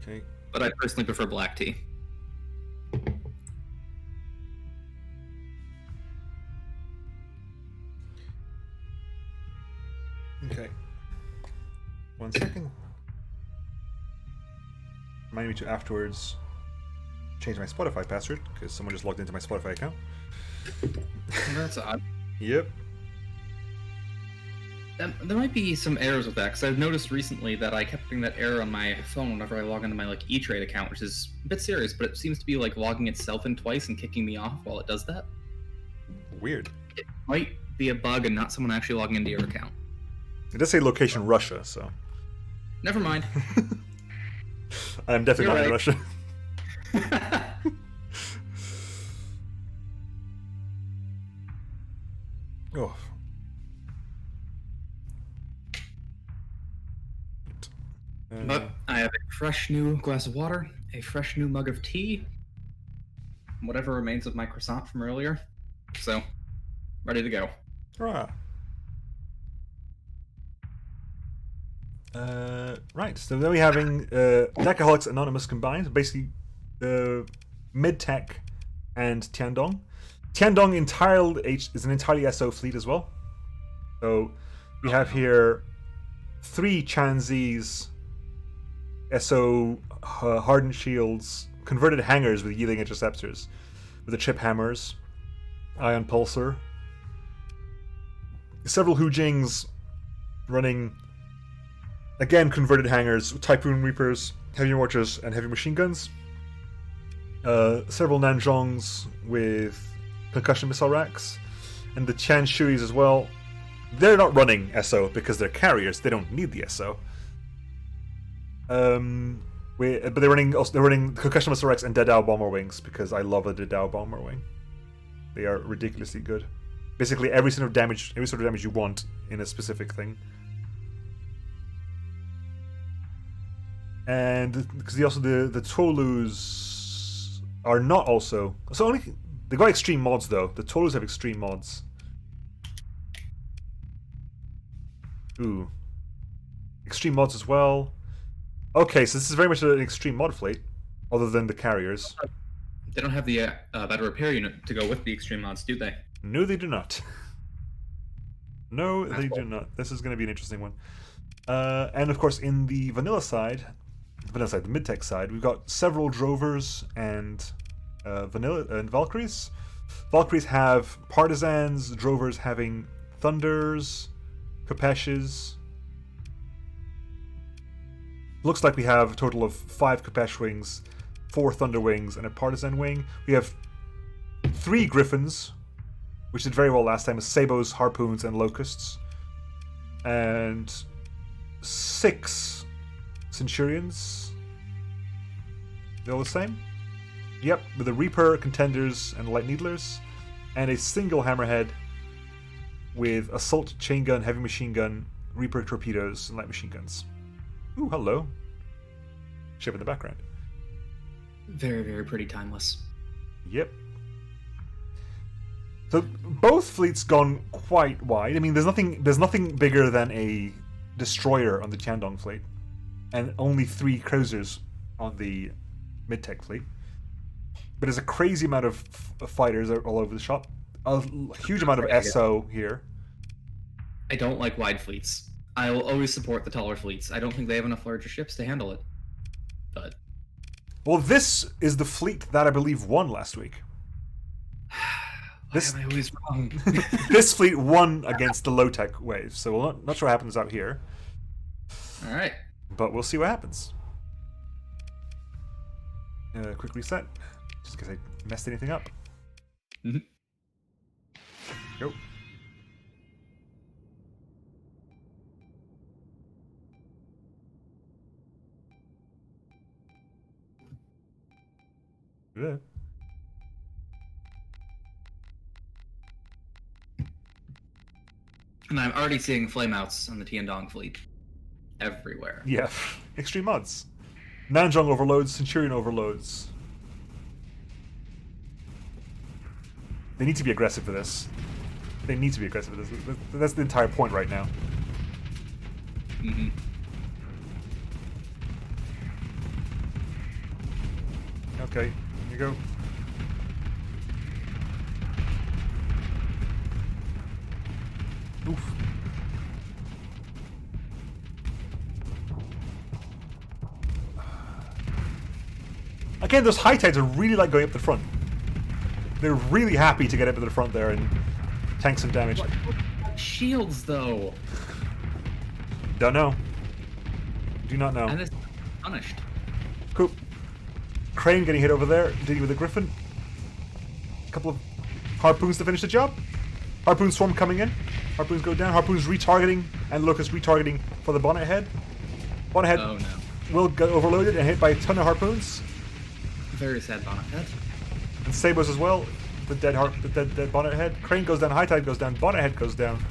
Okay. But I personally prefer black tea. Okay. 1 second. Remind me to afterwards change my Spotify password, because someone just logged into my Spotify account. That's odd. Yep. There might be some errors with that, because I've noticed recently that I kept getting that error on my phone whenever I log into my E-Trade account, which is a bit serious, but it seems to be logging itself in twice and kicking me off while it does that. Weird. It might be a bug and not someone actually logging into your account. It does say location Russia, so... Never mind. I'm definitely You're not in right. Russia. Oh. But I have a fresh new glass of water, a fresh new mug of tea, whatever remains of my croissant from earlier. So, ready to go. Hurrah. Right, so then we're having Deckaholics Anonymous combined, basically Mid-Tech and Tiandong. Tiandong is an entirely SO fleet as well. So we have here 3 Chanzis, SO hardened shields, converted hangars with yielding interceptors, with the chip hammers, ion pulsar, several Hujings running, again, converted hangars, Typhoon Reapers, heavy mortars, and heavy machine guns. Several Nanzhongs with concussion missile racks, and the Tian Shuis as well. They're not running SO because they're carriers. They don't need the SO. But they're running concussion missile racks and Dedao bomber wings because I love a Dedao bomber wing. They are ridiculously good. Basically, every sort of damage you want in a specific thing. And because the Tolus are not also they got extreme mods though. The Tolus have extreme mods. Ooh, extreme mods as well. Okay, so this is very much an extreme mod fleet, other than the carriers. They don't have the battle repair unit to go with the extreme mods, do they? No, they do not. No, they do not. This is going to be an interesting one. And of course, in the the mid-tech side, we've got several Drovers and Valkyries. Valkyries have Partisans, Drovers having Thunders, Kapeshes. Looks like we have a total of 5 Kapesh wings, 4 Thunder wings, and a Partisan wing. We have 3 Griffins, which did very well last time, with Sabos, Harpoons, and Locusts. And 6 Centurions. They're all the same? Yep, with a Reaper, Contenders, and Light Needlers. And a single Hammerhead with Assault, Chain Gun, Heavy Machine Gun, Reaper Torpedoes, and Light Machine Guns. Ooh, hello. Ship in the background. Very, very pretty timeless. Yep. So both fleets gone quite wide. I mean, there's nothing bigger than a destroyer on the Tiandong fleet, and only 3 cruisers on the mid-tech fleet. But there's a crazy amount of fighters all over the shop. A huge amount of SO here. I don't like wide fleets. I will always support the taller fleets. I don't think they have enough larger ships to handle it. But Well, this is the fleet that I believe won last week. This Why am I always wrong? this fleet won against the low-tech wave, so we're not sure what happens out here. Alright. But we'll see what happens. Quick reset, just in case I messed anything up. Mm-hmm. Go. Yeah. And I'm already seeing flameouts on the Tiandong fleet. Everywhere. Yeah, extreme odds. Nanjong overloads, Centurion overloads. They need to be aggressive for this. They need to be aggressive for this. That's the entire point right now. Mm-hmm. Okay, here you go. Oof. Again, those high tides are really like going up the front. They're really happy to get up to the front there and tank some damage. What shields, though? Don't know. Do not know. And it's punished. Cool. Crane getting hit over there, dealing with the Griffin. A couple of harpoons to finish the job. Harpoon swarm coming in. Harpoons go down. Harpoons retargeting, and Locust retargeting for the bonnet head. Bonnet head Oh no. will get overloaded and hit by a ton of harpoons. Very sad bonnet head. And Sabos as well. The dead bonnet head. Crane goes down. High tide goes down. Bonnet head goes down.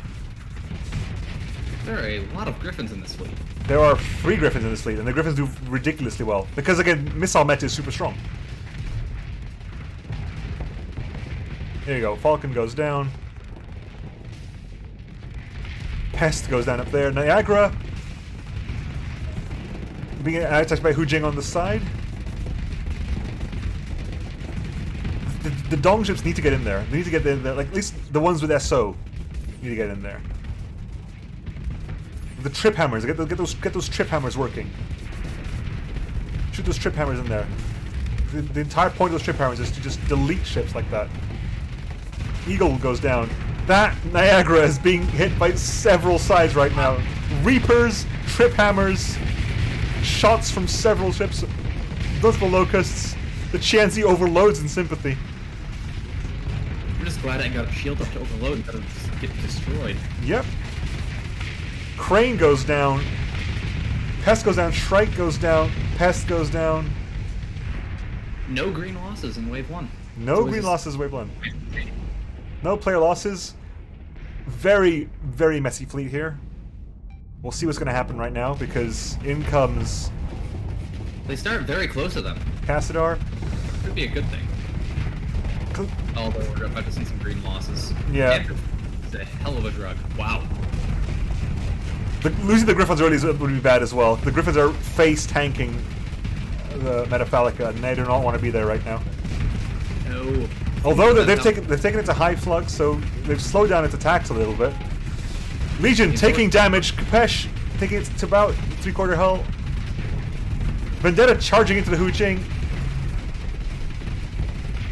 There are a lot of griffins in this fleet. There are 3 Griffins in this fleet, and the Griffins do ridiculously well. Because, again, missile meta is super strong. There you go. Falcon goes down. Pest goes down up there. Niagara being attacked by Hu Jing on the side. The Dong ships need to get in there. They need to get in there. Like, at least the ones with SO need to get in there. The trip hammers. Get those trip hammers working. Shoot those trip hammers in there. The entire point of those trip hammers is to just delete ships like that. Eagle goes down. That Niagara is being hit by several sides right now. Reapers, trip hammers, shots from several ships. Multiple locusts. The Chianzi overloads in sympathy. I'm just glad I got shield up to overload instead of just get destroyed. Yep. Crane goes down. Pest goes down. Shrike goes down. Pest goes down. No green losses in wave 1. No green losses wave 1. No player losses. Very, very messy fleet here. We'll see what's going to happen right now because in comes They start very close to them. Cassadar. Could be a good thing. Although we're about to see some green losses. Yeah. It's a hell of a drug. Wow. Losing the Griffins early would be bad as well. The Griffins are face tanking the Metaphalica, and they do not want to be there right now. No. Although they've taken it to high flux, so they've slowed down its attacks a little bit. Legion taking damage. Kapesh taking it to about 3/4 hull. Vendetta charging into the Hu Jing.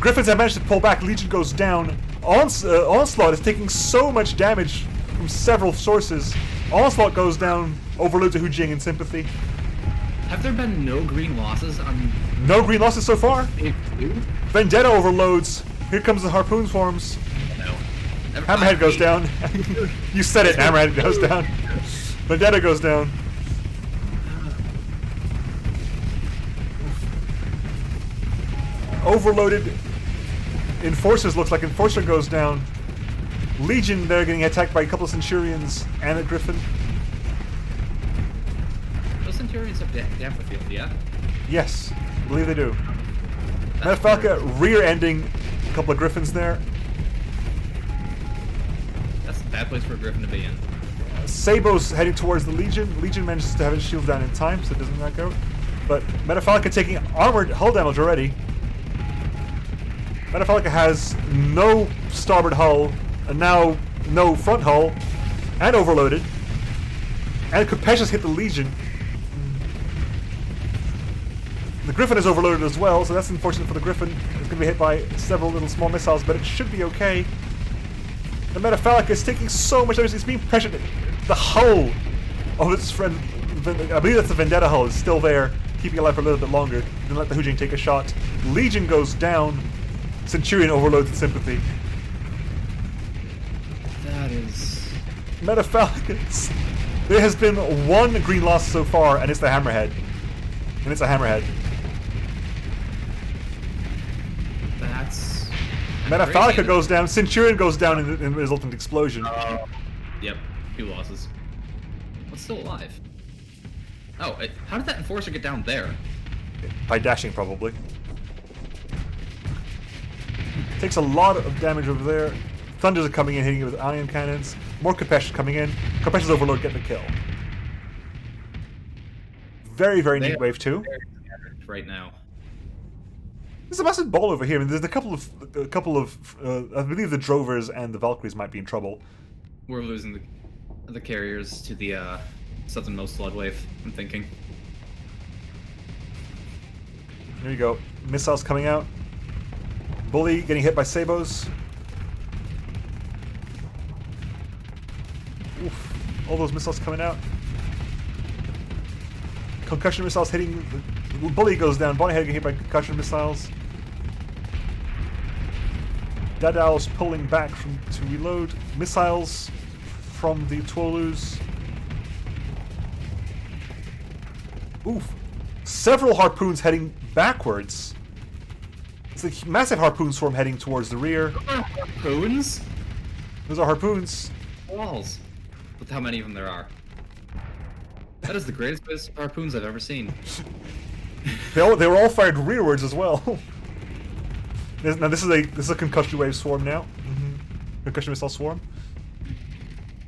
Griffins have managed to pull back. Legion goes down. Onslaught is taking so much damage from several sources. Onslaught goes down. Overloads the Hu Jing in sympathy. Have there been no green losses on No green losses so far. wave 2? Vendetta overloads. Here comes the harpoon swarms. No. Hammerhead goes down. You said it. Hammerhead goes down. Vendetta goes down. Overloaded. Enforcers looks like Enforcer goes down. Legion, they're getting attacked by a couple of Centurions and a Griffin. Those Centurions have damper field, yeah? Yes, I believe they do. That's Metafalca weird. rear-ending a couple of Griffins there. That's a bad place for a Griffin to be in. Sabo's heading towards the Legion. Legion manages to have his shield down in time, so it doesn't knock out. But Metafalca taking armored hull damage already. Metafalca has no starboard hull, and now no front hull, and overloaded. And Capacious hit the Legion. The Griffin is overloaded as well, so that's unfortunate for the Griffin. It's going to be hit by several little small missiles, but it should be okay. The Metaphallic is taking so much damage. It's being pressured. The hull of its friend, I believe that's the Vendetta hull, is still there, keeping it alive for a little bit longer. Then let the Hujing take a shot. Legion goes down. Centurion overloads its sympathy. That is... Metaphallicus. There has been one green loss so far, and it's the Hammerhead. And it's a Hammerhead. That's... Metaphallica goes down, Centurion goes down in the resultant explosion. Yep, 2 losses. What's still alive? Oh, how did that Enforcer get down there? By dashing, probably. Takes a lot of damage over there. Thunders are coming in, hitting it with ion cannons. More Kopesh coming in. Kopesh's Overload getting the kill. Very, very neat wave 2. Right now. There's a massive ball over here. I mean, there's a couple of I believe the Drovers and the Valkyries might be in trouble. We're losing the carriers to the southernmost flood wave, I'm thinking. There you go. Missiles coming out. Bully getting hit by Sabos. Oof. All those missiles coming out. Concussion missiles hitting. Bully goes down. Bonniehead getting hit by concussion missiles. Dadal's pulling back to reload. Missiles from the Twolus. Oof. Several harpoons heading backwards. It's a massive harpoon swarm heading towards the rear. Harpoons? Those are harpoons. Walls. With how many of them there are. That is the greatest base of harpoons I've ever seen. They were all fired rearwards as well. Now this is a concussion wave swarm now. Concussion missile swarm.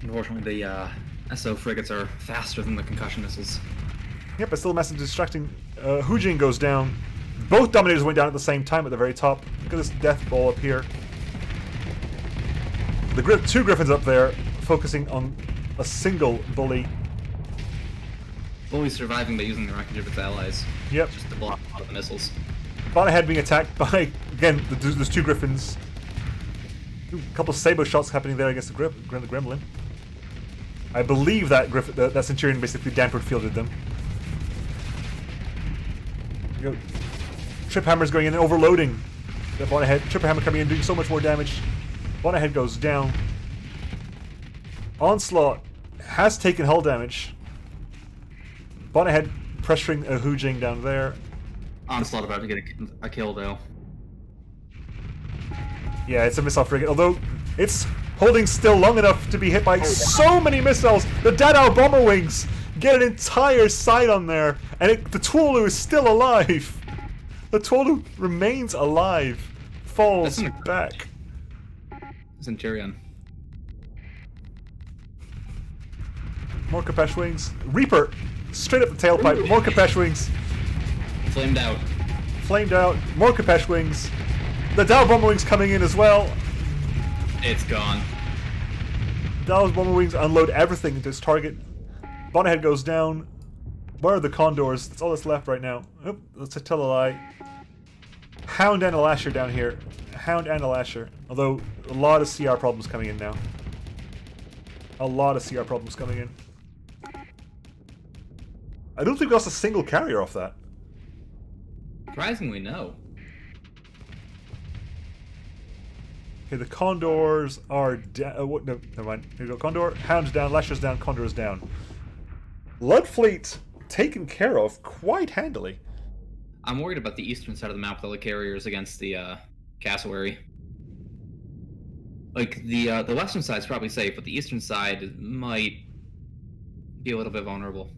Unfortunately, the SO frigates are faster than the concussion missiles. Yep, but still massive distracting. Hujing goes down. Both Dominators went down at the same time at the very top. Look at this death ball up here. The 2 Griffins up there, focusing on a single Bully. Bully's surviving by using the wreckage of its allies. Yep. Just to block a lot of the missiles. Bonnehead being attacked by, again, there's 2 Griffins. A couple of Sabo shots happening there against the Gremlin. I believe that that Centurion basically Danford fielded them. You go. Trip Hammer's going in and overloading the Bonnehead. Trip Hammer coming in, doing so much more damage. Bonnehead goes down. Onslaught has taken hull damage. Bonnehead pressuring a Hujing down there. Onslaught about to get a kill, though. Yeah, it's a missile frigate, although it's holding still long enough to be hit by so many missiles. The Dadao bomber wings get an entire side on there, and the Twolu is still alive. The Twolu remains alive, falls back. Centurion. More Kopesh wings. Reaper, straight up the tailpipe. More Kopesh wings. Flamed out. Flamed out. More Kopesh wings. The Dao bomber wings coming in as well. It's gone. Dao's bomber wings unload everything into its target. Bonnehead goes down. Where are the Condors? That's all that's left right now. Oop, let's tell a lie. Hound and a Lasher down here. Hound and a Lasher. Although, a lot of CR problems coming in now. A lot of CR problems coming in. I don't think we lost a single carrier off that. Surprisingly, no. Okay, the Condors are down. No, never mind. Here we go. Condor, Hound's down, Lasher's down, Condor's down. Blood Fleet taken care of quite handily. I'm worried about the eastern side of the map with all the carriers against the cassowary. Like, the western side's probably safe, but the eastern side might be a little bit vulnerable.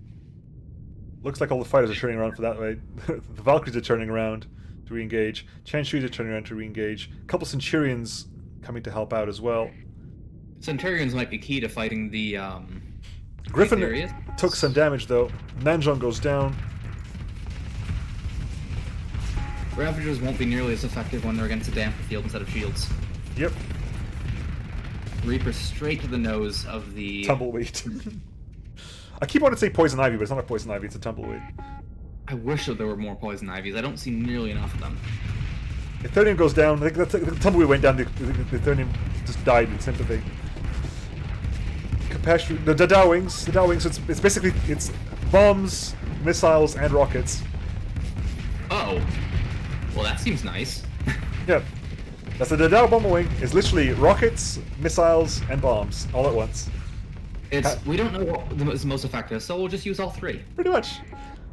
Looks like all the fighters are turning around for that way. The Valkyries are turning around to re-engage. Chanshuis are turning around to re-engage. A couple Centurions coming to help out as well. Centurions might be key to fighting the Griffin took some damage though. Nanzhong goes down. Ravagers won't be nearly as effective when they're against a damper field instead of shields. Yep. Reaper straight to the nose of the... Tumbleweed. I keep wanting to say Poison Ivy, but it's not a Poison Ivy, it's a Tumbleweed. I wish that there were more poison ivies. I don't see nearly enough of them. Ethereum goes down. I think the tumbleweed went down. The Ethereum just died in sympathy. The Dao Wings. The Dao Wings. It's basically bombs, missiles, and rockets. Oh. Well, that seems nice. Yeah. That's the Dao Bomber Wing. It's literally rockets, missiles, and bombs all at once. We don't know what is most effective, so we'll just use all three. Pretty much.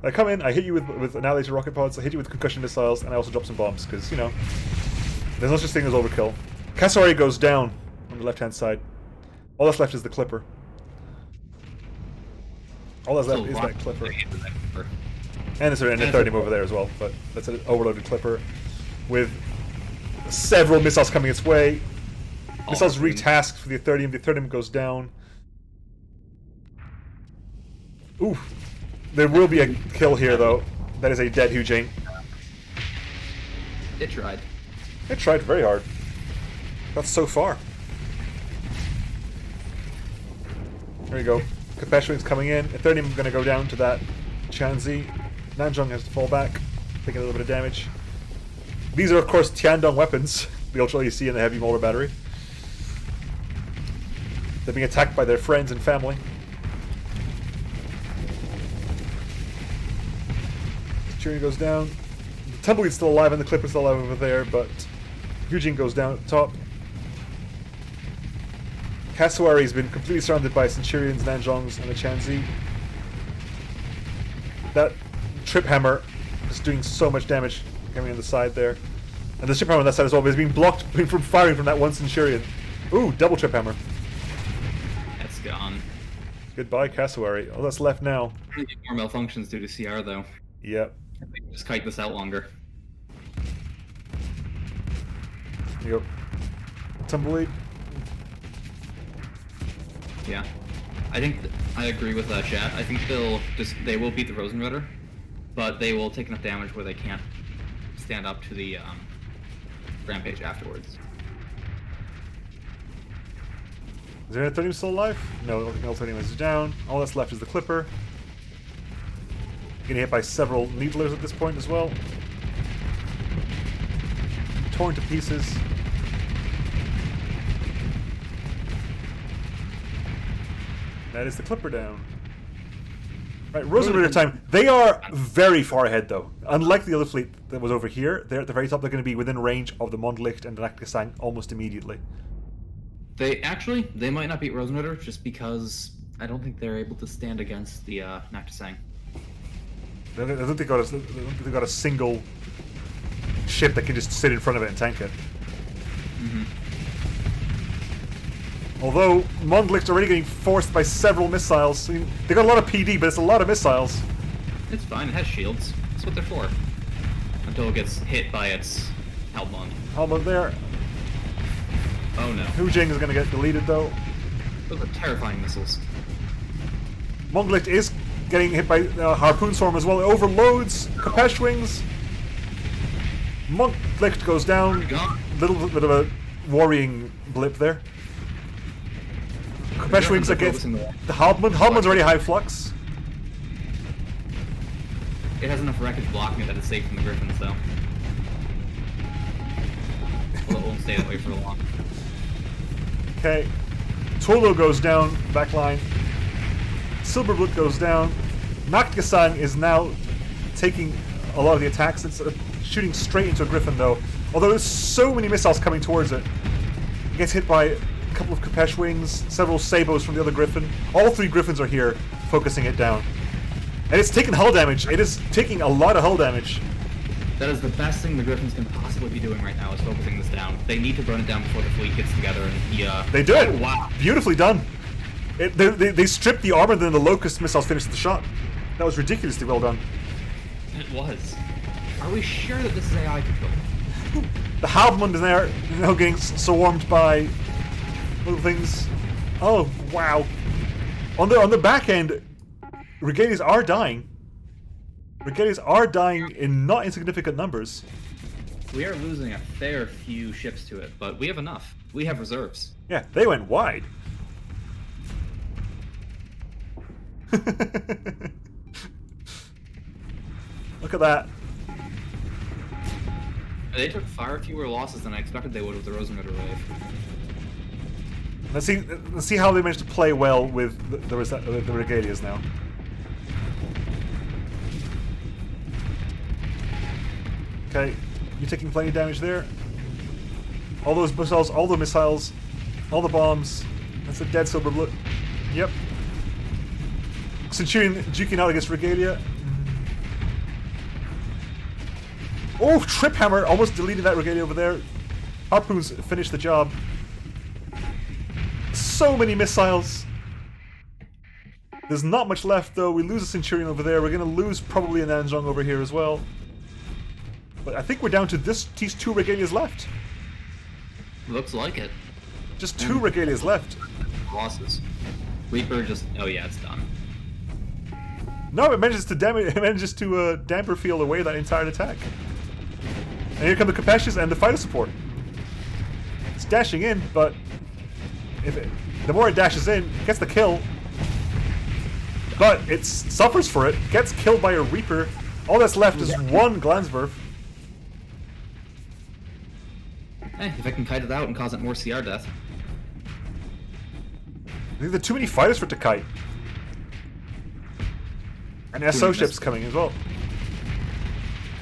I come in, I hit you with annihilated rocket pods, I hit you with concussion missiles, and I also drop some bombs, because, you know, there's no such thing as overkill. Cassowary goes down on the left-hand side. All that's left is the Clipper. All that's left is that Clipper. And there's an Ethereum over there as well, but that's an overloaded Clipper with several missiles coming its way. Missiles retasked for the Ethereum. The Ethereum goes down. Ooh. There will be a kill here, though. That is a dead Hujane. It tried. It tried very hard. That's so far. There you go. Kapeshwing's coming in. Ethereum going to go down to that Chanzi. Nanjong has to fall back, taking a little bit of damage. These are, of course, Tiandong weapons. The Ultra AC and the Heavy Molar Battery. They're being attacked by their friends and family. Chimni goes down. The Tumbleweed's still alive and the Clipper's still alive over there, but Eugene goes down at the top. Cassowary has been completely surrounded by Centurions, Nanjongs, and the Chanzi. That Trip Hammer is doing so much damage coming on the side there. And the Trip Hammer on that side as well is being blocked from firing from that one Centurion. Ooh, double Trip Hammer. That's gone. Goodbye, Cassowary. All that's left now. More malfunctions due to CR, though. Yep. Just kite this out longer. There you go. Tumbleweed. Yeah. I think I agree with chat. I think they will beat the Rosenritter, but they will take enough damage where they can't stand up to the rampage afterwards. Is there an Ethereum still alive? No, Ethereum is down. All that's left is the Clipper. Getting hit by several Needlers at this point as well. Torn to pieces. That is the Clipper down. Right, Rosenritter time. They are very far ahead, though. Unlike the other fleet that was over here, they're at the very top. They're going to be within range of the Mondlicht and the Naktasang almost immediately. They might not beat Rosenritter just because I don't think they're able to stand against the Naktasang. I don't think they got a single ship that can just sit in front of it and tank it. Mm-hmm. Although Mondlicht's already getting forced by several missiles. I mean, they got a lot of PD, but it's a lot of missiles. It's fine. It has shields. That's what they're for. Until it gets hit by its Halbmond. Halbmond there. Oh no. Hujing is going to get deleted though. Those are terrifying missiles. Mondlicht is getting hit by Harpoon Swarm as well. It overloads Kapeshwings. Mondlicht goes down. Little bit of a worrying blip there. Kapeshwings against the Halbmond. Halbmond's already high flux. It has enough wreckage blocking it that it's safe from the Griffins, though. Well, it won't stay that way for long. Okay. Tolo goes down, backline. Silverblood goes down. Naktasang is now taking a lot of the attacks. It's shooting straight into a Griffin, though. Although there's so many missiles coming towards it. It gets hit by a couple of Kapeshwings, several Sabos from the other Griffin. All three Griffins are here, focusing it down. And it's taking hull damage. It is taking a lot of hull damage. That is the best thing the Griffins can possibly be doing right now, is focusing this down. They need to burn it down before the fleet gets together and They do it! Oh, wow. Beautifully done. They stripped the armor, then the Locust missiles finished the shot. That was ridiculously well done. It was. Are we sure that this is AI control? The Halbmond is there, now getting swarmed by little things. Oh, wow. On the back end, Regalias are dying. Regalias are dying in not insignificant numbers. We are losing a fair few ships to it, but we have enough. We have reserves. Yeah, they went wide. Look at that. They took far fewer losses than I expected they would with the Rosenritter wave. Let's see how they managed to play well with the Regalias now. Okay, you're taking plenty of damage there. All those missiles, all the missiles, all the bombs. That's a dead silver bullet. Yep. Centurion duking out against Regalia. Oh, Trip Hammer! Almost deleted that Regalia over there. Harpoons finished the job. So many missiles. There's not much left though. We lose a Centurion over there. We're going to lose probably an Anzong over here as well. But I think we're down to these 2 Regalias left. Looks like it. Just 2 Regalias left. Losses. Reaper just... Oh yeah, it's done. No, it manages to damper field away that entire attack. And here come the Capashes and the fighter support. It's dashing in, but the more it dashes in, it gets the kill. But it suffers for it, gets killed by a Reaper. All that's left is 1 Glansburg. Hey, if I can kite it out and cause it more CR death. I think there are too many fighters for it to kite. And SO ship's coming as well.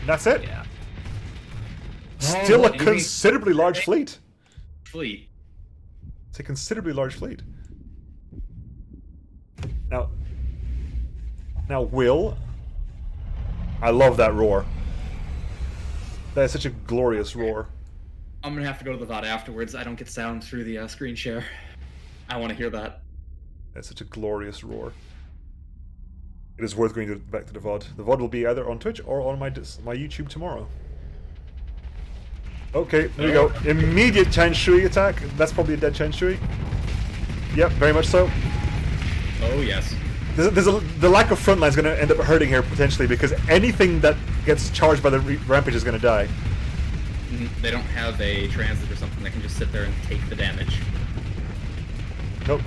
And that's it. Yeah. Still a considerably large fleet. It's a considerably large fleet. Now, Will, I love that roar. That is such a glorious roar. I'm gonna have to go to the VOD afterwards. I don't get sound through the screen share. I want to hear that. That's such a glorious roar. It is worth going back to the VOD. The VOD will be either on Twitch or on my YouTube tomorrow. Okay, there we go. Immediate Chan Shui attack. That's probably a dead Chan Shui. Yep, very much so. Oh yes. The lack of front line is going to end up hurting here potentially because anything that gets charged by the rampage is going to die. They don't have a transit or something that can just sit there and take the damage. Nope.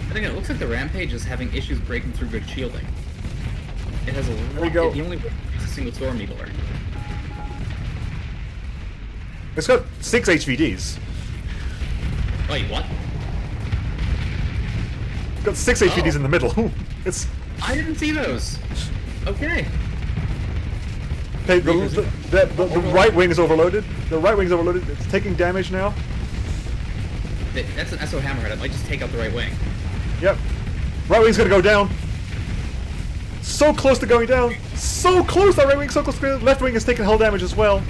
I think it looks like the rampage is having issues breaking through good shielding. It has a lot. There we go. The only way is a single Storm Needler. It's got 6 HVDs. Wait, what? It's got 6 HVDs in the middle. It's. I didn't see those. Okay. Okay, the right wing is overloaded. The right wing is overloaded. It's taking damage now. That's an SO Hammerhead. It might just take out the right wing. Yep. Right wing's gonna go down. So close to going down. So close. That right wing so close to going down. Left wing is taking hull damage as well.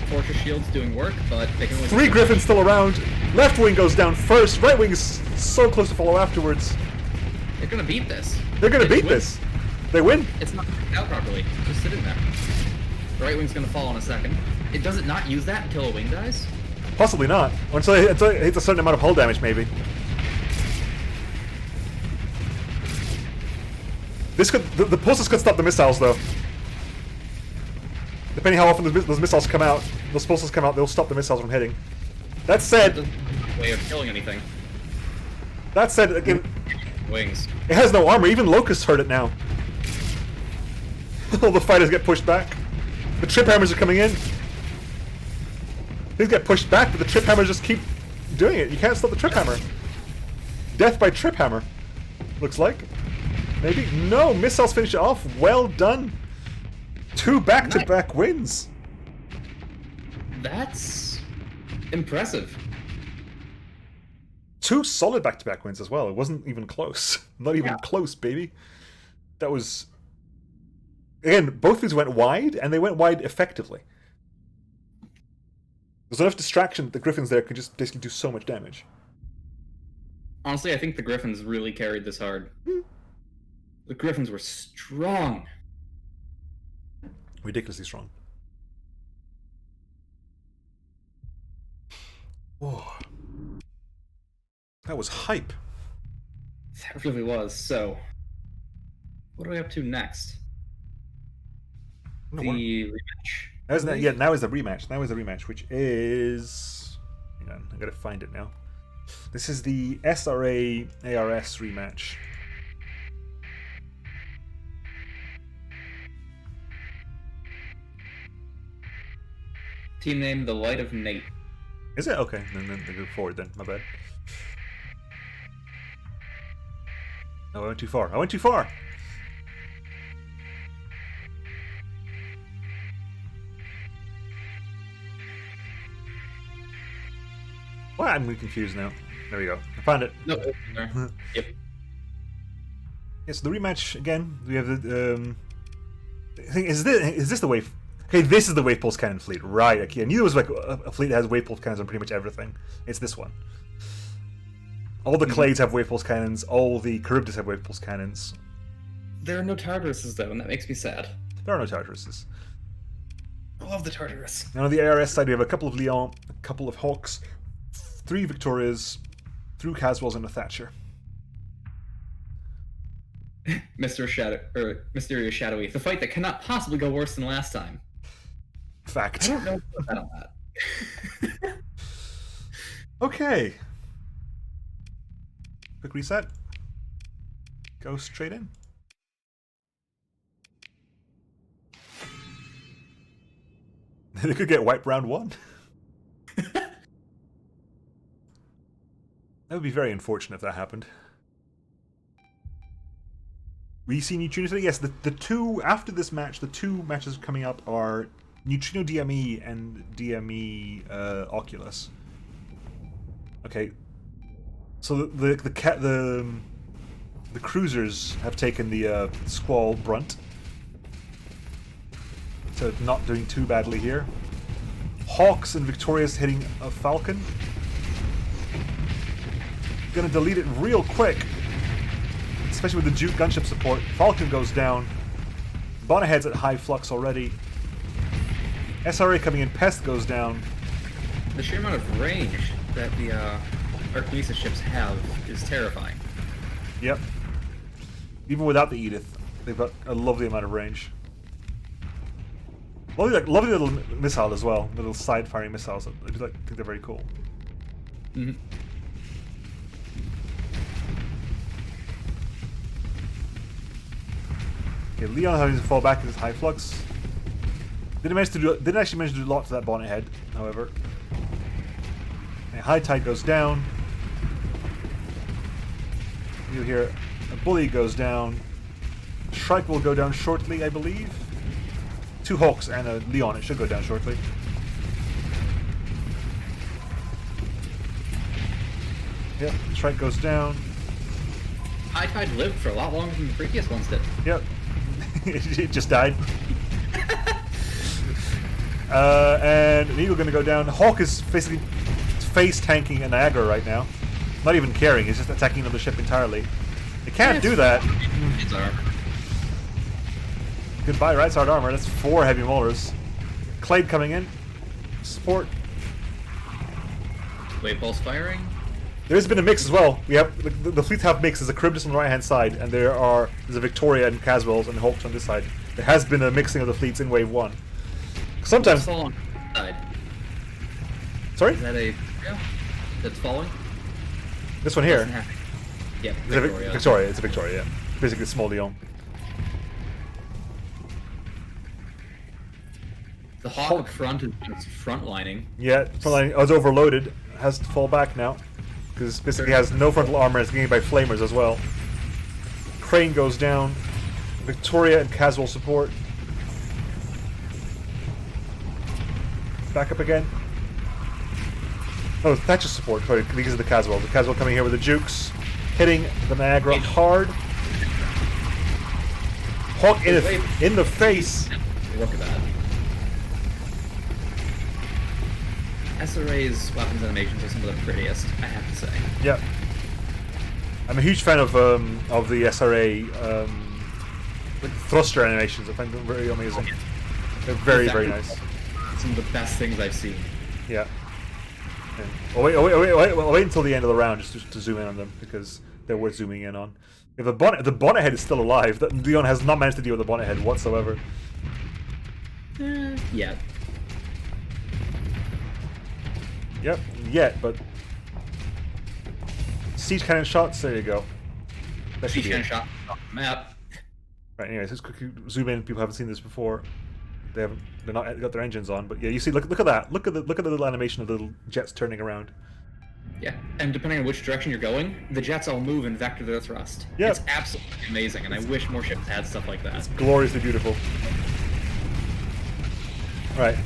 Fortress Shield's doing work, but they can only... 3 Griffins still around. Left wing goes down first. Right wing is so close to follow afterwards. They're gonna beat this. They're gonna beat this. They win. It's not worked out properly. Just sit in there. The right wing's gonna fall in a second. Does it not use that until a wing dies? Possibly not. Until it hits a certain amount of hull damage, maybe. This could the pulses could stop the missiles though. Depending how often those missiles come out, those pulses come out, they'll stop the missiles from hitting. That said, way of killing anything. That said, again, Wings. It has no armor. Even Locusts hurt it now. All the fighters get pushed back. The trip hammers are coming in. These get pushed back, but the trip hammers just keep doing it. You can't stop the trip hammer. Death by trip hammer. Looks like. Maybe. No, missiles finish it off. Well done. 2 back-to-back wins. That's impressive. 2 solid back-to-back wins as well. It wasn't even close. Not even close, baby. That was... Again, both these went wide, and they went wide effectively. There's enough distraction that the Griffins there could just basically do so much damage. Honestly, I think the Griffins really carried this hard. The Griffins were strong. Ridiculously strong. Whoa. That was hype. That really was. So, what are we up to next? No, the rematch. Now is the rematch. Now is the rematch, which is... Hang on, I gotta find it now. This is the SRA ARS rematch. Team name: The Light of Nate. Is it? Okay, then go forward then. My bad. No, I went too far. I went too far! Well, I'm really confused now. There we go. I found it. No, it's in there. Yep. Yes, the rematch again. We have the. I think is this the wave? Okay, this is the wave pulse cannon fleet, right? Okay, I knew there was like a fleet that has wave pulse cannons on pretty much everything. It's this one. All the Clades have wave pulse cannons. All the Charybdis have wave pulse cannons. There are no Tartaruses though, and that makes me sad. There are no Tartaruses. I love the Tartarus. Now on the ARS side, we have a couple of Leon, a couple of Hawks, 3 Victorias, 3 Caswells, and a Thatcher. Mysterious Shadowy. The fight that cannot possibly go worse than last time. Fact. I don't know about that. Okay. Quick reset. Go straight in. They could get wiped round 1. That would be very unfortunate if that happened. We see Neutrino today? Yes, the two, after this match, the 2 matches coming up are Neutrino DME and DME Oculus. Okay. So the cruisers have taken the Squall brunt. So not doing too badly here. Hawks and Victoria's hitting a Falcon. Gonna delete it real quick. Especially with the Duke gunship support. Falcon goes down. Bonnehead's at high flux already. SRA coming in. Pest goes down. The sheer amount of range that the Archnesis ships have is terrifying. Yep. Even without the Edith, they've got a lovely amount of range. Lovely little missile as well. Little side-firing missiles. I do think they're very cool. Mm-hmm. Okay, Leon having to fall back in his high flux. Didn't actually manage to do a lot to that bonnet head, however. Okay, high tide goes down. You hear a bully goes down. Shrike will go down shortly, I believe. 2 Hawks and a Leon. It should go down shortly. Yep, Shrike goes down. High Tide lived for a lot longer than the previous ones did. Yep. It just died. And an Eagle going to go down. Hawk is basically face tanking a Niagara right now. Not even caring, he's just attacking another ship entirely. They can't do that. It's armor. Goodbye, right side armor. That's 4 heavy molars. Clade coming in. Support. Wave pulse firing. There's been a mix as well. We have the fleets have mix. There's a Charybdis on the right hand side, and there's a Victoria and Caswells and Hawks on this side. There has been a mixing of the fleets in wave 1. Sometimes. It's falling. Side. Sorry? Is that a that's falling? This one here. Yeah, It's a Victoria. Victoria. It's a Victoria. Yeah. Basically, a small Leon. The Hawk up front is just frontlining. Yeah, frontline is overloaded. Has to fall back now because basically has no frontal armor. It's getting by flamers as well. Crane goes down. Victoria and Caswell support. Back up again. Oh, Thatcher support. Sorry, these are the Caswell. The Caswell coming here with the Jukes, hitting the Niagara hard. Hawk in the face. Look at that. SRA's weapons animations are some of the prettiest, I have to say. Yeah. I'm a huge fan of the SRA thruster animations. I find them very amazing. They're very, very nice. Some of the best things I've seen. Yeah. I'll wait until the end of the round just to zoom in on them because they're worth zooming in on. If the bonnet head is still alive, Leon has not managed to deal with the bonnet head whatsoever. Yeah. Yep, yet, but siege cannon shots. There you go. That should Siege be cannon it. shot off the map. Right. Anyways, let's quickly zoom in. People haven't seen this before. They're not got their engines on, but yeah, you see, look at that. Look at the little animation of the little jets turning around. Yeah, and depending on which direction you're going, the jets all move and vector their thrust. Yeah. It's absolutely amazing, and I wish more ships had stuff like that. Gloriously beautiful. Right.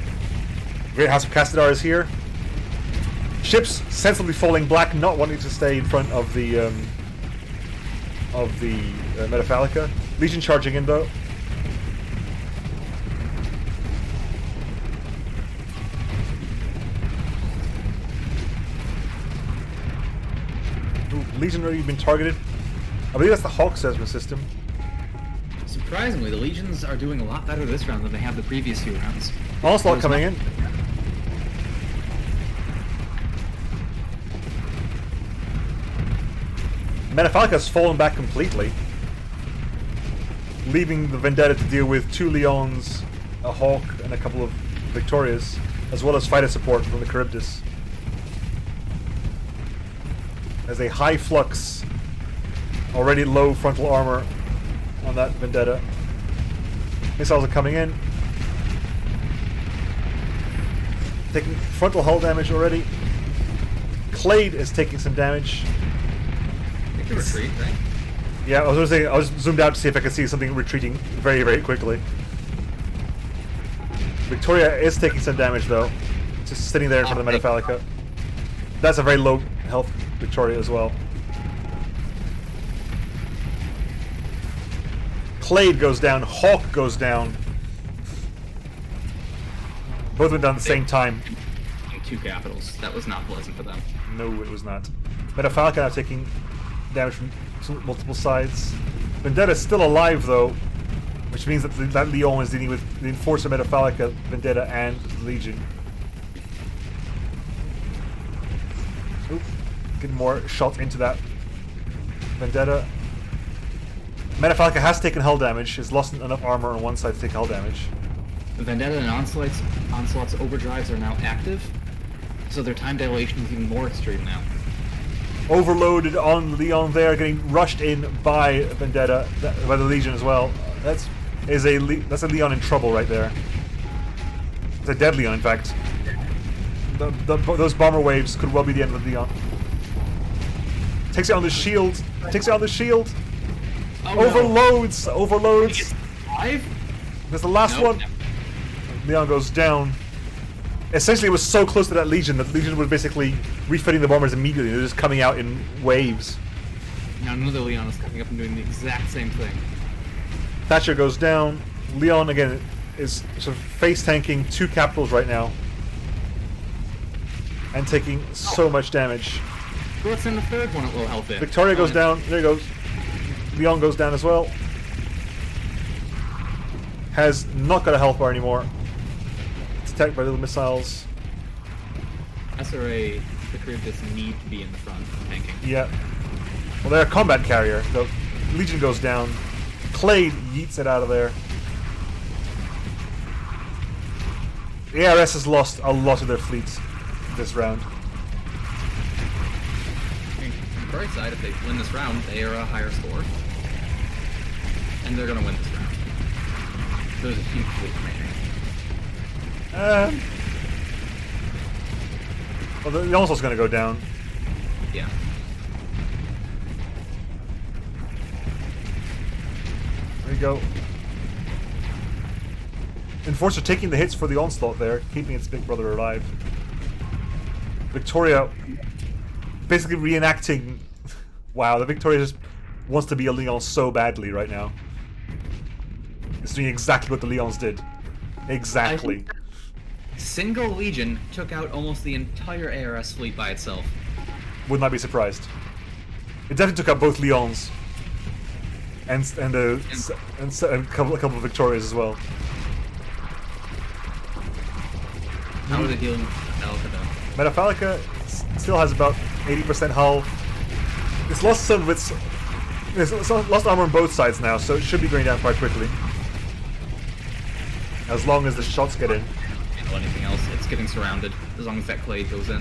Great House of Castadar is here. Ships sensibly falling black, not wanting to stay in front of the Metafalica. Legion charging in though. Ooh, Legion already been targeted. I believe that's the Hawk Seismic system. Surprisingly, the Legions are doing a lot better this round than they have the previous few rounds. Onslaught coming in. Metafalca's fallen back completely, leaving the Vendetta to deal with 2 Leons, a Hawk, and a couple of Victorias, as well as fighter support from the Charybdis. As a high flux, already low frontal armor on that Vendetta. Missiles are coming in. Taking frontal hull damage already. Clade is taking some damage. Retreat, right? Yeah, I was zoomed out to see if I could see something retreating very, very quickly. Victoria is taking some damage though. Just sitting there in front of the Metafalica. That's a very low health Victoria as well. Clade goes down, Hawk goes down. Both went down at the same time. 2 capitals. That was not pleasant for them. No, it was not. Metafalca now taking damage from multiple sides. Vendetta's still alive though, which means that that Leon is dealing with the Enforcer, Metafalica, Vendetta, and Legion. Oop. Getting more shots into that Vendetta. Metafalca has taken hull damage, has lost enough armor on one side to take hull damage. The Vendetta and Onslaught's overdrives are now active, so their time dilation is even more extreme now. Overloaded on Leon there, getting rushed in by Vendetta, by the Legion as well. That's a Leon in trouble right there. It's a dead Leon, in fact. Those bomber waves could well be the end of the Leon. Takes it on the shield. Takes it on the shield. Oh, Overloads. No. Overloads. Alive? There's the last one. Leon goes down. Essentially, it was so close to that Legion that Legion was basically refitting the bombers immediately. They're just coming out in waves. Now another Leon is coming up and doing the exact same thing. Thatcher goes down. Leon, again, is sort of face tanking 2 capitals right now. And taking so much damage. Let's send the third one at low health in. Victoria goes down. There he goes. Leon goes down as well. Has not got a health bar anymore. It's attacked by little missiles. SRA, the Charybdis need to be in the front tanking. Yeah. Well, they're a combat carrier. The Legion goes down. Clade yeets it out of there. The ARS has lost a lot of their fleets this round. On the bright side, if they win this round, they are a higher score. And they're going to win this round. There's a huge fleet remaining. Well, the Onslaught's going to go down. Yeah. There you go. Enforcer taking the hits for the Onslaught there, keeping its big brother alive. Victoria basically reenacting... Wow, the Victoria just wants to be a Leon so badly right now. It's doing exactly what the Leons did. Exactly. Single Legion took out almost the entire ARS fleet by itself. Would not be surprised. It definitely took out both Leons. And a couple of Victorias as well. How are they dealing with Metafalica though? Metafalica still has about 80% hull. It's lost some of its... It's lost armor on both sides now, so it should be going down quite quickly. As long as the shots get in. Can't do anything else, it's getting surrounded, as long as that Clade goes in.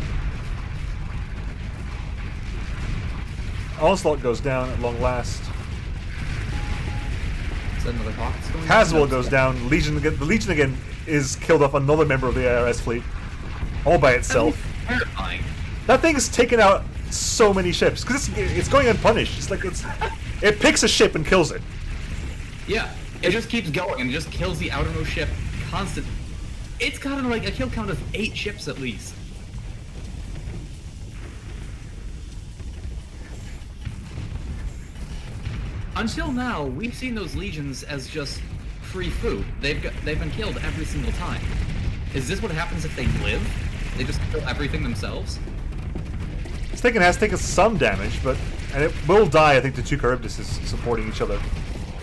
Onslaught goes down at long last. So another Hawk's going Caswell down? goes down. The Legion again is killed off another member of the ARS fleet, all by itself. Terrifying. That thing has taken out so many ships because it's going unpunished. It's like it picks a ship and kills it. Yeah, it just keeps going and just kills the outermost ship constant. It's got like a kill count of 8 ships at least. Until now, we've seen those legions as just free food. They've been killed every single time. Is this what happens if they live? They just kill everything themselves? This thing has taken some damage, and it will die. I think the 2 Charybdis is supporting each other,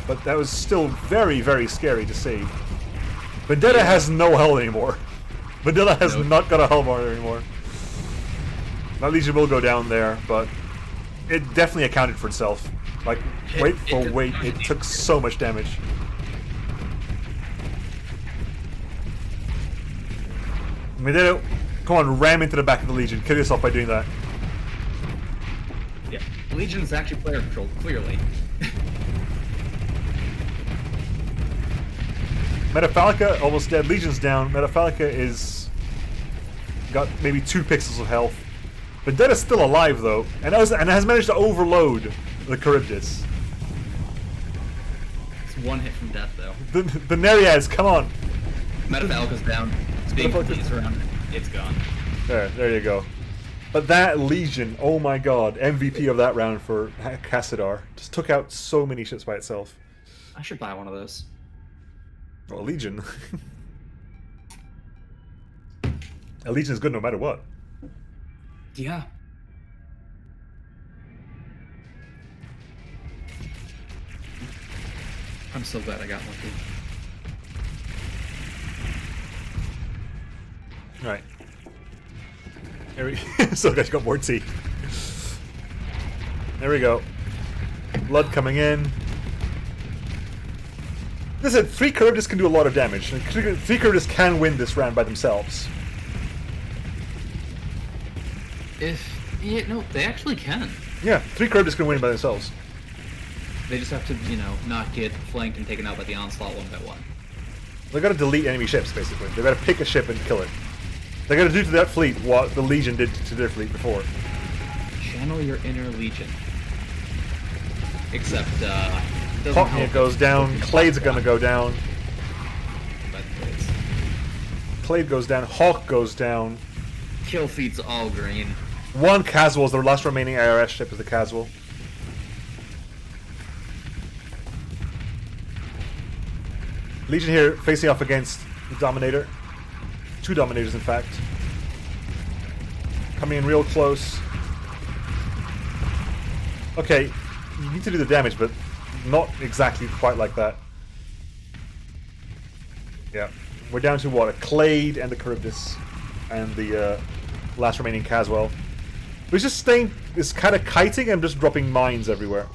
but that was still very, very scary to see. Vendetta has no hull anymore. Vendetta has not got a hull bar anymore. That Legion will go down there, but it definitely accounted for itself. Like, weight for weight, it took so much damage. Vendetta, come on, ram into the back of the Legion. Kill yourself by doing that. Yeah, Legion is actually player controlled, clearly. Metaphallica almost dead. Legion's down. Metaphallica is got maybe 2 pixels of health. Vendetta's still alive though, and has managed to overload the Charybdis. It's 1 hit from death though. The Nereids, come on. Metaphallica's down. It's being completely surrounded. It's gone. There you go. But that Legion, oh my god, MVP of that round for Cassadar. Just took out so many ships by itself. I should buy one of those. Well, a Legion. A Legion is good no matter what. Yeah. I'm so glad I got lucky. Right. There we so guys got more tea. There we go. Blood coming in. Listen, 3 Charybdis can do a lot of damage. 3 Charybdis can win this round by themselves. No, they actually can. Yeah, 3 Charybdis can win by themselves. They just have to, not get flanked and taken out by the onslaught one by one. They gotta delete enemy ships, basically. They gotta pick a ship and kill it. They gotta do to that fleet what the Legion did to their fleet before. Channel your inner Legion. Except, Potnia goes down, Clade's gonna go down. Clade goes down, Hawk goes down. Kill feed's all green. 1 Caswell is the last remaining IRS ship is the Caswell. Legion here facing off against the Dominator. 2 Dominators, in fact. Coming in real close. Okay, you need to do the damage, but not exactly quite like that. Yeah, we're down to what? A Clade and the Charybdis, and the last remaining Caswell. We're just staying, is kind of kiting and just dropping mines everywhere.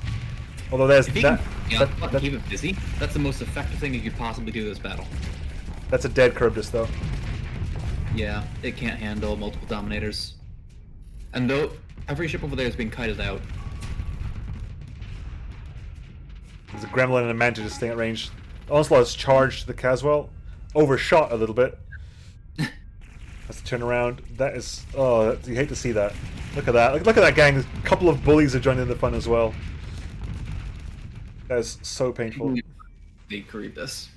Although there's if you that. Can keep it busy. That's the most effective thing you could possibly do this battle. That's a dead Charybdis, though. Yeah, it can't handle multiple Dominators. And though every ship over there is being kited out. There's a Gremlin and a Manta just staying at range. Onslaught has charged the Caswell. Overshot a little bit. Has to turn around. That is... Oh, you hate to see that. Look at that. Look at that gang. A couple of bullies have joined in the fun as well. That is so painful. They create this.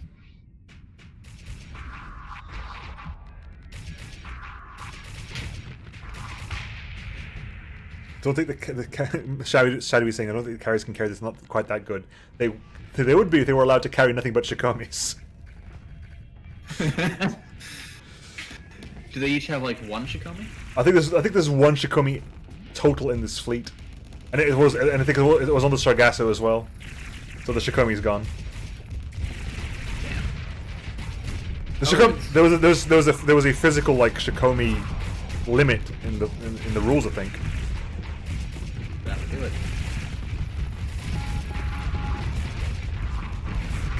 Don't think Shadowy saying, I don't think the carriers can carry this, not quite that good. They would be if they were allowed to carry nothing but Shikomis. Do they each have like 1 Shikomi? I think there's 1 Shikomi total in this fleet. And I think it was on the Sargasso as well. So the Shikomi's gone. Damn. There was a physical like Shikomi limit in the rules, I think. That'll do it.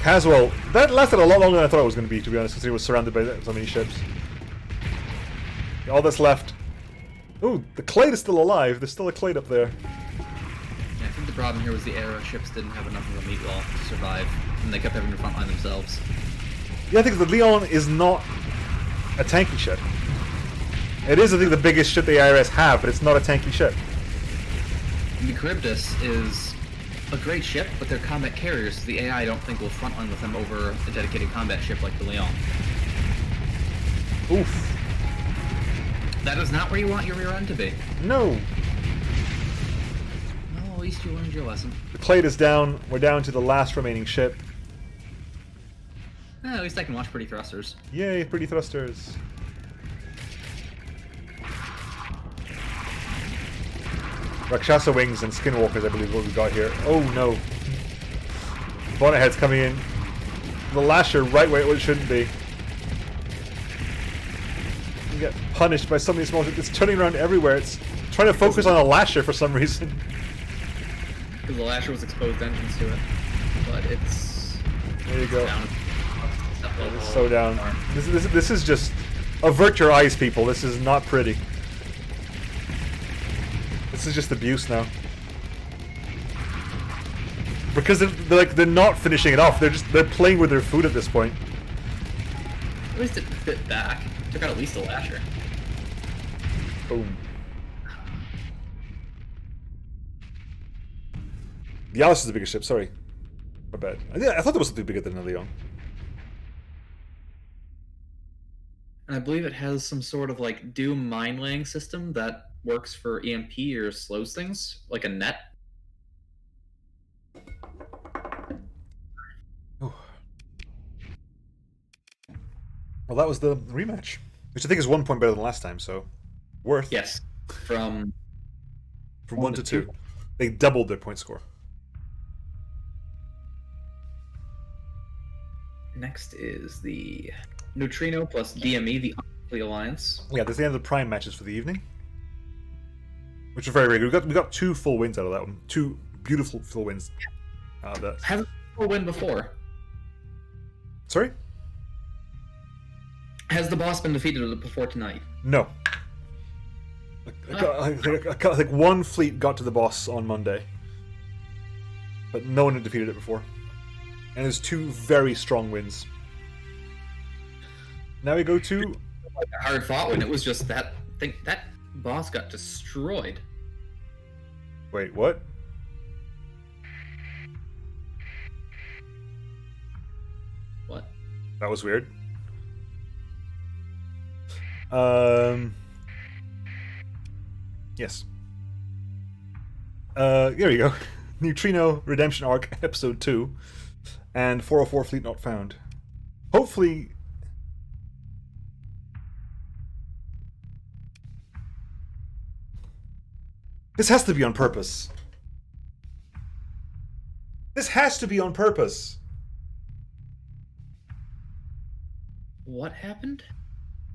Caswell, that lasted a lot longer than I thought it was going to be honest, because he was surrounded by so many ships. All that's left. Ooh, the Clade is still alive. There's still a Clade up there. Yeah, I think the problem here was the air ships didn't have enough of a meat wall to survive. and they kept having to frontline themselves. Yeah, I think the Leon is not a tanky ship. It is, I think, the biggest ship the IRS have, but it's not a tanky ship. The Charybdis is a great ship, but they're combat carriers, so the AI I don't think will frontline with them over a dedicated combat ship like the Leon. Oof. That is not where you want your rear end to be. No. Well, at least you learned your lesson. The Clade is down. We're down to the last remaining ship. At least I can watch pretty thrusters. Yay, pretty thrusters. Rakshasa wings and skinwalkers, I believe, is what we got here. Oh no. Bonnet head's coming in. The lasher right where it shouldn't be. You get punished by so many small ships. It's turning around everywhere. It's trying to focus on a lasher for some reason. Because the lasher was exposed engines to it. But it's... There you go. down. It's so down. This is just... Avert your eyes, people. This is not pretty. This is just abuse now. Because they're not finishing it off. They're playing with their food at this point. At least it bit back. Took out at least a lasher. Boom. The Alice is the biggest ship. Sorry, my bad. I thought there was something bigger than the Leon. And I believe it has some sort of like Doom mine laying system that works for EMP or slows things, like a net. Oh. Well, that was the rematch, which I think is 1 point better than last time, so worth. Yes, from 1 to 2. They doubled their point score. Next is the Neutrino plus DME, the Unlikely Alliance. Yeah, that's the end of the prime matches for the evening, which are very, very good. We got 2 full wins out of that one. 2 beautiful full wins. That. Hasn't a win before. Sorry? Has the boss been defeated before tonight? No. I think one fleet got to the boss on Monday, but no one had defeated it before. And there's 2 very strong wins. Now we go to... Like a hard fought win. It was just that boss got destroyed. Wait, what? What? That was weird. Yes. Here we go. Neutrino Redemption Arc, Episode 2. And 404 Fleet Not Found. Hopefully... This has to be on purpose. This has to be on purpose. What happened?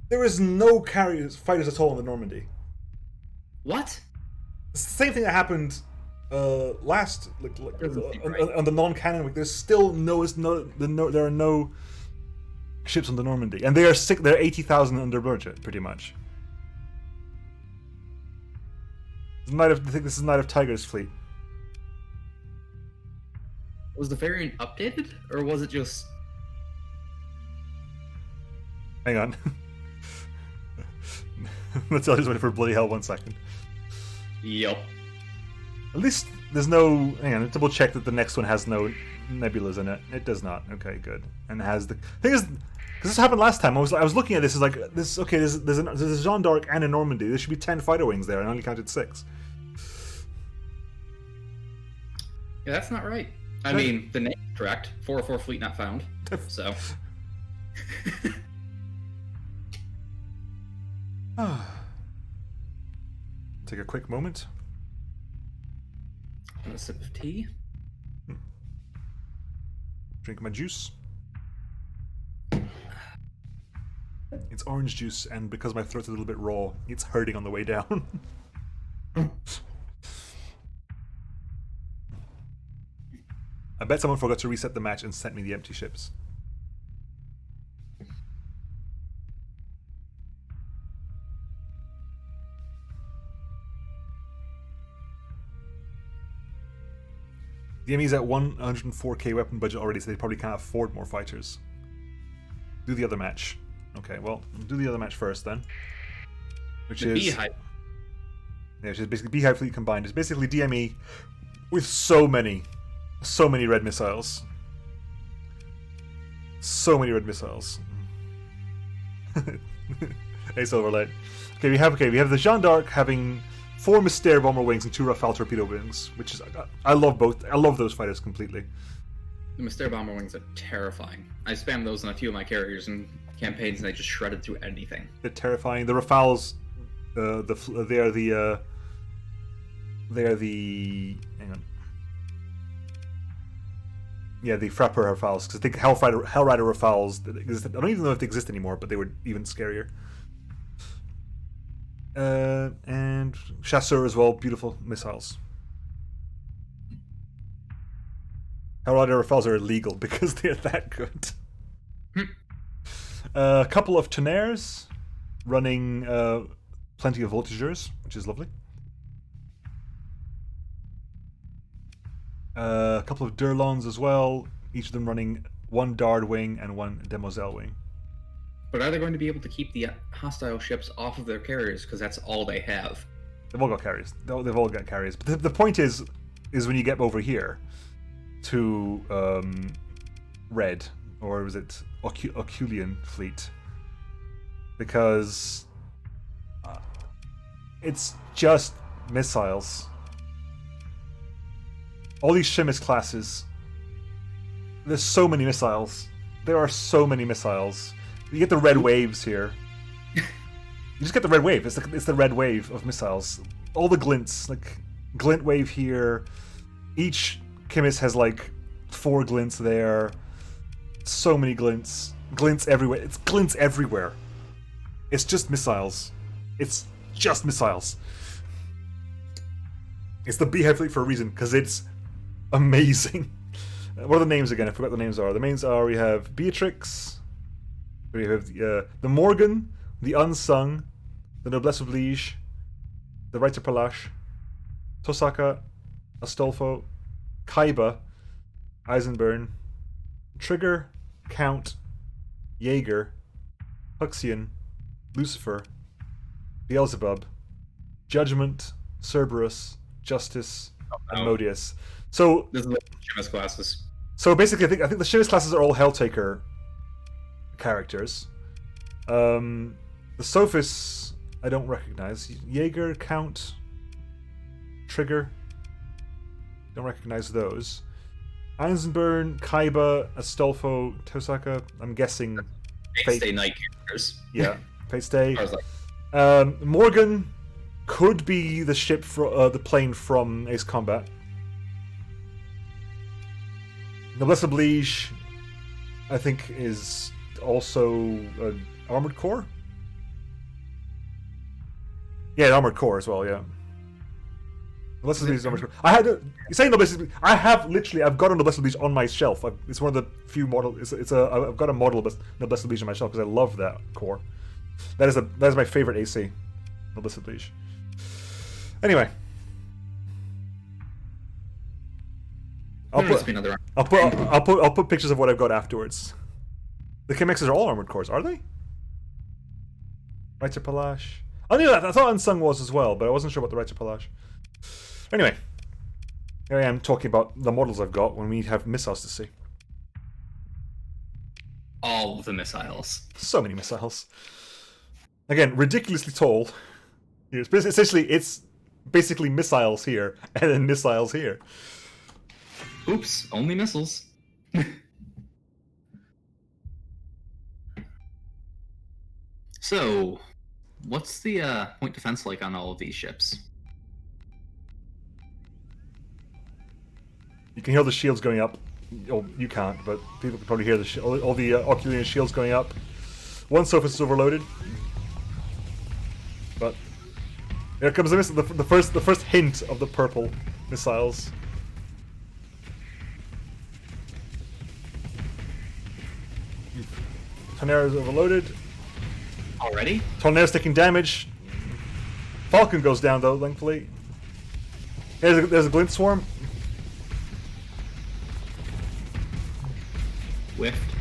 There is no carriers fighters at all in the Normandy. What? It's the same thing that happened last Right. on the non-canon week. There's still there are no ships on the Normandy, and they are sick. They're 80,000 under budget, pretty much. I think this is Knight of Tiger's fleet. Was the variant updated, or was it just... Hang on. Let's just wait for bloody hell 1 second. Yup. At least there's no... Hang on, double check that the next one has no nebulas in it. It does not. Okay, good. And it has the... thing is, because this happened last time, I was looking at this as like, okay, there's a Jeanne d'Arc and a Normandy. There should be 10 fighter wings there, and I only counted 6. Yeah, that's not right. I mean, the name is correct. 404 Fleet Not Found. So... Take a quick moment. And a sip of tea. Drink my juice. It's orange juice, and because my throat's a little bit raw, it's hurting on the way down. I bet someone forgot to reset the match and sent me the empty ships. DME's at 104k weapon budget already, so they probably can't afford more fighters. Do the other match. Okay, well, do the other match first then. Which is... Beehive. Yeah, which is basically Beehive Fleet combined. It's basically DME with so many red missiles. So many red missiles. Ace overlay. Okay, we have the Jeanne d'Arc having 4 Mystère bomber wings and 2 Rafale torpedo wings, which is I love both. I love those fighters completely. The Mystère bomber wings are terrifying. I spammed those on a few of my carriers and campaigns, and they just shredded through anything. They're terrifying. The Rafales, they are the hang on. Yeah, the Frapper Rafales, because I think Hellrider Rafales that exist. I don't even know if they exist anymore, but they were even scarier. And Chasseur as well, beautiful missiles. Hellrider Rafales are illegal because they're that good. A couple of Tonnerres running plenty of Voltigeurs, which is lovely. A couple of Durlons as well, each of them running 1 Dard wing and 1 Demoiselle wing. But are they going to be able to keep the hostile ships off of their carriers? Because that's all they have. They've all got carriers. They've all got carriers. But the point is when you get over here to Red, or was it Oculian Fleet? Because it's just missiles. All these Shimis classes, there's so many missiles. There are so many missiles. You get the red waves here. You just get the red wave. It's the red wave of missiles. All the glints, like glint wave here. Each Chimis has like 4 glints there. So many glints. Glints everywhere. It's glints everywhere. It's just missiles. It's just missiles. It's the Beehive Fleet for a reason, because it's amazing. What are the names again? I forgot what the names are. The names are, we have Beatrix, we have the Morgan, the Unsung, the Noblesse Oblige, the Reiter Palache, Tosaka, Astolfo, Kaiba, Eisenburn, Trigger, Count, Jaeger, Huxian, Lucifer, Beelzebub, Judgment, Cerberus, Justice, and Modius. So this is the Shimas classes. So basically, I think the Shimas classes are all Helltaker characters. The Sophists I don't recognize. Jaeger, Count, Trigger. Don't recognize those. Eisenburn, Kaiba, Astolfo, Tosaka. I'm guessing. Fate Stay Night characters. Yeah, Fate Stay. I was like, Morgan could be the ship the plane from Ace Combat. Noblesse Oblige, I think, is also an Armored Core. Yeah, Armored Core as well. Yeah. Noblesse Oblige is Armored Core. You say Noblesse Oblige? I've got a Noblesse Oblige on my shelf. It's one of the few models. I've got a model of Noblesse Oblige on my shelf because I love that core. That is my favorite AC, Noblesse Oblige. Anyway, I'll put pictures of what I've got afterwards. The Chimexes are all Armored Cores, are they? Reiter Palache. I knew that. I thought Unsung was as well, but I wasn't sure about the Reiter Palache. Anyway, here I am talking about the models I've got when we have missiles to see. all of the missiles. So many missiles. Again, ridiculously tall. It's basically missiles here, and then missiles here. Oops, only missiles. So, what's the point defense like on all of these ships? You can hear the shields going up. Oh, you can't, but people can probably hear all the Oculian shields going up. One surface is overloaded, but here comes the first hint of the purple missiles. Tonnerre is overloaded. Already? Tonnerre's taking damage. Falcon goes down though, thankfully. There's a glint swarm. whiffed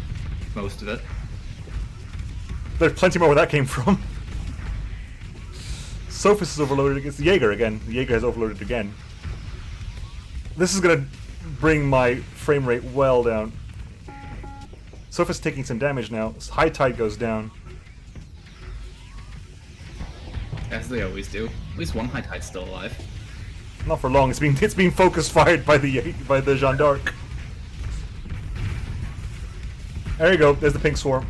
most of it. There's plenty more where that came from. Sophis is overloaded against the Jaeger again. The Jaeger has overloaded again. This is gonna bring my frame rate well down. Sophis taking some damage now. High Tide goes down. As they always do. At least one High Tide's still alive. Not for long. It's being focus fired by the Jeanne d'Arc. There you go. There's the pink swarm.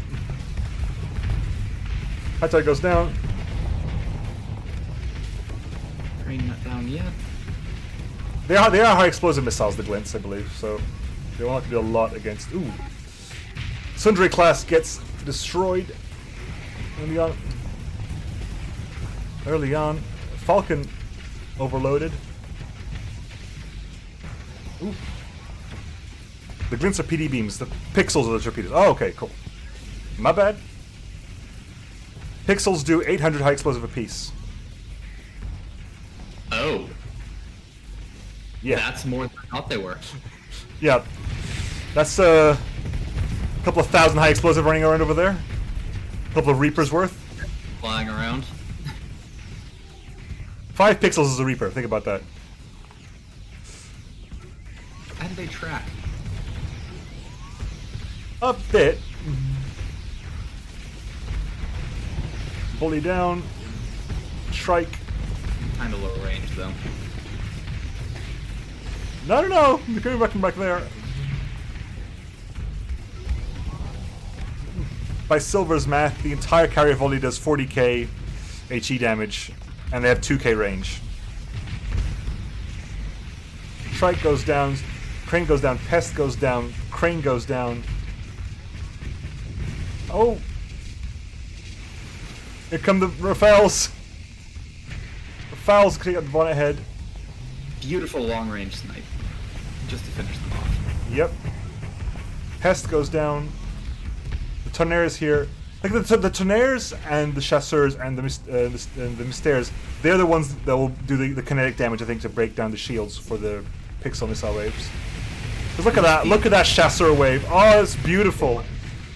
High Tide goes down. Bring that down yet. They are high explosive missiles, the Glints, I believe. So they won't have to do a lot against. Ooh. Sundry class gets destroyed early on. Falcon overloaded. Ooh. The Glints are PD beams. The Pixels are the torpedoes. Oh, okay, cool. My bad. Pixels do 800 high explosive apiece. Oh. Yeah. That's more than I thought they were. Yeah. That's a couple of thousand high explosive running around over there. A couple of Reapers worth. Flying around. 5 pixels is a Reaper. Think about that. How did they track? A bit. Bully down. Shrike. Kinda low range though. No. They're coming back from back there. By Silver's math, the entire carrier volley does 40k HE damage, and they have 2k range. Shrike goes down, Crane goes down, Pest goes down, Crane goes down. Oh! Here come the Rafales! Rafales getting the bonnet head. Beautiful long range snipe. Just to finish them off. Yep. Pest goes down. The Tonnerres here. Like the Tonnerres and the Chasseurs and the Mystères, they're the ones that will do the kinetic damage, I think, to break down the shields for the pixel missile waves. Because look at that. Look at that Chasseur wave. Oh, it's beautiful.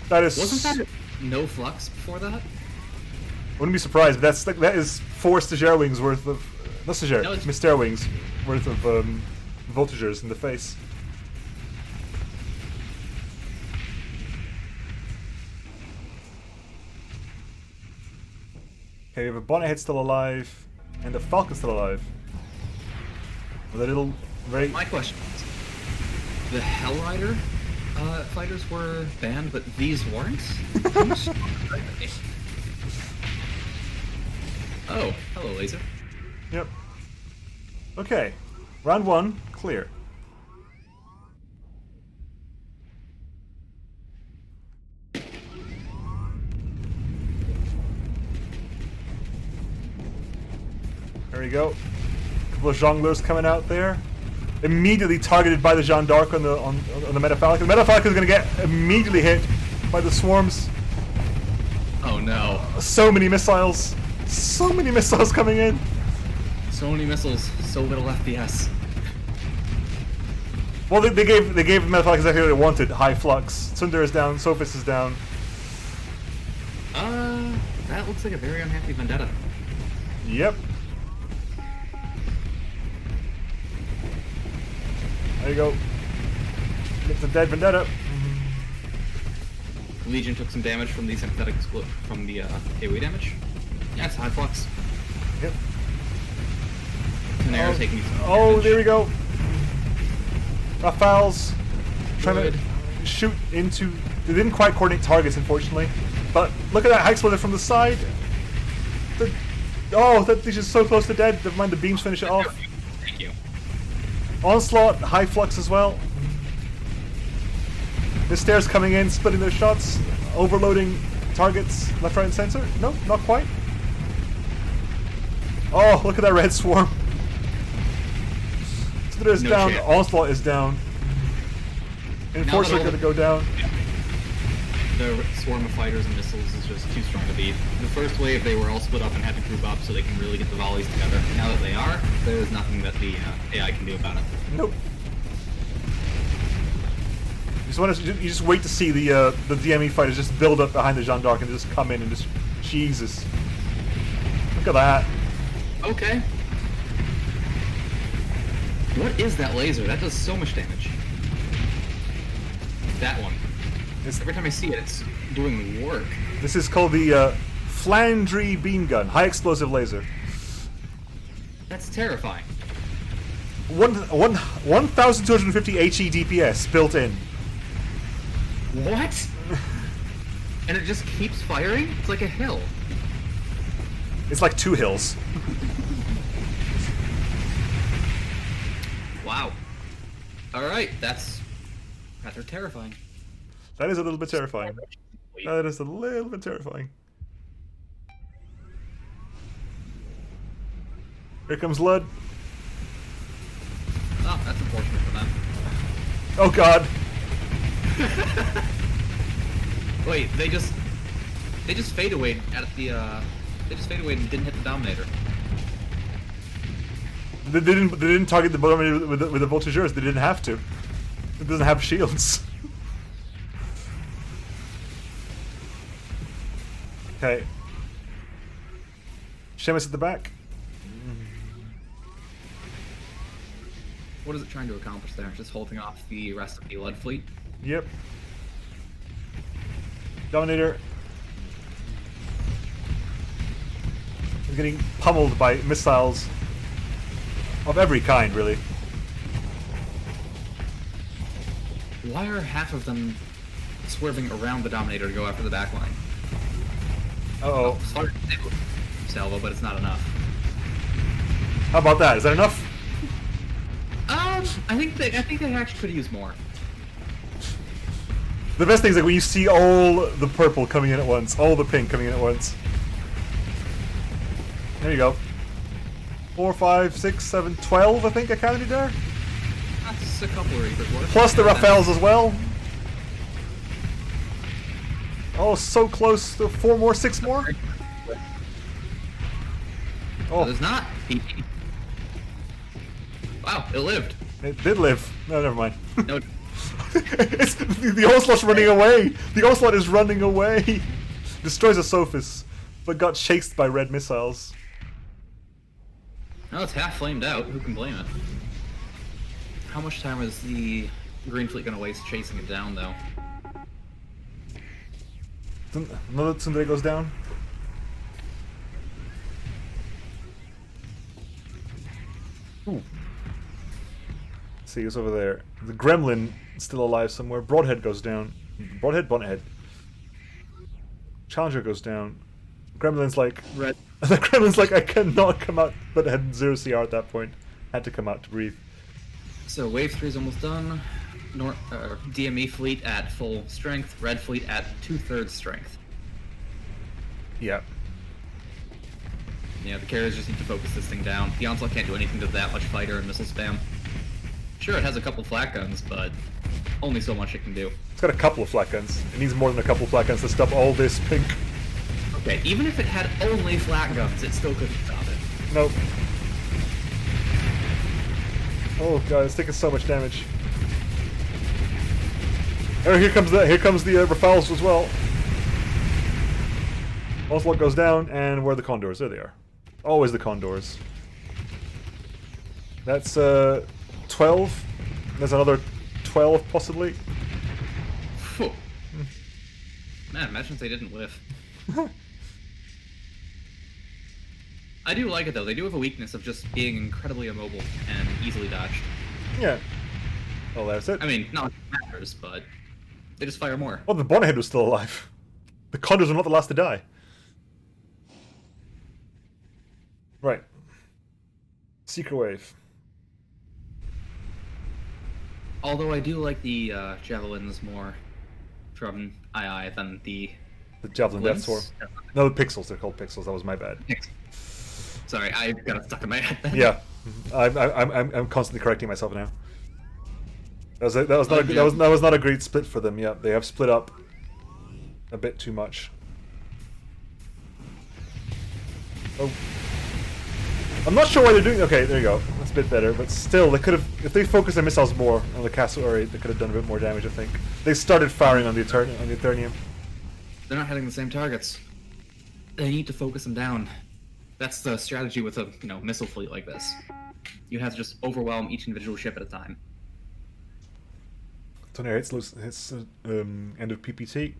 That is... Wasn't that no flux before that? Wouldn't be surprised, but that is 4 Stagiaire wings worth of... Not Stagiaire, No, it's- Mystère wings worth of voltigeurs in the face. Okay, we have a Bonnethead still alive, and the Falcon still alive. With a little very... My question is, the Hellrider fighters were banned, but these weren't? Oh, hello, laser. Yep. Okay. Round 1, clear. There we go. A couple of jongleurs coming out there. Immediately targeted by the Jeanne d'Arc on the Metafalcon. The Metafalcon is going to get immediately hit by the swarms. Oh no. So many missiles. So many missiles coming in. So many missiles, so little FPS. Well, they gave Metafalcon exactly what they wanted. High flux. Sunder is down. Sophis is down. That looks like a very unhappy Vendetta. Yep. There you go. Get the dead Vendetta. Legion took some damage from the synthetic split from the AoE damage. Yeah, it's high flux. Yep. Tonnerre taking some Oh, damage. there we go. Rafales trying Good. to shoot into... They didn't quite coordinate targets, unfortunately. But look at that high exploder from the side. That is just so close to dead. Never mind, the beams finish it off. Thank you. Onslaught, high flux as well. The stairs coming in, splitting their shots, overloading targets left, right, and center. No, not quite. Oh, look at that red swarm. Splitter is No down, chance. Onslaught is down. Enforcer all gonna go down. The swarm of fighters and missiles is just too strong to beat. The first wave, they were all split up and had to group up so they can really get the volleys together. Now that they are, there's nothing that the AI can do about it. Nope. You just wait to see the DME fighters just build up behind the Jeanne d'Arc and just come in and just Jesus. Look at that. Okay. What is that laser? That does so much damage. That one. Every time I see it, it's doing work. This is called the Flandry beam gun, high explosive laser. That's terrifying. 1,250 HE DPS built in. What? And it just keeps firing? It's like a hill. It's like 2 hills. Wow. Alright, that's rather terrifying. That is a little bit terrifying. That is a little bit terrifying. Here comes Lud. Oh, that's unfortunate for them. Oh god. Wait, they just fade away at the they just fade away and didn't hit the Dominator. They didn't target the bottom with the Voltigeurs. They didn't have to. It doesn't have shields. Okay. Sheamus at the back. What is it trying to accomplish there? Just holding off the rest of the Lud fleet? Yep. Dominator is getting pummeled by missiles of every kind, really. Why are half of them swerving around the Dominator to go after the back line? Uh-oh. Salvo, but it's not enough. How about that? Is that enough? I think they actually could use more. The best thing is like when you see all the purple coming in at once, all the pink coming in at once. There you go. 4, 5, 6, 7, 12, I think I counted there. That's a couple of Reapers worth. Plus the Rafales as well. Oh, so close. 4 more, 6 more. Oh, there's not. Wow, it lived. It did live. No, never mind. No. The Onslaught's running away! The Onslaught is running away! Destroys a Sophis, but got chased by red missiles. No, it's half flamed out. Who can blame it? How much time is the Green Fleet gonna waste chasing it down, though? Another Tsundere goes down. Ooh. See, it's over there. The Gremlin is still alive somewhere. Broadhead goes down. Broadhead, Bonnethead. Challenger goes down. Gremlin's like... Red. The Gremlin's like, I cannot come out, but had 0 CR at that point. Had to come out to breathe. So Wave 3 is almost done. DME fleet at full strength. Red fleet at 2/3 strength. Yeah. Yeah, the carriers just need to focus this thing down. The Onslaught can't do anything to that much fighter and missile spam. Sure, it has a couple flat guns, but only so much it can do. It's got a couple of flat guns. It needs more than a couple of flat guns to stop all this pink. Okay, even if it had only flat guns, it still couldn't stop it. Nope. Oh god, it's taking so much damage. Oh, here comes the Rafales as well. Onslaught goes down, and where are the Condors? There they are. Always the Condors. That's 12. There's another 12 possibly. Phew. Man, imagine if they didn't whiff. I do like it though. They do have a weakness of just being incredibly immobile and easily dodged. Yeah. Well, that's it. I mean, not like it matters, but they just fire more. Oh, the Bonnethead was still alive. The Condors are not the last to die. Right. Secret Wave. Although I do like the javelins more from II than the Javelin Death Glints? Sword. No, the Pixels. They're called Pixels. That was my bad. Sorry, I got it stuck in my head then. Yeah, I'm constantly correcting myself now. That was not a great split for them. Yeah, they have split up a bit too much. Oh, I'm not sure why they're doing. Okay, there you go. a bit better, but still, they could have, if they focused their missiles more on the cassowary, they could have done a bit more damage, I think. They started firing on the Eternium. They're not hitting the same targets. They need to focus them down. That's the strategy with a missile fleet like this. You have to just overwhelm each individual ship at a time. Tornado hits end of PPT.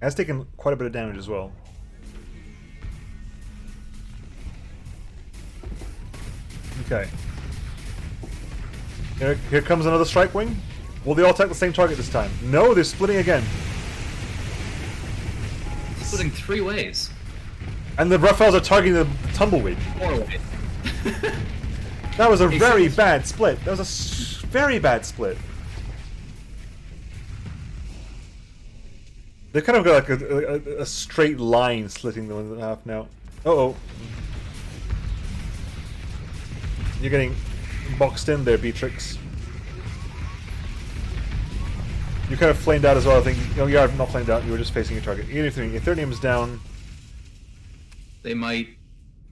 Has taken quite a bit of damage as well. Okay. Here comes another strike wing. Will they all attack the same target this time? No, they're splitting again. Splitting 3 ways. And the Raphaels are targeting the tumbleweed. 4 ways. That was a very bad split. That was a very bad split. They kind of got like a straight line slitting them in half now. Uh-oh. You're getting boxed in there, Beatrix. You kind of flamed out as well, I think. No, you are not flamed out, you were just facing your target. Ethereum's down. They might...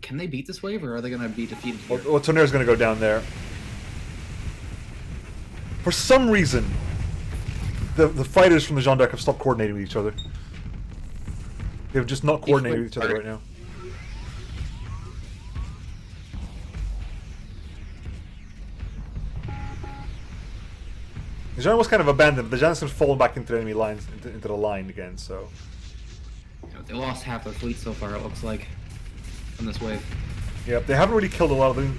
Can they beat this wave, or are they going to be defeated here? Well, Tornado's going to go down there. For some reason, the fighters from the Jeanne d'Arc have stopped coordinating with each other. They've just not coordinated with each other right now. The Jeanne was kind of abandoned, but the Jeanne's fallen back into the enemy lines, into the line again, so... They lost half their fleet so far, it looks like, from this wave. Yep, they haven't really killed a lot of them.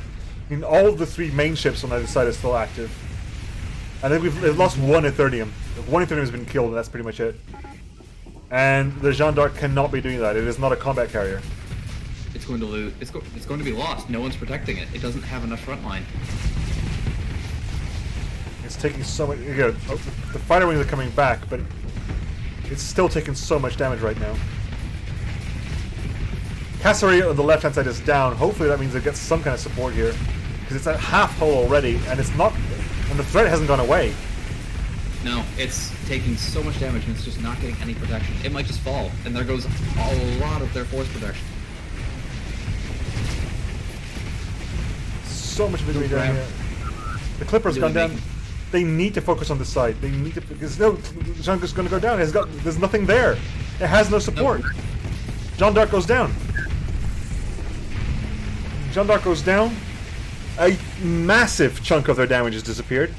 I mean, all of the 3 main ships on either side are still active. And then they've lost 1 Ethereum. 1 Ethereum has been killed, and that's pretty much it. And the Jeanne d'Arc cannot be doing that. It is not a combat carrier. It's going to lose. It's going to be lost. No one's protecting it. It doesn't have enough front line. It's taking so much... You know, the fighter wings are coming back, but it's still taking so much damage right now. Cassowary on the left-hand side is down. Hopefully that means it gets some kind of support here. Because it's at half hull already, and it's not... And the threat hasn't gone away. No, it's taking so much damage, and it's just not getting any protection. It might just fall, and there goes a lot of their force protection. So much misery down here. The Clipper's gone down. They need to focus on this side. They need to... Because no, Jeanne is going to go down. There's nothing there. It has no support. No. Jeanne d'Arc goes down. Jeanne d'Arc goes down. A massive chunk of their damage has disappeared.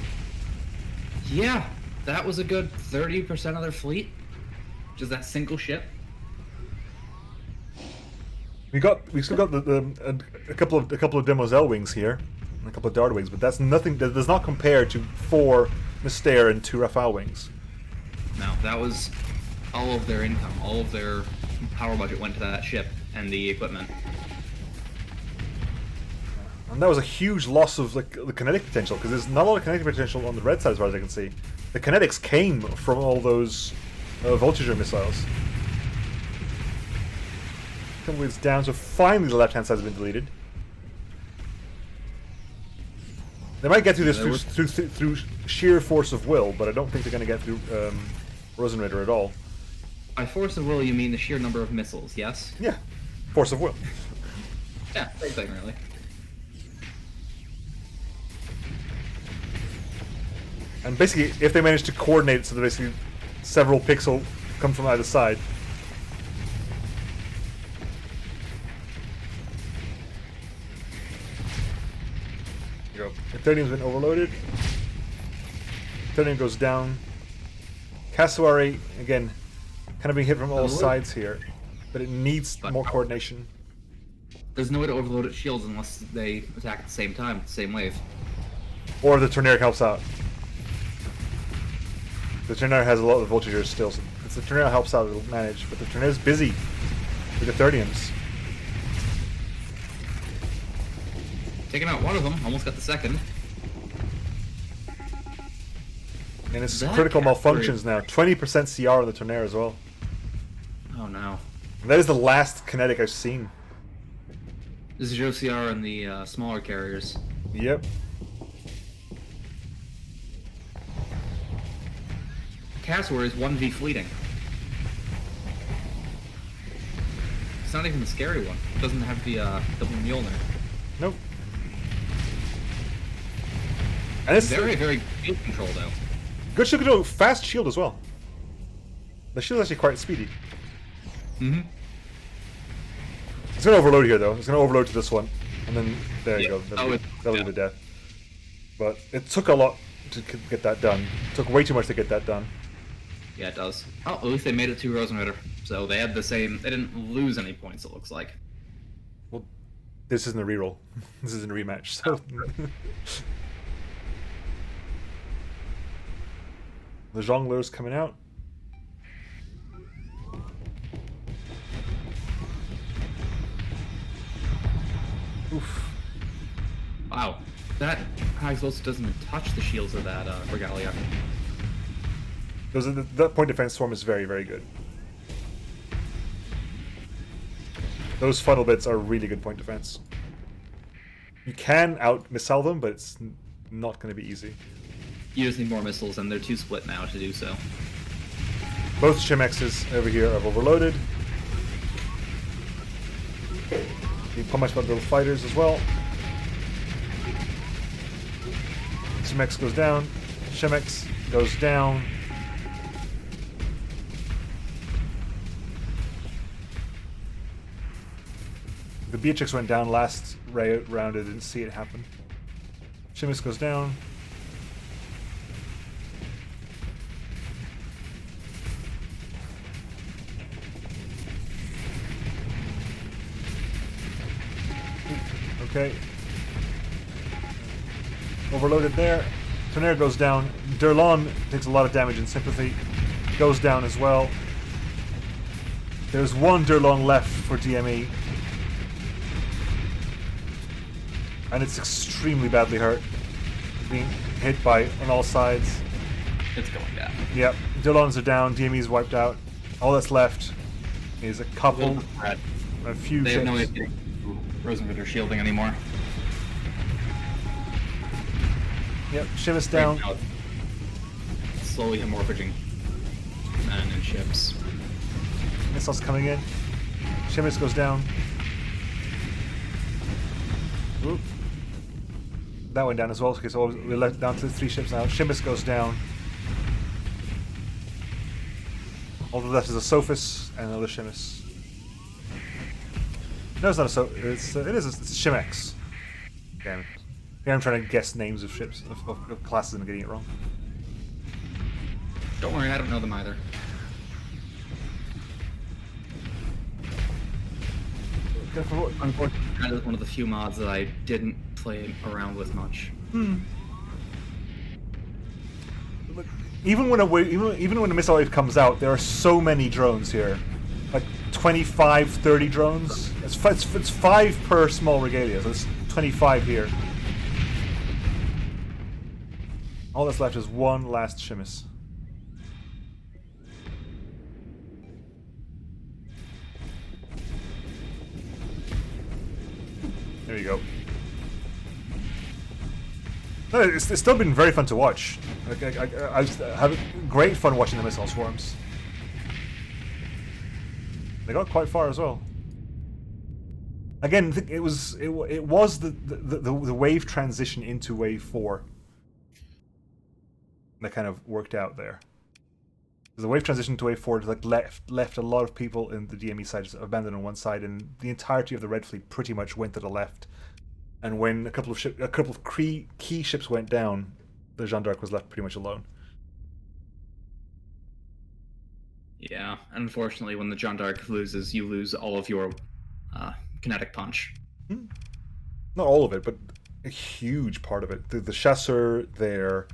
Yeah, that was a good 30% of their fleet. Just that single ship. We still got a couple of Demoiselle wings here, and a couple of Dart wings, but that's nothing. That does not compare to 4 Mystère and 2 Rafale wings. No, that was all of their income, all of their power budget went to that ship and the equipment. And that was a huge loss of the kinetic potential, because there's not a lot of kinetic potential on the red side as far as I can see. The kinetics came from all those Vulture missiles. Tumbleweed's down, so finally the left-hand side has been deleted. They might get through this through sheer force of will, but I don't think they're going to get through Rosenritter at all. By force of will, you mean the sheer number of missiles, yes? Yeah, force of will. Yeah, same thing, really. And basically, if they manage to coordinate it so that basically several pixel come from either side. There you go. Ethereum's been overloaded. Ethereum goes down. Cassowary, again, kind of being hit from all sides here. But it needs more coordination. There's no way to overload its shields unless they attack at the same time, the same wave. Or the Tornado helps out. The Tornado has a lot of Vultures still, so if the Tornado helps out, it'll manage. But the Tornado's busy with the Ethereums. Taking out one of them, almost got the second. And it's critical malfunctions now. 20% CR on the Tornado as well. Oh no. And that is the last kinetic I've seen. This is OCR and the smaller carriers. Yep. Cassowary is 1v fleeting. It's not even the scary one. It doesn't have the double Mjolnir. Nope. And it's Very, very good control, though. good shield control, fast shield as well. The shield is actually quite speedy. Mm-hmm. It's gonna overload here though. It's gonna overload to this one, and then there you go. That'll be the death. But it took a lot to get that done. It took way too much to get that done. Yeah, it does. Oh, at least they made it to Rosenritter. So they had the same... They didn't lose any points, it looks like. Well, this isn't a reroll. This isn't a rematch, so... The Jongleur's coming out. Oof. Wow. That high explosive doesn't even touch the shields of that Regalia. That point defense swarm is very, very good. Those funnel bits are really good point defense. You can out-missile them, but it's not going to be easy. You just need more missiles, and they're too split now to do so. Both Shimexes over here are overloaded. You pummel about little fighters as well. Shimex goes down. Shimex goes down. The Beatrix went down last round. I didn't see it happen. Shimex goes down. Okay. Overloaded there. Tonnerre goes down. Durlon takes a lot of damage in sympathy. Goes down as well. There's one Durlon left for DME. And it's extremely badly hurt. Being hit by on all sides. It's going down. Yep. Durlons are down. DME's wiped out. All that's left is a couple. A few They have no way ships. of getting Rosenritter shielding anymore. Yep. Shimus down. Right now, slowly hemorrhaging men and ships. Missiles coming in. Shimus goes down. Oop. That went down as well. Okay, so we're left down to 3 ships now. Shimus goes down. All that's left is a Sophis and another Shimus. No, it's not a Sophis. It's a Shimex. Damn it. Here I'm trying to guess names of ships, of classes, and getting it wrong. Don't worry, I don't know them either. Unfortunately, that is one of the few mods that I didn't play around with much. Look, even when a missile wave comes out, there are so many drones here, like 25, 30 drones. It's 5 per small regalia, so it's 25 here. All that's left is one last Shimus. There you go. No, it's still been very fun to watch. I have great fun watching the missile swarms. They got quite far as well. Again, it was the wave transition into wave 4 that kind of worked out there. The wave transition to wave 4 like left a lot of people in the DME side abandoned on one side, and the entirety of the Red Fleet pretty much went to the left. And when a couple of key ships went down, the Jeanne d'Arc was left pretty much alone. Yeah, unfortunately, when the Jeanne d'Arc loses, you lose all of your kinetic punch. Not all of it, but a huge part of it. The chasseur there,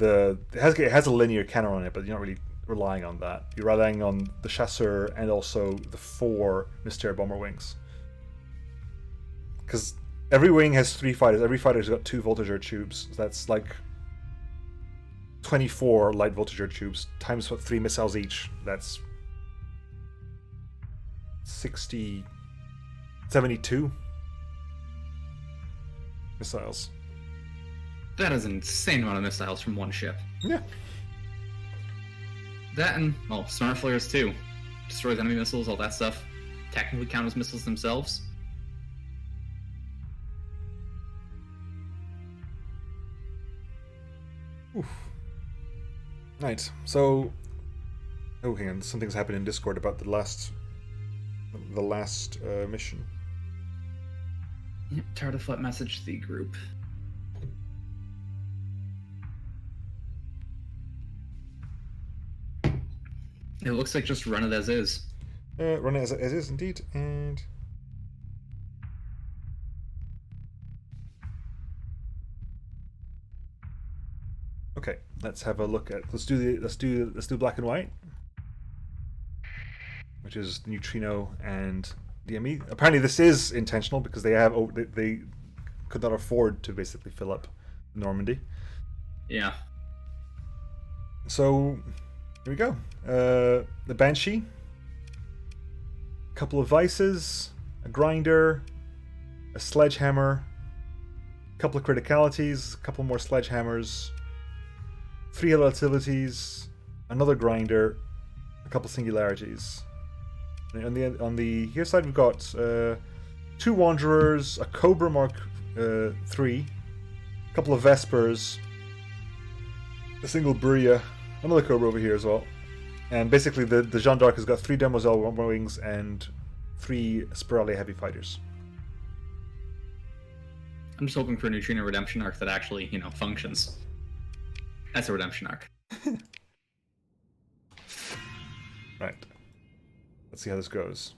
it has a linear cannon on it, but you're not really relying on that. You're relying on the chasseur and also the 4 Mystère bomber wings. Because every wing has 3 fighters. Every fighter's got 2 Voltigeur tubes. So that's like 24 light Voltigeur tubes times 3 missiles each. That's 72 missiles. That is an insane amount of missiles from one ship. Yeah. That and, well, smart flares too. Destroys enemy missiles, all that stuff. Technically count as missiles themselves. Oof. Right, so... Oh, hang on, something's happened in Discord about the last mission. Yep, Tartiflette messaged the group. It looks like just run it as is. Run it as is, indeed, and... Okay, let's have a look at... Let's do black and white. Which is Neutrino and DME. Apparently this is intentional because they could not afford to basically fill up Normandy. Yeah. So here we go. The Banshee, a couple of vices, a grinder, a sledgehammer, a couple of criticalities, a couple more sledgehammers, 3 relativities, another grinder, a couple singularities. On the here side we've got 2 Wanderers, a Cobra Mark 3, a couple of Vespers, a single Bria, another Cobra over here as well. And basically the Jeanne d'Arc has got 3 Demoiselle wings and 3 Spirale heavy fighters. I'm just hoping for a Neutrino redemption arc that actually, functions. That's a redemption arc. Right. Let's see how this goes.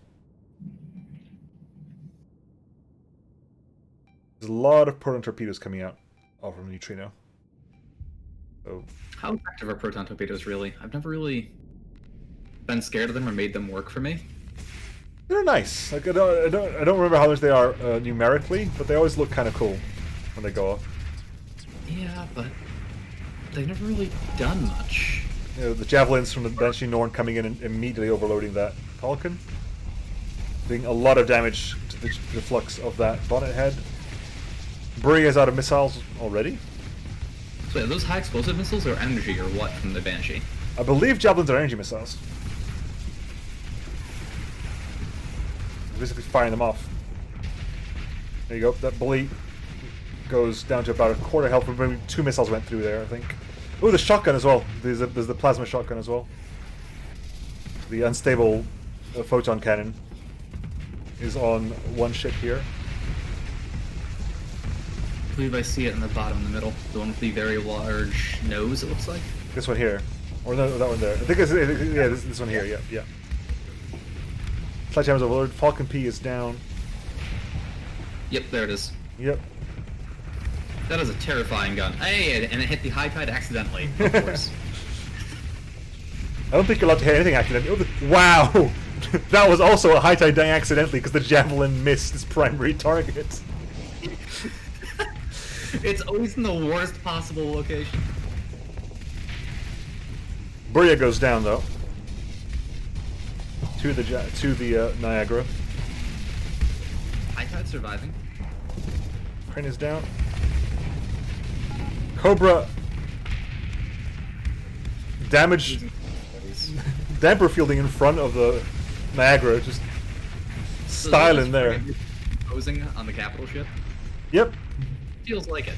There's a lot of proton torpedoes coming out from Neutrino. So, how effective are proton torpedoes really? I've never really been scared of them or made them work for me. They're nice. Like I don't remember how much they are numerically, but they always look kind of cool when they go off. Yeah, but they've never really done much. The javelins from the Banshee Norn coming in and immediately overloading that Falcon, doing a lot of damage to the flux of that bonnet head. Brie is out of missiles already. So are those high explosive missiles or energy or what from the Banshee? I believe javelins are energy missiles. Basically firing them off. There you go. That bully goes down to about a quarter health. Maybe 2 missiles went through there, I think. Oh, the shotgun as well. There's the plasma shotgun as well. The unstable photon cannon is on one ship here. I believe I see it in the bottom in the middle. The one with the very large nose, it looks like. This one here. Or no, that one there. I think it's, yeah, this one here. Yeah. Sledgehammer's overloaded. Falcon P is down. Yep, there it is. Yep. That is a terrifying gun. Hey, and it hit the high tide accidentally, of course. I don't think you're allowed to hit anything accidentally. Wow! That was also a high tide dying accidentally because the javelin missed its primary target. It's always in the worst possible location. Buria goes down though. To the Niagara. High tide surviving. Crane is down. Cobra damage. Damper fielding in front of the Niagara, just styling there. Posing on the capital ship. Yep. Feels like it.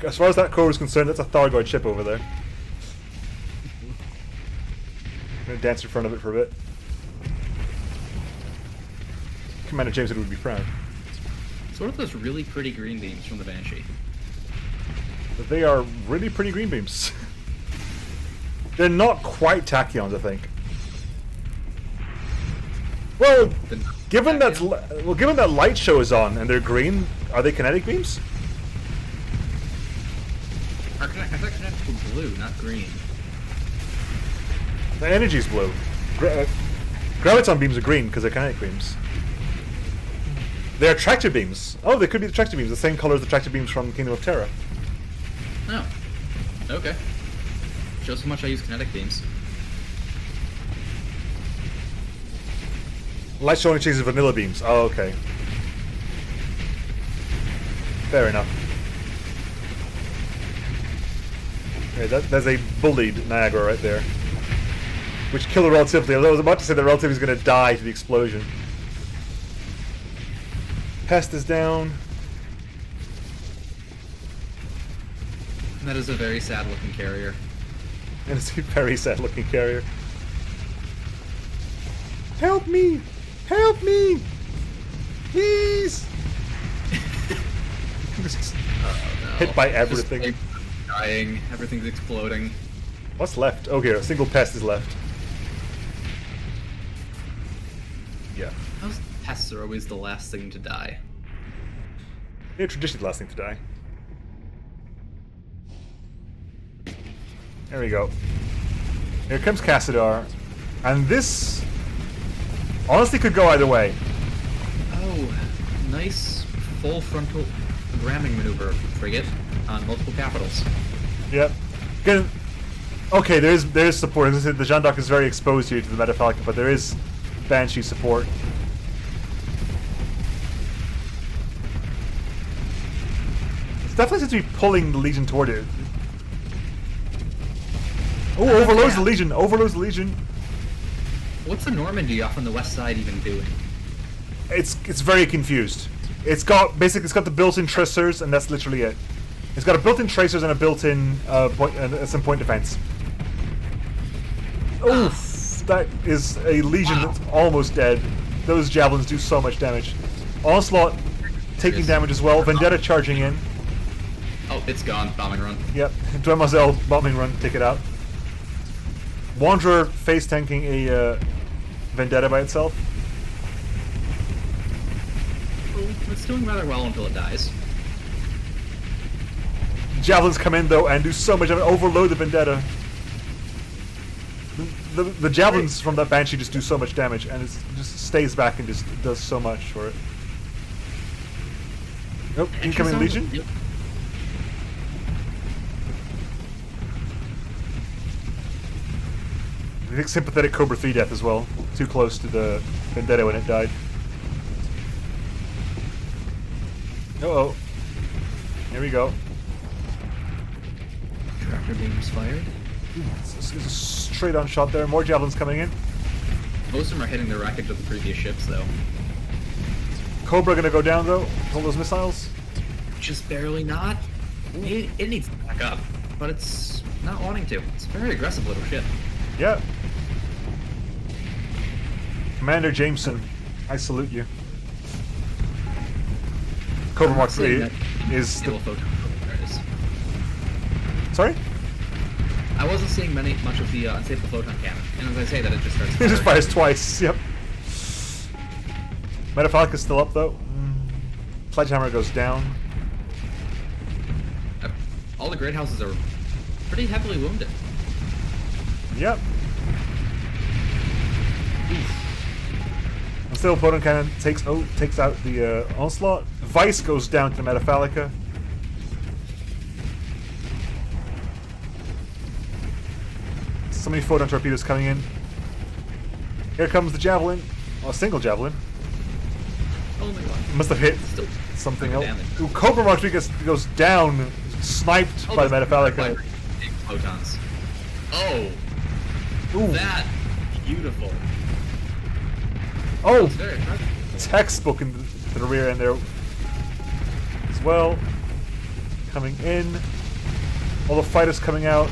As far as that core is concerned, that's a Thargoid ship over there. I'm gonna dance in front of it for a bit. Commander James would be proud. Sort of those really pretty green beams from the Banshee. But they are really pretty green beams. They're not quite tachyons, I think. Well, given that light show is on and they're green, are they kinetic beams? I thought kinetic were blue, not green. The energy's blue. Graviton beams are green because they're kinetic beams. They're tractor beams. Oh, they could be the tractor beams, the same color as the tractor beams from Kingdom of Terra. Oh. Okay. Shows how much I use kinetic beams. Light show only chases vanilla beams. Oh, okay. Fair enough. Okay, there's a bullied Niagara right there. Which killed the relativity. I was about to say the relativity is going to die to the explosion. Pest is down. That is a very sad-looking carrier. And it's a very sad-looking carrier. Help me! Help me! Please! Just hit by everything. Just dying. Everything's exploding. What's left? Oh, here, a single pest is left. Yeah. Those pests are always the last thing to die. They're traditionally the last thing to die. There we go. Here comes Cassadar. And this honestly could go either way. Oh, nice full frontal ramming maneuver frigate on multiple capitals. Yep. Again, okay, there is support. As I said, the Jeanne d'Arc is very exposed here to the Metafalcon, but there is Banshee support. It definitely seems to be pulling the Legion toward it. Oh, overloads the Legion! Overloads the Legion! What's the Normandy off on the west side even doing? It's very confused. It's got the built-in tracers, and that's literally it. It's got a built-in tracers and a built-in some point defense. Oof! That is a Legion that's almost dead. Those javelins do so much damage. Onslaught taking damage as well. Vendetta charging in. Oh, it's gone. Bombing run. Yep. Demoiselle bombing run. Take it out. Wanderer face tanking a Vendetta by itself. It's doing rather well until it dies. Javelins come in though and do so much damage. Overload the Vendetta. The javelins from that Banshee just do so much damage, and it just stays back and just does so much for it. Nope, incoming Legion. Yep. I think sympathetic Cobra 3 death as well. Too close to the Vendetta when it died. Uh-oh. Here we go. Tractor beams fired. It's a straight-on shot there. More javelins coming in. Most of them are hitting the wreckage of the previous ships, though. Cobra gonna go down though. All those missiles. Just barely not. It needs to back up, but it's not wanting to. It's a very aggressive little ship. Yeah. Commander Jameson, I salute you. Cobra Mark 3 is the... Sorry? I wasn't seeing much of the unstable photon cannon, and as I say that, it just starts It just fires twice, yep. Metafalcon's still up though. Sledgehammer goes down. All the great houses are pretty heavily wounded. Yep. Still, photon cannon takes out the onslaught. Vice goes down to the Metafalica. So many photon torpedoes coming in. Here comes the javelin. Oh, a single javelin. Oh my god. Must have hit Still something else. damage. Ooh, Cobra Mark 3 goes down, sniped by the Metafalica. Photons. Oh, Ooh. that beautiful. Oh, It's very impressive. textbook in the rear end there as well. Coming in. All the fighters coming out.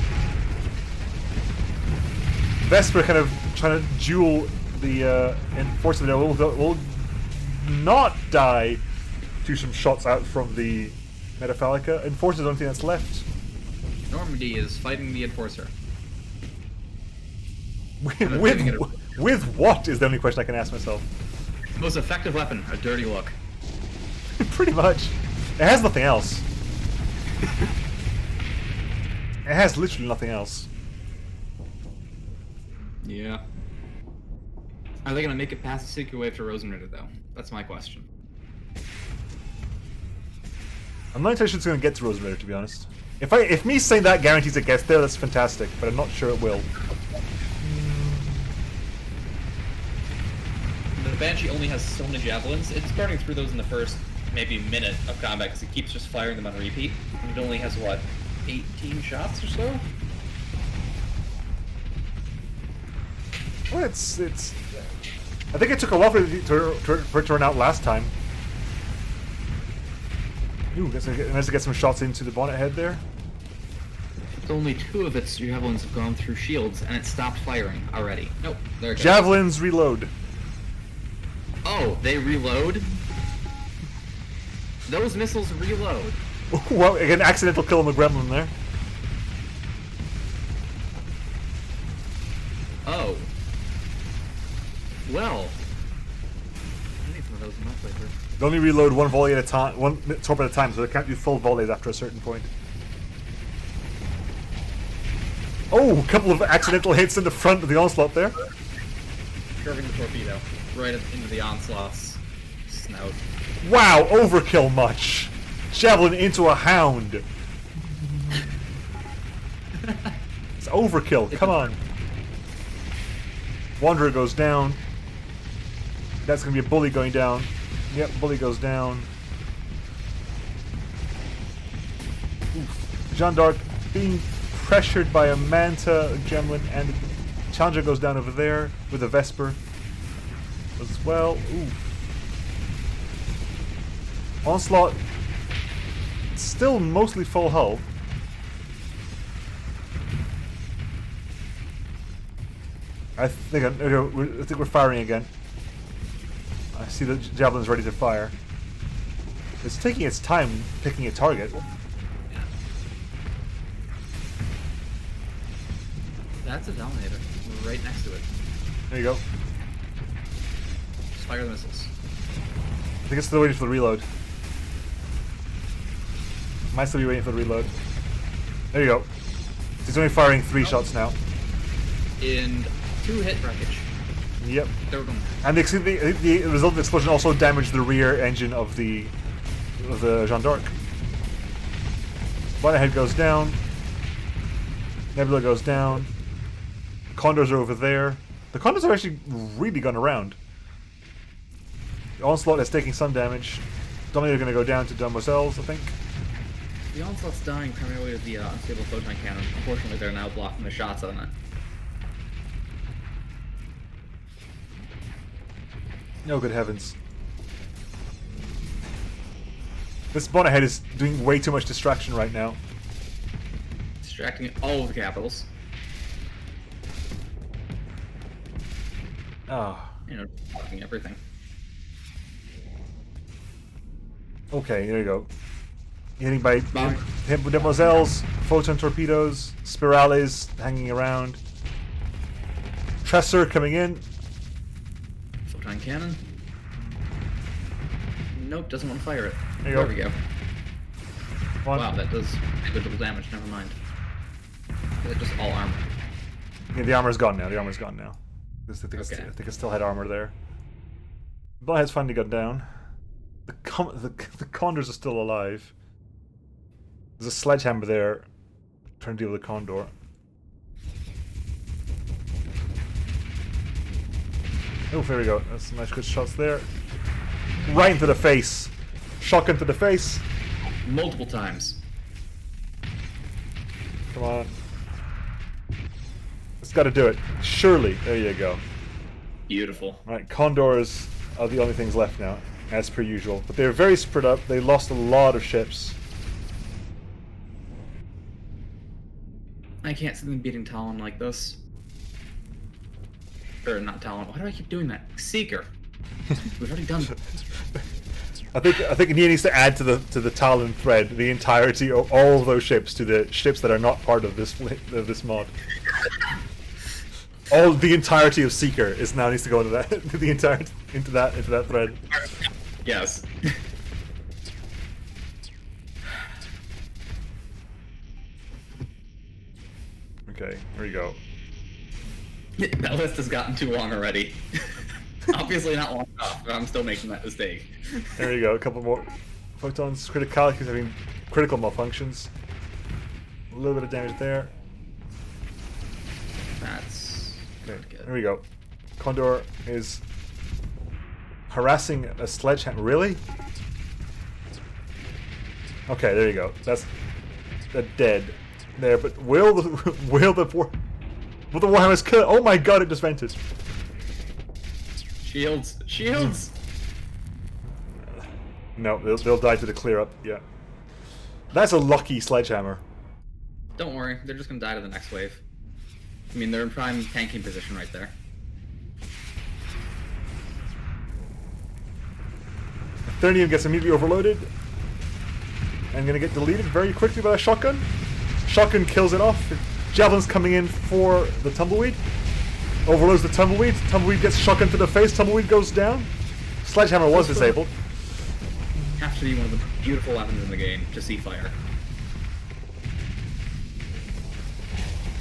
Vesper kind of trying to duel the Enforcer there. Will not die to some shots out from the Metafalica. Enforcer's the only thing that's left. Normandy is fighting the Enforcer. With what is the only question I can ask myself. Most effective weapon, a dirty look. Pretty much. It has nothing else. It has literally nothing else. Yeah. Are they gonna make it past the secret wave to Rosenritter, though? That's my question. I'm not entirely sure it's going to get to Rosenritter, to be honest. If me saying that guarantees it gets there, that's fantastic, but I'm not sure it will. The Banshee only has so many javelins. It's burning through those in the first maybe minute of combat because it keeps just firing them on repeat. And it only has, what, 18 shots or so? Well, it's. I think it took a while for it to run out last time. Ooh, managed to get some shots into the bonnet head there. Only 2 of its javelins have gone through shields, and it stopped firing already. Nope, there it goes. Javelins reload. Oh, they reload? Those missiles reload. Well, an accidental kill on the gremlin there. Oh. Well. I need some of those in my flavor. They only reload one volley at a time, one torpedo at a time, so they can't do full volleys after a certain point. Oh, a couple of accidental hits in the front of the onslaught there. Curving the torpedo right into the onslaught's snout. Wow, overkill much. Javelin into a hound. It's overkill, come on. Wanderer goes down. That's gonna be a bully going down. Yep, bully goes down. Oof. Jeanne d'Arc being pressured by a Manta, a Gremlin, and Challenger goes down over there with a Vesper as well. Oof. Onslaught still mostly full hull. I think we're firing again. I see the javelin's ready to fire. It's taking its time picking a target. That's a Dominator. We're right next to it. There you go. Just fire the missiles. I think it's still waiting for the reload. Might still be waiting for the reload. There you go. He's only firing 3 shots now. In 2 hit wreckage. Yep. Third one. And the result of the explosion also damaged the rear engine of the Jeanne d'Arc. Bonnethead goes down. Nebula goes down. Condors are over there. The Condors have actually really gone around. The Onslaught is taking some damage. Dominator going to go down to Demoiselles, I think. The Onslaught's dying primarily with the unstable photon cannon. Unfortunately, they're now blocking the shots on it. Oh, good heavens. This Bonnethead is doing way too much distraction right now. Distracting all of the capitals. Ah. You know, blocking everything. Okay, there you go. Hitting by Demoiselles, photon torpedoes, spirales hanging around. Tresser coming in. Photon cannon. Nope, doesn't want to fire it. There you go. we go. One. Wow, that does negligible damage. Never mind. It's just all armor. Yeah, the armor's gone now. The armor's gone now. I think it still had armor there. Bonnethead's finally got down. The Condors are still alive. There's a sledgehammer there trying to deal with the Condor. Oh, there we go. That's some nice good shots there. Right into the face. Shotgun to the face. Multiple times. Come on. It's got to do it. Surely. There you go. Beautiful. Right, Condors are the only things left now, as per usual. But they're very spread up. They lost a lot of ships. I can't see them beating Talon like this. Or not Talon. Why do I keep doing that? Seeker. We've already done it. I think Nia needs to add to the Talon thread the entirety of all of those ships to the ships that are not part of this mod. The entirety of Seeker is now needs to go into that into that thread. Yes. Okay, here we go. That list has gotten too long already. Obviously not long enough, but I'm still making that mistake. There you go, a couple more photons. Criticality is having critical malfunctions. A little bit of damage there. That's Okay, good. there we go. Condor is harassing a sledgehammer. Really? Okay, there you go. That's dead there. But will the Warhammer's kill? Oh my god! It just vented. Shields! Shields! No, they'll die to the clear up. Yeah, that's a lucky sledgehammer. Don't worry, they're just gonna die to the next wave. I mean, they're in prime tanking position right there. Eternium gets immediately overloaded. And gonna get deleted very quickly by a shotgun. Shotgun kills it off. Javelin's coming in for the Tumbleweed. Overloads the Tumbleweed. Tumbleweed gets shotgun to the face. Tumbleweed goes down. Sledgehammer was disabled. Have to be one of the beautiful weapons in the game to see fire.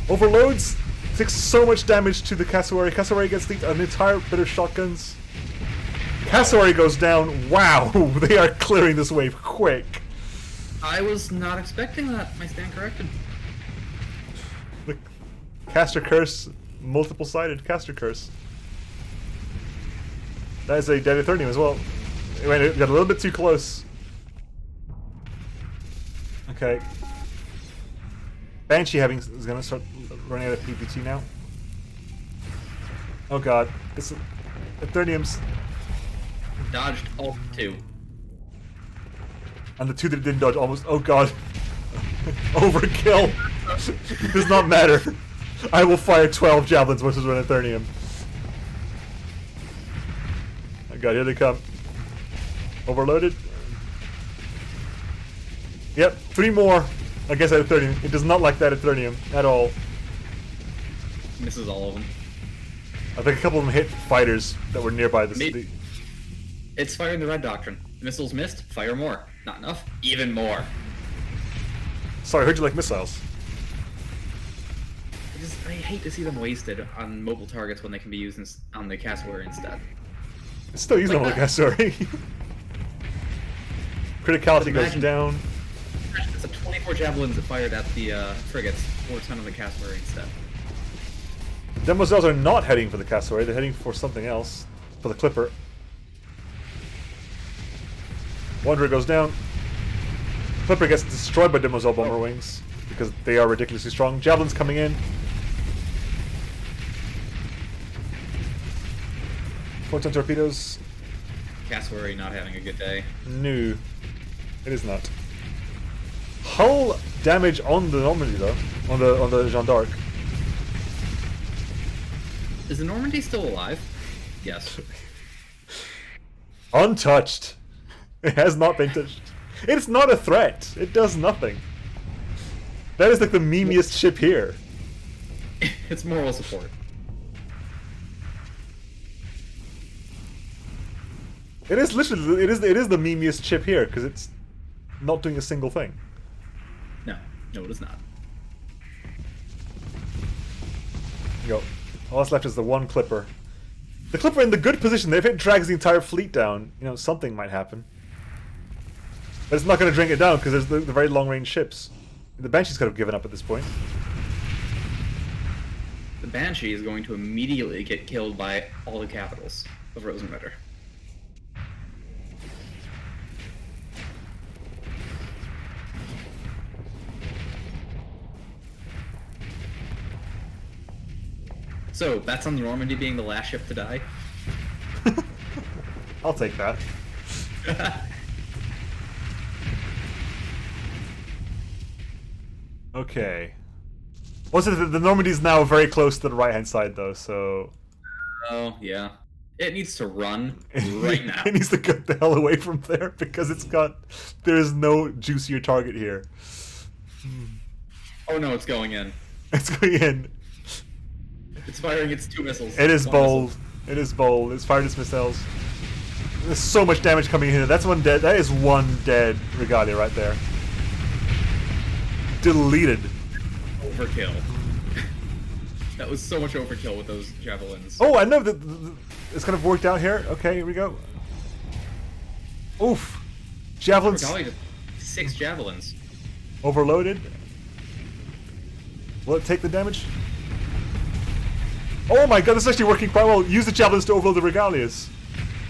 Overloads. Takes so much damage to the Cassowary. Cassowary gets an entire bit of shotguns. Cassowary goes down. Wow, they are clearing this wave quick. I was not expecting that. I stand corrected. The Caster Curse, multiple-sided Caster Curse. That is a dead Eternium as well. It got a little bit too close. Okay. Banshee is going to start running out of PvT now. Oh god. This Eternium's... Dodged all 2. And the 2 that didn't dodge almost... Oh god. Overkill. Does not matter. I will fire 12 javelins versus an Eternium. Oh god, here they come. Overloaded. Yep, 3 more against that Eternium. It does not like that Eternium at all. Misses all of them. I think a couple of them hit fighters that were nearby the Maybe. city. It's firing the red doctrine. Missiles missed, fire more. Not enough, even more. Sorry, I heard you like missiles. I hate to see them wasted on mobile targets when they can be used on the Cassowary instead. It's still using Like all the guys, sorry. Criticality goes Imagine- down. It's a 24 javelins that fired at the frigates, 4 on the Cassowary instead. Demoiselles are not heading for the Cassowary, they're heading for something else. For the Clipper. Wanderer goes down. Clipper gets destroyed by Demoiselle Bomber Wings because they are ridiculously strong. Javelin's coming in. Photon torpedoes. Cassowary not having a good day. No. It is not. Hull damage on the Normandy though. On the Jeanne d'Arc. Is the Normandy still alive? Yes. Untouched. It has not been touched. It's not a threat. It does nothing. That is like the memeiest ship here. It's moral support. It is literally it is the memeiest ship here because it's not doing a single thing. No, it is not. Go. All that's left is the one Clipper. The Clipper in the good position. If it drags the entire fleet down, you know, something might happen. But it's not going to drink it down because there's the very long-range ships. The Banshees could have given up at this point. The Banshee is going to immediately get killed by all the capitals of Rosenritter. So, bets on the Normandy being the last ship to die? I'll take that. Okay. Also, the Normandy's now very close to the right-hand side, though, so... Oh, yeah. It needs to run right now. It needs to get the hell away from there, because it's got... There is no juicier target here. Oh no, it's going in. It's going in. It's firing its 2 missiles. It is One bold. missile. It is bold. It's fired its missiles. There's so much damage coming in here. That's one dead. That is one dead Regalia right there. Deleted. Overkill. That was so much overkill with those javelins. Oh, I know that it's kind of worked out here. Okay, here we go. Oof. Javelins Regalia just 6 javelins. overloaded. Will it take the damage? Oh my god, this is actually working quite well. Use the javelins to overload the Regalias.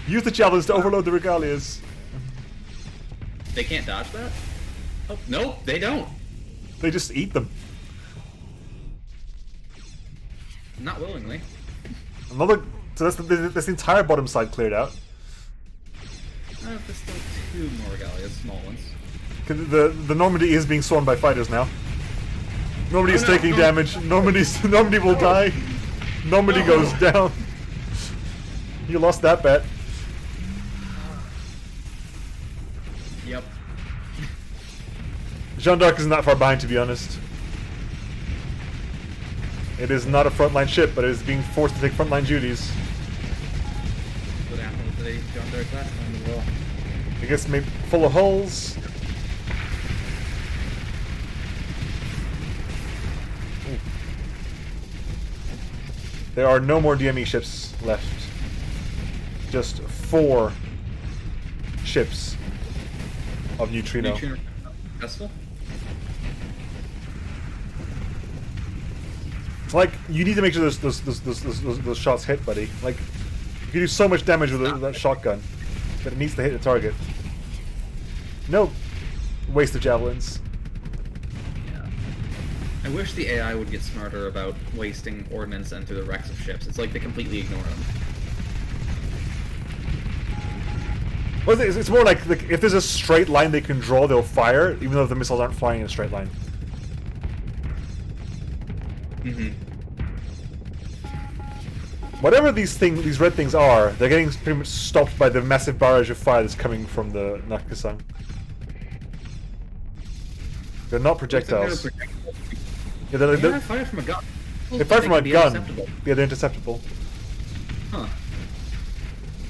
Use the javelins to overload the Regalias. They can't dodge that? Oh, no, they don't. They just eat them. Not willingly. Another. So that's the entire bottom side cleared out. There's still 2 more Regalias, small ones. 'Cause the Normandy is being swarmed by fighters now. Nobody's Oh, no, taking no. damage. Nobody will die. Nobody No. goes down. You lost that bet. Yep. Jeanne d'Arc isn't that far behind, to be honest. It is not a frontline ship, but it is being forced to take frontline duties. What happened with the John Dark last time as well? I guess maybe full of holes. Ooh. There are no more DME ships left. Just 4 ships of Neutrino. Neutrino successful? It's like, you need to make sure those shots hit, buddy. Like, you can do so much damage with that shotgun, but it needs to hit the target. No waste of javelins. Yeah. I wish the AI would get smarter about wasting ordnance into the wrecks of ships. It's like they completely ignore them. Well, it's more like if there's a straight line they can draw, they'll fire, even though the missiles aren't flying in a straight line. Mm-hmm. Whatever these red things are, they're getting pretty much stopped by the massive barrage of fire that's coming from the Nakasang. They're not projectiles. Yeah, They're fired from a gun. They fire from a can be gun. interceptable. Yeah, they're interceptable. Huh.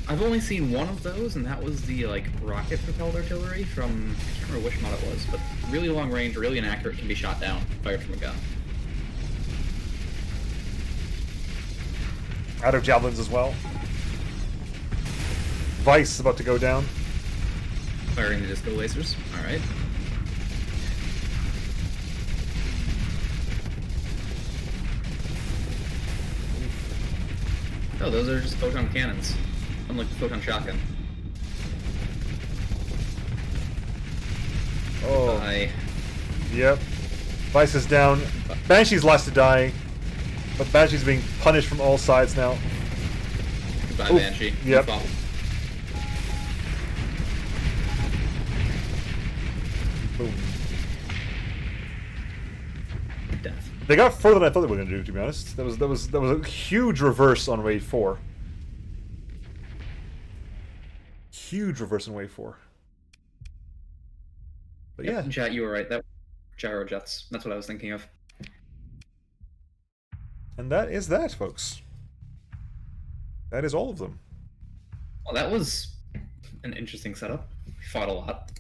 I've only seen one of those, and that was the rocket-propelled artillery from I can't remember which mod it was, but really long range, really inaccurate, can be shot down, fired from a gun. Out of javelins as well. Vice is about to go down. Firing the disco lasers. All right. Oh, those are just photon cannons, unlike the photon shotgun. Oh. Bye. Yep. Vice is down. Banshee's last to die. But Banshee's being punished from all sides now. Goodbye, Oof. Banshee. Yep. Fall. Boom. Death. They got further than I thought they were going to do, to be honest. That was a huge reverse on Wave 4. Huge reverse on Wave 4. But yeah. In chat, you were right. That gyro jets. That's what I was thinking of. And that is that, folks. That is all of them. Well, that was an interesting setup. We fought a lot.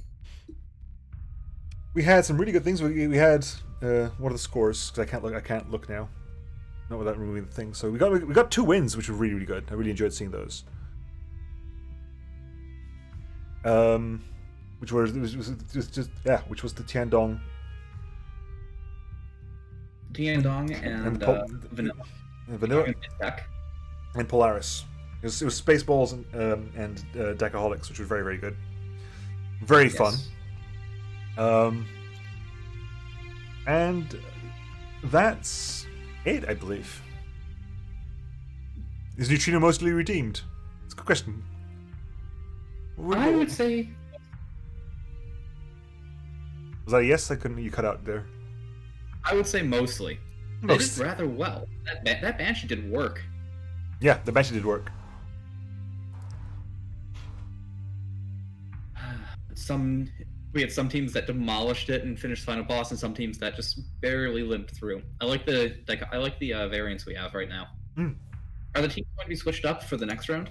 We had some really good things. We had what are the scores? Because I can't look now. Not without removing the thing. So we got 2 wins, which were really, really good. I really enjoyed seeing those. Which was the Tiandong. Tiandong and Vanilla. Vanilla Tech. and Polaris. It was Spaceballs and Decaholics, which was very, very good. Very fun. And that's it, I believe. Is Neutrino mostly redeemed? It's a good question. I would say... Was that a yes? You cut out there. I would say mostly. They Most. did rather well. That Banshee did work. Yeah, the Banshee did work. We had some teams that demolished it and finished final boss, and some teams that just barely limped through. I like the variants we have right now. Mm. Are the teams going to be switched up for the next round?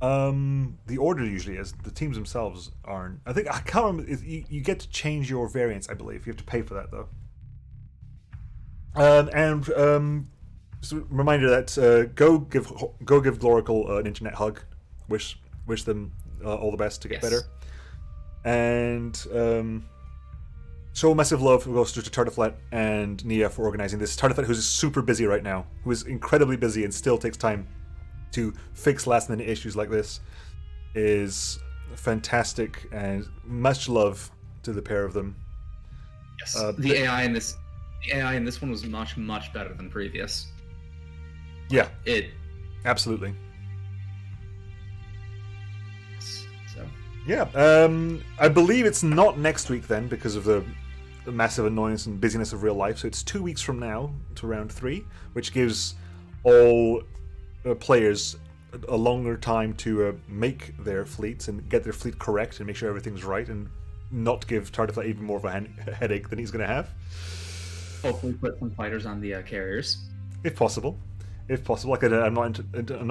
The order usually is. The teams themselves aren't. I can't remember. You get to change your variants, I believe. You have to pay for that though. Just a reminder that go give Gloracle an internet hug. Wish them all the best to get better. And show massive love goes to Tartiflette and Nia for organizing this. Tartiflette, who's super busy right now, who is incredibly busy and still takes time to fix last-minute issues like this, is fantastic, and much love to the pair of them. Yes. The AI in this one was much better than previous. Yeah. It. Absolutely. So. Yeah. I believe it's not next week then because of the the massive annoyance and busyness of real life. So it's 2 weeks from now to round 3, which gives all players a longer time to make their fleets and get their fleet correct and make sure everything's right and not give Tartiflette even more of a headache than he's going to have. Hopefully put some fighters on the carriers. If possible. Like I'm not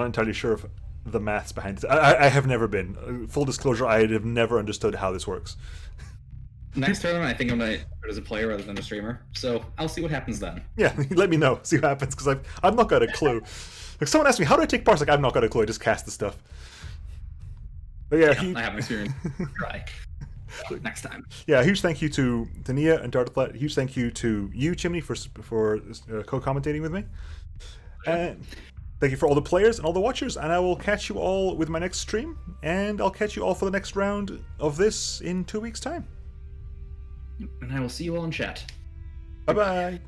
entirely sure of the maths behind it. I have never been. Full disclosure, I have never understood how this works. Next tournament, I think I'm going to put as a player rather than a streamer. So I'll see what happens then. Yeah, let me know. See what happens, because I've not got a clue. Like, someone asked me, how do I take parts? Like, I've not got a clue. I just cast the stuff. But yeah, I have experience. Try. So, next time. Yeah, huge thank you to Nia and Tartiflette. Huge thank you to you, Chimni, for co-commentating with me. And thank you for all the players and all the watchers. And I will catch you all with my next stream. And I'll catch you all for the next round of this in 2 weeks' time. And I will see you all in chat. Bye-bye.